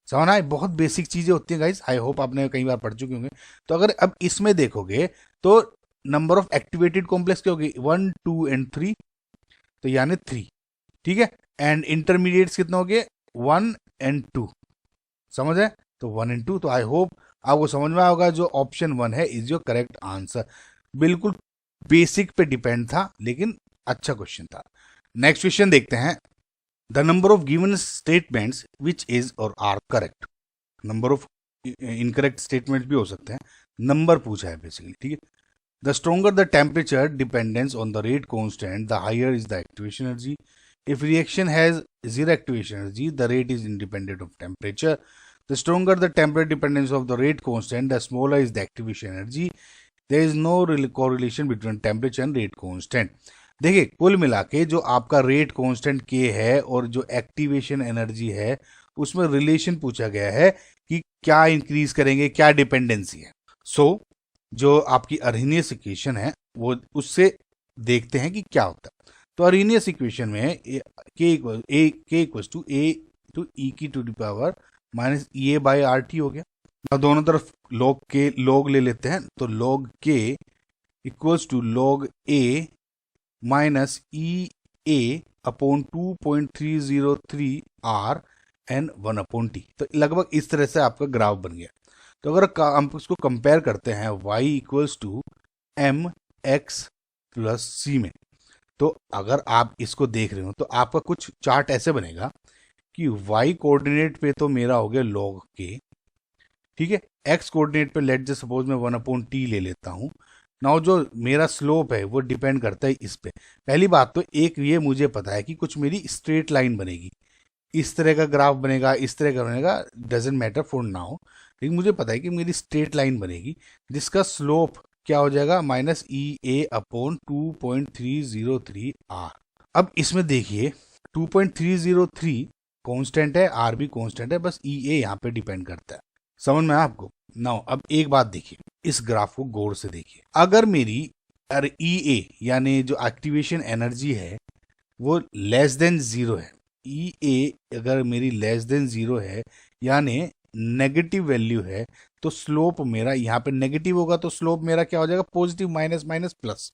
समझना है, बहुत बेसिक चीजें होती हैं गाइस, आई होप आपने कई बार पढ़ चुके होंगे। तो अगर अब इसमें देखोगे तो नंबर ऑफ एक्टिवेटेड कॉम्प्लेक्स क्या होगी, 1 2 एंड 3, तो यानी 3, ठीक है। एंड इंटरमीडिएट्स कितना हो गए, 1 एंड 2, समझ है, तो 1 एंड 2। तो आई होप आपको समझ में होगा, जो ऑप्शन 1 है इज योर करेक्ट आंसर। बिल्कुल बेसिक पे डिपेंड था, लेकिन अच्छा क्वेश्चन था। नेक्स्ट क्वेश्चन देखते हैं। The number of given statements which is और are correct. Number of incorrect statements भी हो सकते हैं, नंबर पूछा है बेसिकली, ठीक है। The stronger the temperature dependence on the rate constant, the higher is the activation energy. If reaction has zero activation energy, the rate is independent of temperature. The stronger the temperature dependence of the rate constant, the smaller is the activation energy. There is no correlation between temperature and rate constant. देखिए, कुल मिला के जो आपका rate constant के है और जो एक्टिवेशन एनर्जी है उसमें रिलेशन पूछा गया है कि क्या इंक्रीज करेंगे, क्या डिपेंडेंसी है। सो जो आपकी अर्हेनियस इक्वेशन है वो उससे देखते हैं कि क्या होता है। तो अर्हेनियस इक्वेशन में K equals to A to E की to the power minus E A by R T हो गया। अब दोनों तरफ लॉग ले लेते हैं, तो log K equals to log A minus E A upon 2.303 R N 1 upon T. तो लगभग इस तरह से आपका ग्राफ बन गया। तो अगर हम इसको कंपेयर करते हैं y equals to M X plus C में, तो अगर आप इसको देख रहे हो तो आपका कुछ चार्ट ऐसे बनेगा कि y कोऑर्डिनेट पे तो मेरा हो गया log k, ठीक है। x कोऑर्डिनेट पे लेट जस्ट सपोज मैं 1 अपॉन टी ले लेता हूं, नाउ जो मेरा स्लोप है वो डिपेंड करता है इस पे। पहली बात तो एक ये मुझे पता है कि कुछ मेरी स्ट्रेट लाइन बनेगी, इस तरह का ग्राफ बनेगा, इस तरह का बनेगा, डजेंट मैटर फॉर नाउ, लेकिन मुझे पता है कि मेरी स्ट्रेट लाइन बनेगी जिसका स्लोप क्या हो जाएगा, minus E A upon 2.303 R. अब इसमें देखिए 2.303 कांस्टेंट है, आर भी कांस्टेंट है, बस ई ए यहाँ पे डिपेंड करता है। समझ में आया आपको? नाउ अब एक बात देखिए, इस ग्राफ को गौर से देखिए। अगर मेरी ई ए यानी जो एक्टिवेशन एनर्जी है वो लेस देन जीरो है, ई ए अगर मेरी लेस देन जीरो है यानी नेगेटिव वैल्यू है, तो स्लोप मेरा यहाँ पे नेगेटिव होगा, तो स्लोप मेरा क्या हो जाएगा, पॉजिटिव, माइनस माइनस प्लस,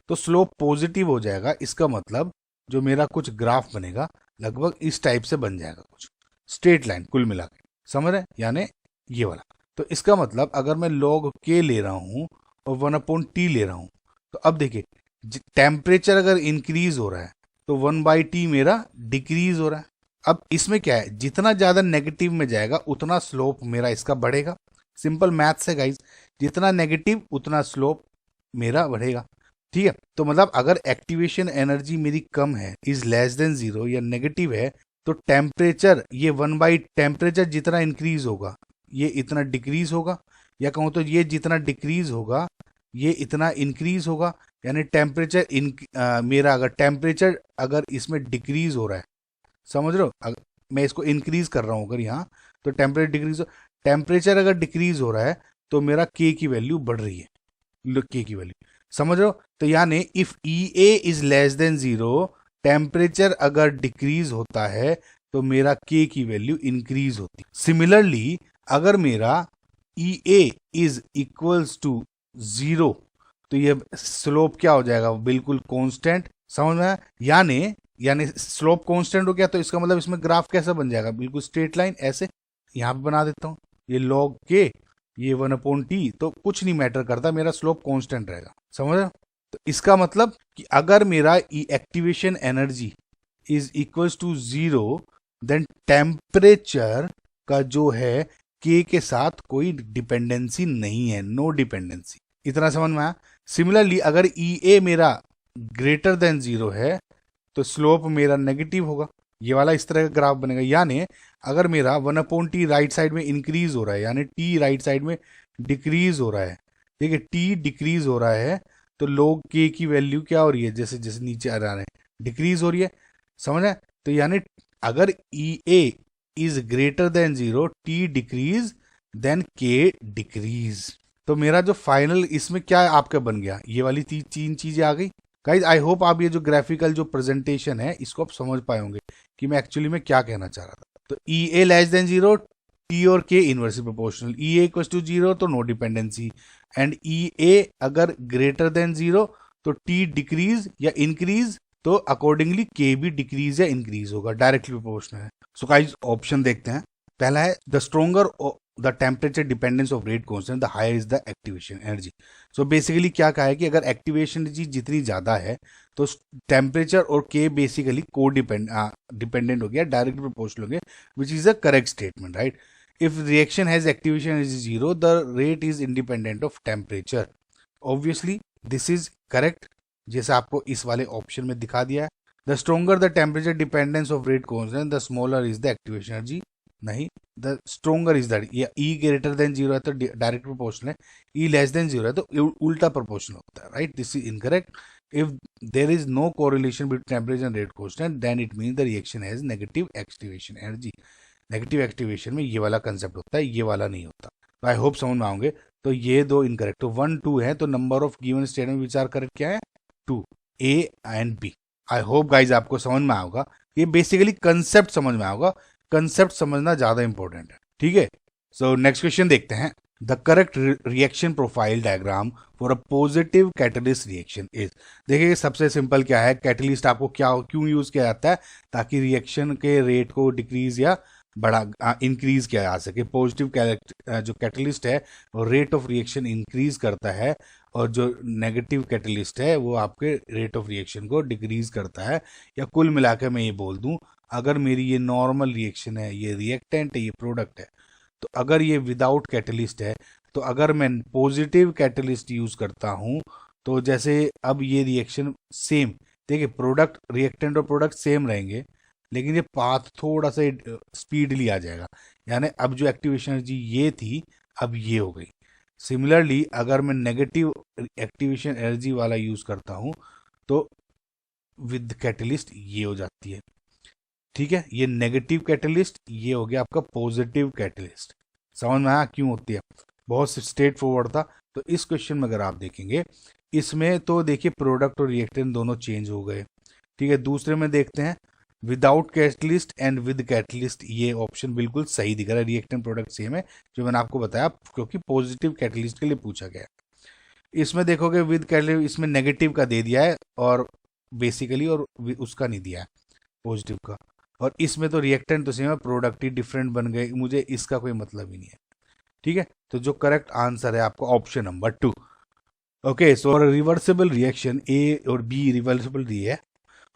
तो स्लोप पॉजिटिव हो जाएगा। इसका मतलब जो मेरा कुछ ग्राफ बनेगा लगभग इस टाइप से बन जाएगा, कुछ स्ट्रेट लाइन कुल मिला के, समझ रहे हैं, यानी ये वाला। तो इसका मतलब अगर मैं log k ले रहा हूं और 1/t ले रहा हूं, तो अब देखिए टेम्परेचर अगर इंक्रीज हो रहा है तो 1/t मेरा डिक्रीज हो रहा है। अब इसमें क्या है, जितना ज्यादा नेगेटिव में जाएगा उतना स्लोप मेरा इसका बढ़ेगा। सिंपल मैथ्स है गाइज, जितना नेगेटिव उतना स्लोप मेरा बढ़ेगा। ठीक है, तो मतलब अगर एक्टिवेशन एनर्जी मेरी कम है, इज लेस देन जीरो या नेगेटिव है, तो टेम्परेचर ये 1/, टेम्परेचर जितना इंक्रीज होगा ये इतना डिक्रीज होगा, या कहूँ तो ये जितना डिक्रीज होगा ये इतना इंक्रीज होगा। यानी टेम्परेचर मेरा अगर टेम्परेचर अगर इसमें डिक्रीज हो रहा है, समझ रहे हो, मैं इसको इंक्रीज कर रहा हूँ अगर यहाँ, तो टेम्परेचर डिक्रीज, टेम्परेचर अगर डिक्रीज हो रहा है तो मेरा के की वैल्यू बढ़ रही है, के की वैल्यू, समझ रहे हो। तो यानी if E A is less than zero, temperature अगर डिक्रीज होता है तो मेरा के की वैल्यू इंक्रीज होती है। सिमिलरली अगर मेरा ई A is equals to zero, तो ये स्लोप क्या हो जाएगा, बिल्कुल कांस्टेंट, समझ में आया? यानी स्लोप कांस्टेंट हो गया, तो इसका मतलब इसमें ग्राफ कैसा बन जाएगा, बिल्कुल स्ट्रेट लाइन ऐसे। यहां पे बना देता हूं, ये log के, ये 1/t, तो कुछ नहीं मैटर करता, मेरा स्लोप कांस्टेंट रहेगा, समझ रहे हो? तो इसका मतलब कि अगर मेरा activation energy is equals to zero, then temperature का जो है के साथ कोई डिपेंडेंसी नहीं है, नो डिपेंडेंसी। इतना समझ में आया? सिमिलरली अगर ई ए मेरा ग्रेटर देन जीरो है तो स्लोप मेरा नेगेटिव होगा, ये वाला इस तरह का ग्राफ बनेगा। यानी अगर मेरा 1/t राइट साइड में इंक्रीज हो रहा है, यानी t राइट साइड में डिक्रीज हो रहा है, ठीक है, t डिक्रीज हो रहा है, तो log k की वैल्यू क्या हो रही है, जैसे जैसे नीचे आ रहा है डिक्रीज हो रही है, समझ रहे? तो यानी अगर E A is greater than zero, t decrease, then k decrease. तो मेरा जो फाइनल इसमें क्या आपका बन गया, ये वाली तीन चीजें आ गई। गाइज आई होप आप ये जो ग्राफिकल जो प्रेजेंटेशन है इसको आप समझ पाए होंगे कि मैं एक्चुअली में क्या कहना चाह रहा था। तो E A less than zero, T और K inversely proportional, E A equals to zero तो no dependency, and E A अगर ग्रेटर देन जीरो तो टी डिक्रीज या इंक्रीज, तो अकॉर्डिंगली के भी डिक्रीज या इंक्रीज होगा, डायरेक्टली प्रोपोर्शनल है। सो गाइज ऑप्शन देखते हैं। पहला है the stronger the temperature dependence of rate constant the higher is the activation energy. So basically क्या कहा है कि अगर एक्टिवेशन एनर्जी जितनी ज्यादा है तो टेम्परेचर और के बेसिकली को डिपेंडेंट हो गया, डायरेक्ट प्रोपोर्शनल हो गया, which is a correct statement, right. If reaction has activation energy zero, the rate is independent of temperature. Obviously this is correct, जैसे आपको इस वाले ऑप्शन में दिखा दिया है। The stronger the temperature dependence of rate constant, the smaller is the activation energy. नहीं, the stronger is that, ये ई ग्रेटर देन जीरो है तो डायरेक्ट प्रोपोर्शनल है, ई लेस देन जीरो है तो उल्टा प्रोपोर्शनल होता है, right. This is incorrect. If there is no correlation between temperature and rate constant, then it mean the reaction has negative activation energy. Negative activation में ये वाला concept होता है, ये वाला नहीं होता। तो आई होप समझ में आओगे। तो ये दो इनकरेक्ट, तो 1 2 है, तो नंबर ऑफ गिवन स्टेट में विचार करेक्ट क्या है, 2, A and B. I hope guys आपको समझ में आएगा, ये बेसिकली कंसेप्ट समझ में आएगा, कंसेप्ट समझना ज्यादा इंपॉर्टेंट है, ठीक है। सो नेक्स्ट क्वेश्चन देखते हैं। The correct reaction profile diagram for a positive catalyst reaction is. देखिए सबसे सिंपल क्या है, कैटलिस्ट आपको क्या क्यों यूज किया जाता है, ताकि रिएक्शन के रेट को डिक्रीज या बड़ा इंक्रीज किया जा सके। पॉजिटिव जो कैटलिस्ट है वो रेट ऑफ रिएक्शन इंक्रीज करता है, और जो नेगेटिव कैटलिस्ट है वो आपके रेट ऑफ रिएक्शन को डिक्रीज करता है। या कुल मिलाकर मैं ये बोल दूं, अगर मेरी ये नॉर्मल रिएक्शन है, ये रिएक्टेंट है, ये प्रोडक्ट है, तो अगर ये विदाउट कैटलिस्ट है तो अगर मैं पॉजिटिव कैटलिस्ट यूज करता हूं तो जैसे अब ये रिएक्शन सेम, देखिए प्रोडक्ट रिएक्टेंट और प्रोडक्ट सेम रहेंगे, लेकिन ये पाथ थोड़ा सा स्पीडली आ जाएगा, यानी अब जो एक्टिवेशन एनर्जी ये थी अब ये हो गई। सिमिलरली अगर मैं नेगेटिव एक्टिवेशन एनर्जी वाला यूज करता हूं तो विद कैटलिस्ट ये हो जाती है, ठीक है। ये नेगेटिव कैटलिस्ट, ये हो गया आपका पॉजिटिव कैटलिस्ट। समझ में आया क्यों होती है? बहुत स्ट्रेट फॉरवर्ड था। तो इस क्वेश्चन में अगर आप देखेंगे इसमें तो देखिए प्रोडक्ट और रिएक्टेंट दोनों चेंज हो गए, ठीक है। दूसरे में देखते हैं without catalyst and with catalyst, ये ऑप्शन बिल्कुल सही दिख रहा है, रिएक्टेंट प्रोडक्ट सेम है जो मैंने आपको बताया, क्योंकि पॉजिटिव कैटलिस्ट के लिए पूछा गया है। इसमें देखोगे विद कैटलिस्ट, इसमें नेगेटिव का दे दिया है और बेसिकली, और उसका नहीं दिया है पॉजिटिव का, और इसमें तो रिएक्टेंट तो सेम है, प्रोडक्ट ही डिफरेंट बन गए, मुझे इसका कोई मतलब ही नहीं है, ठीक है। तो जो करेक्ट आंसर है आपका ऑप्शन नंबर 2। ओके, सो रिवर्सिबल रिएक्शन ए और बी रिवर्सिबल दी है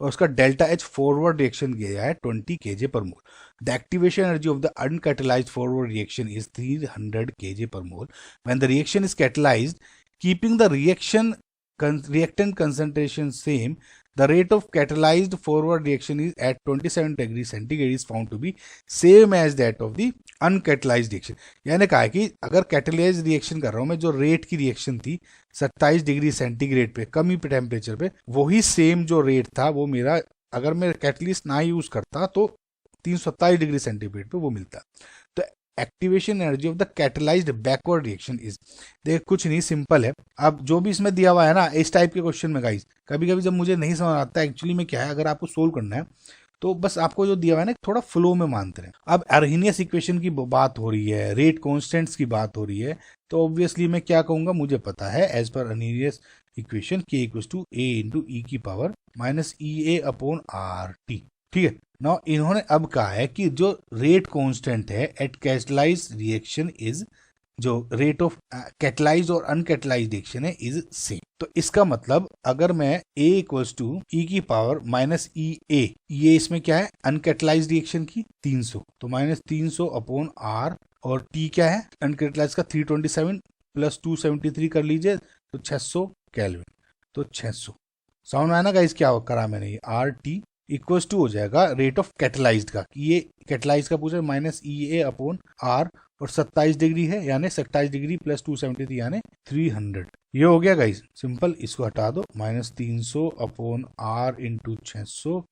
और उसका डेल्टा एच फॉरवर्ड रिएक्शन किया है 20 kJ per mole. The activation energy of the uncatalyzed forward reaction is 300 kJ per mole. When the reaction is catalyzed, keeping the reactant concentration same, the rate of catalyzed forward reaction is at 27 degrees centigrade is found to be same as that of the uncatalyzed reaction. यानी कहा है कि अगर catalyse reaction कर रहा हूं मैं, जो रेट की रिएक्शन थी 27 डिग्री सेंटीग्रेड पे, कम ही टेम्परेचर पे, वही सेम जो रेट था वो मेरा, अगर मैं कैटलिस्ट ना यूज करता तो 327 डिग्री सेंटीग्रेड पे वो मिलता। तो activation energy of the catalysed backward reaction is, देख कुछ नहीं, सिंपल है। अब जो भी इसमें दिया हुआ है ना इस टाइप के क्वेश्चन में गाइस, कभी कभी जब मुझे नहीं समझ आता एक्चुअली में क्या है, अगर आपको सोल्व करना है तो बस आपको जो दिया हुआ है ना थोड़ा फ्लो में मानते रहे। अब अर्हेनियस इक्वेशन की बात हो रही है, रेट कांस्टेंट्स की बात हो रही है, तो ऑब्वियसली मैं क्या कहूंगा, मुझे पता है एज पर Arrhenius equation K = A × E⁻⁻ ठीक है। नाउ इन्होंने अब कहा है कि जो रेट कांस्टेंट है एट कैटलाइज्ड रिएक्शन इज, जो रेट ऑफ कैटलाइज्ड और अनकैटलाइज्ड रिएक्शन है इज सेम। तो इसका मतलब अगर मैं A = E⁻⁻ ये इसमें क्या है, अनकैटलाइज्ड रिएक्शन की 300, तो -300/R, और T क्या है अनकैटलाइज्ड का 327 + 273 कर लीजिए तो 600 केल्विन, तो 600। साउंड आया ना गाइस, क्या करा मैंने, ये RT = हो जाएगा रेट ऑफ कैटलाइज्ड का, ये कैटलाइज्ड का पूछा -EA/R और 27 डिग्री है, यानी 27 डिग्री + 273 यानी 300। ये हो गया गाइस सिंपल, इसको हटा दो, -300/R × 600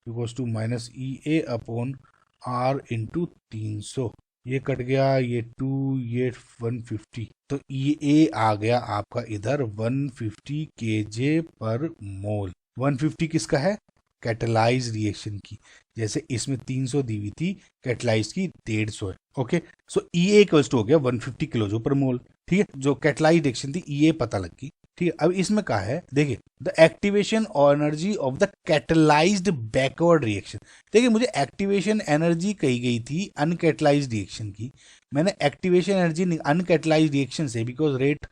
= -EA/R × 300, ये कट गया, ये 2, ये 150, तो ये आ गया आपका इधर 150 kJ पर मोल। 150 किसका है, कैटलाइज रिएक्शन की, जैसे इसमें 300 दी हुई थी, कैटलाइज की 150 है। ओके, सो EA = हो गया 150 किलो पर मोल, ठीक है। जो कैटलाइज रिएक्शन थी EA पता लग गई, ठीक है। अब इसमें कहा है, देखिए the activation energy of the catalysed backward reaction. देखिए मुझे एक्टिवेशन एनर्जी कही गई थी अनकैटलाइज्ड रिएक्शन की, मैंने एक्टिवेशन एनर्जी अनकैटलाइज्ड रिएक्शन से, बिकॉज रेट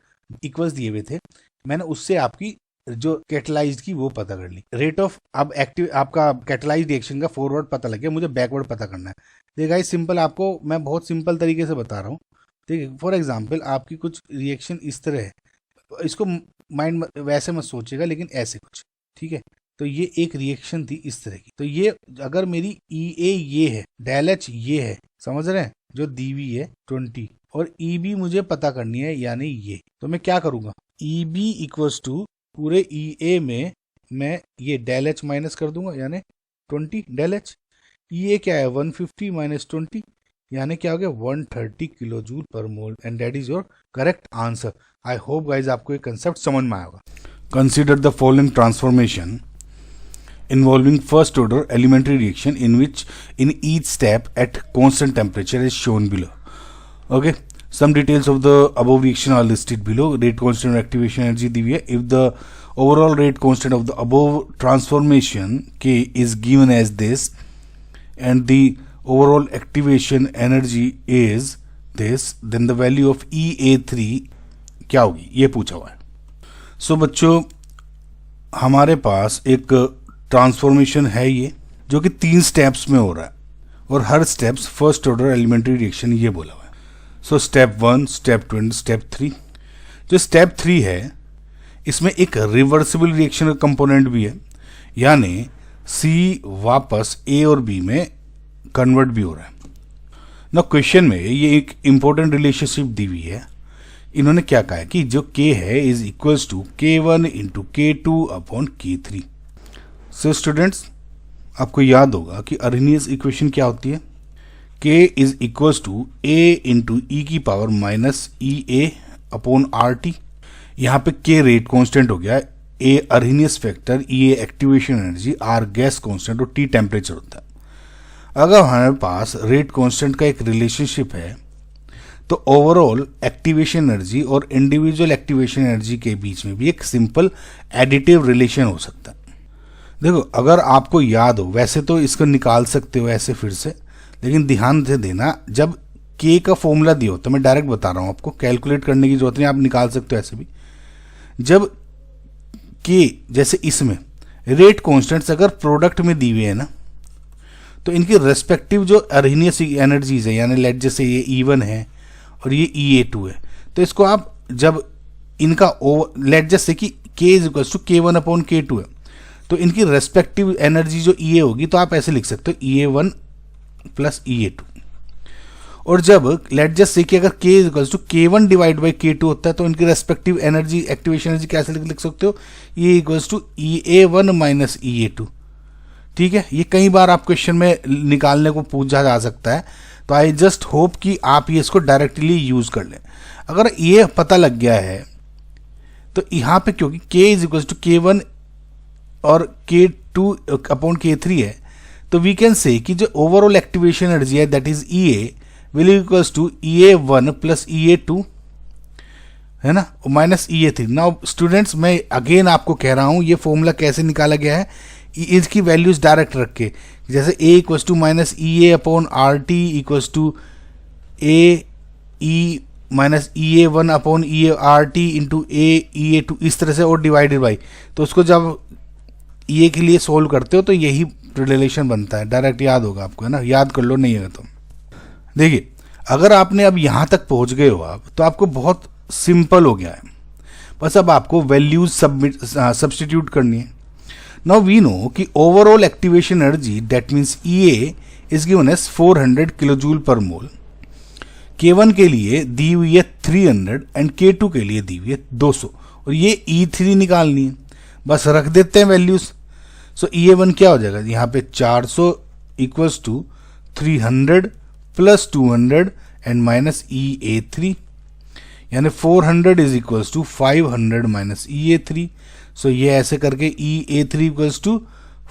इक्वल्स दिए हुए थे, मैंने उससे आपकी जो कैटलाइज्ड की वो पता कर ली। रेट ऑफ, अब एक्टिव आपका कैटलाइज्ड रिएक्शन का फॉरवर्ड पता लग गया, मुझे बैकवर्ड पता करना है। देखिए गाइस सिंपल, आपको मैं बहुत सिंपल तरीके से बता रहा हूँ, ठीक है। फॉर एग्जांपल आपकी कुछ रिएक्शन इस तरह है, इसको माइंड वैसे मत सोचिएगा, लेकिन ऐसे कुछ, ठीक है। तो ये एक रिएक्शन थी इस तरह की, तो ये अगर मेरी EA ये है, ΔH ये है, समझ रहे हैं, जो दी हुई है 20, और EB मुझे पता करनी है यानी ये, तो मैं क्या करूंगा, EB = पूरे EA में मैं ये ΔH माइनस कर दूंगा, यानी 20 ΔH। EA क्या है, 150 - 20 यानी क्या हो गया, 130 kilojoule per mole, and that is your correct answer. I hope guys आपको ये कंसेप्ट समझ में आएगा। Consider the following transformation involving first order elementary reaction in which in each step at constant temperature is shown below. Okay, some details of the above reaction are listed below. Rate constant और activation energy दी हुई है। If the overall rate constant of the above transformation K is given as this and the overall activation energy is this, then the value of EA3 क्या होगी, ये पूछा हुआ है। So बच्चों हमारे पास एक ट्रांसफॉर्मेशन है ये, जो कि 3 स्टेप्स में हो रहा है, और हर steps first order elementary reaction ये बोला हुआ है। So step 1, step 2 and step 3। जो स्टेप 3 है इसमें एक रिवर्सिबल रिएक्शन का कंपोनेंट भी है, यानी सी वापस ए और बी में कन्वर्ट भी हो रहा है ना। क्वेश्चन में ये एक इंपॉर्टेंट रिलेशनशिप दी हुई है। इन्होंने क्या कहा है कि जो k है is equals to k1 into k2 upon k3। So students, आपको याद होगा कि अर्हेनियस इक्वेशन क्या होती है, k is equals to a into ई की power minus E A upon R T. यहाँ पे k रेट कांस्टेंट हो गया, a Arrhenius factor, e a activation energy, r gas constant और t टेम्परेचर होता है। अगर हमारे पास रेट कांस्टेंट का एक रिलेशनशिप है तो ओवरऑल एक्टिवेशन एनर्जी और इंडिविजुअल एक्टिवेशन एनर्जी के बीच में भी एक सिंपल एडिटिव रिलेशन हो सकता है। देखो, अगर आपको याद हो, वैसे तो इसको निकाल सकते हो ऐसे फिर से, लेकिन ध्यान से देना, जब k का फॉर्मूला दिया हो तो मैं डायरेक्ट बता रहा हूं आपको, कैलकुलेट करने की जरूरत नहीं, आप निकाल सकते हो ऐसे भी। जब k जैसे इसमें रेट कॉन्स्टेंट्स अगर प्रोडक्ट में दी हुई है ना, तो इनकी रेस्पेक्टिव जो अर्हेनियस एनर्जीज है, यानी लेट जैसे ये E1 है और ये EA2 है, तो इसको आप जब इनका लेट जैसे कि k is equal to k1 upon k2 है, तो इनकी रेस्पेक्टिव एनर्जी जो EA होगी तो आप ऐसे लिख सकते हो EA1 प्लस EA2। और जब लेट जस्ट से कि अगर k is equal to k1 divide by k2 होता है तो इनकी रेस्पेक्टिव एनर्जी, एक्टिवेशन एनर्जी कैसे लिख सकते हो, E equals to EA1 minus EA2। ठीक है, ये कई बार आप क्वेश्चन में निकालने को पूछा जा सकता है, तो आई जस्ट होप कि आप ये इसको डायरेक्टली यूज कर लें। अगर ये पता लग गया है तो यहाँ पे क्योंकि k is equal to k1 और k2 अपॉन k3 है, तो वी कैन से कि जो ओवरऑल एक्टिवेशन एनर्जी है that is EA will equals to EA1 plus EA2 है ना, माइनस EA3। नाउ स्टूडेंट्स, मैं अगेन आपको कह रहा हूँ ये फॉर्मूला कैसे निकाला गया है, इसकी वैल्यूज डायरेक्ट रख के, जैसे a equals to minus E A upon R T equals to A E minus EA1 upon EA/RT into EA2, इस तरह से, और डिवाइडेड बाई, तो उसको जब EA के लिए सोल्व करते हो तो यही रिलेशन बनता है। डायरेक्ट याद होगा आपको, है ना, याद कर लो, नहीं है तो। देखिए, अगर आपने अब यहाँ तक पहुँच गए हो आप, तो आपको बहुत सिंपल हो गया है, बस अब आपको वैल्यूज सब्स्टिट्यूट करनी है। नाउ वी नो कि overall activation energy that means EA is given as 400 kilo joule per mole. K1 के लिए दी हुई है 300 एंड K2 के लिए दी हुई है 200, और ये E3 निकालनी है, बस रख देते हैं वैल्यूज। सो EA1 क्या हो जाएगा, यहाँ पे 400 equals to 300 plus 200 and minus EA3, यानी 400 is equals to 500 minus EA3। So ये ऐसे करके EA3 इक्वल्स टू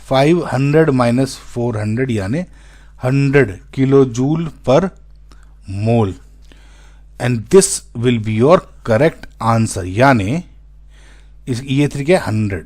500 माइनस 400 यानी 100 kilo joule per mole, and this will be your correct answer. यानी इस EA3 क्या है 100।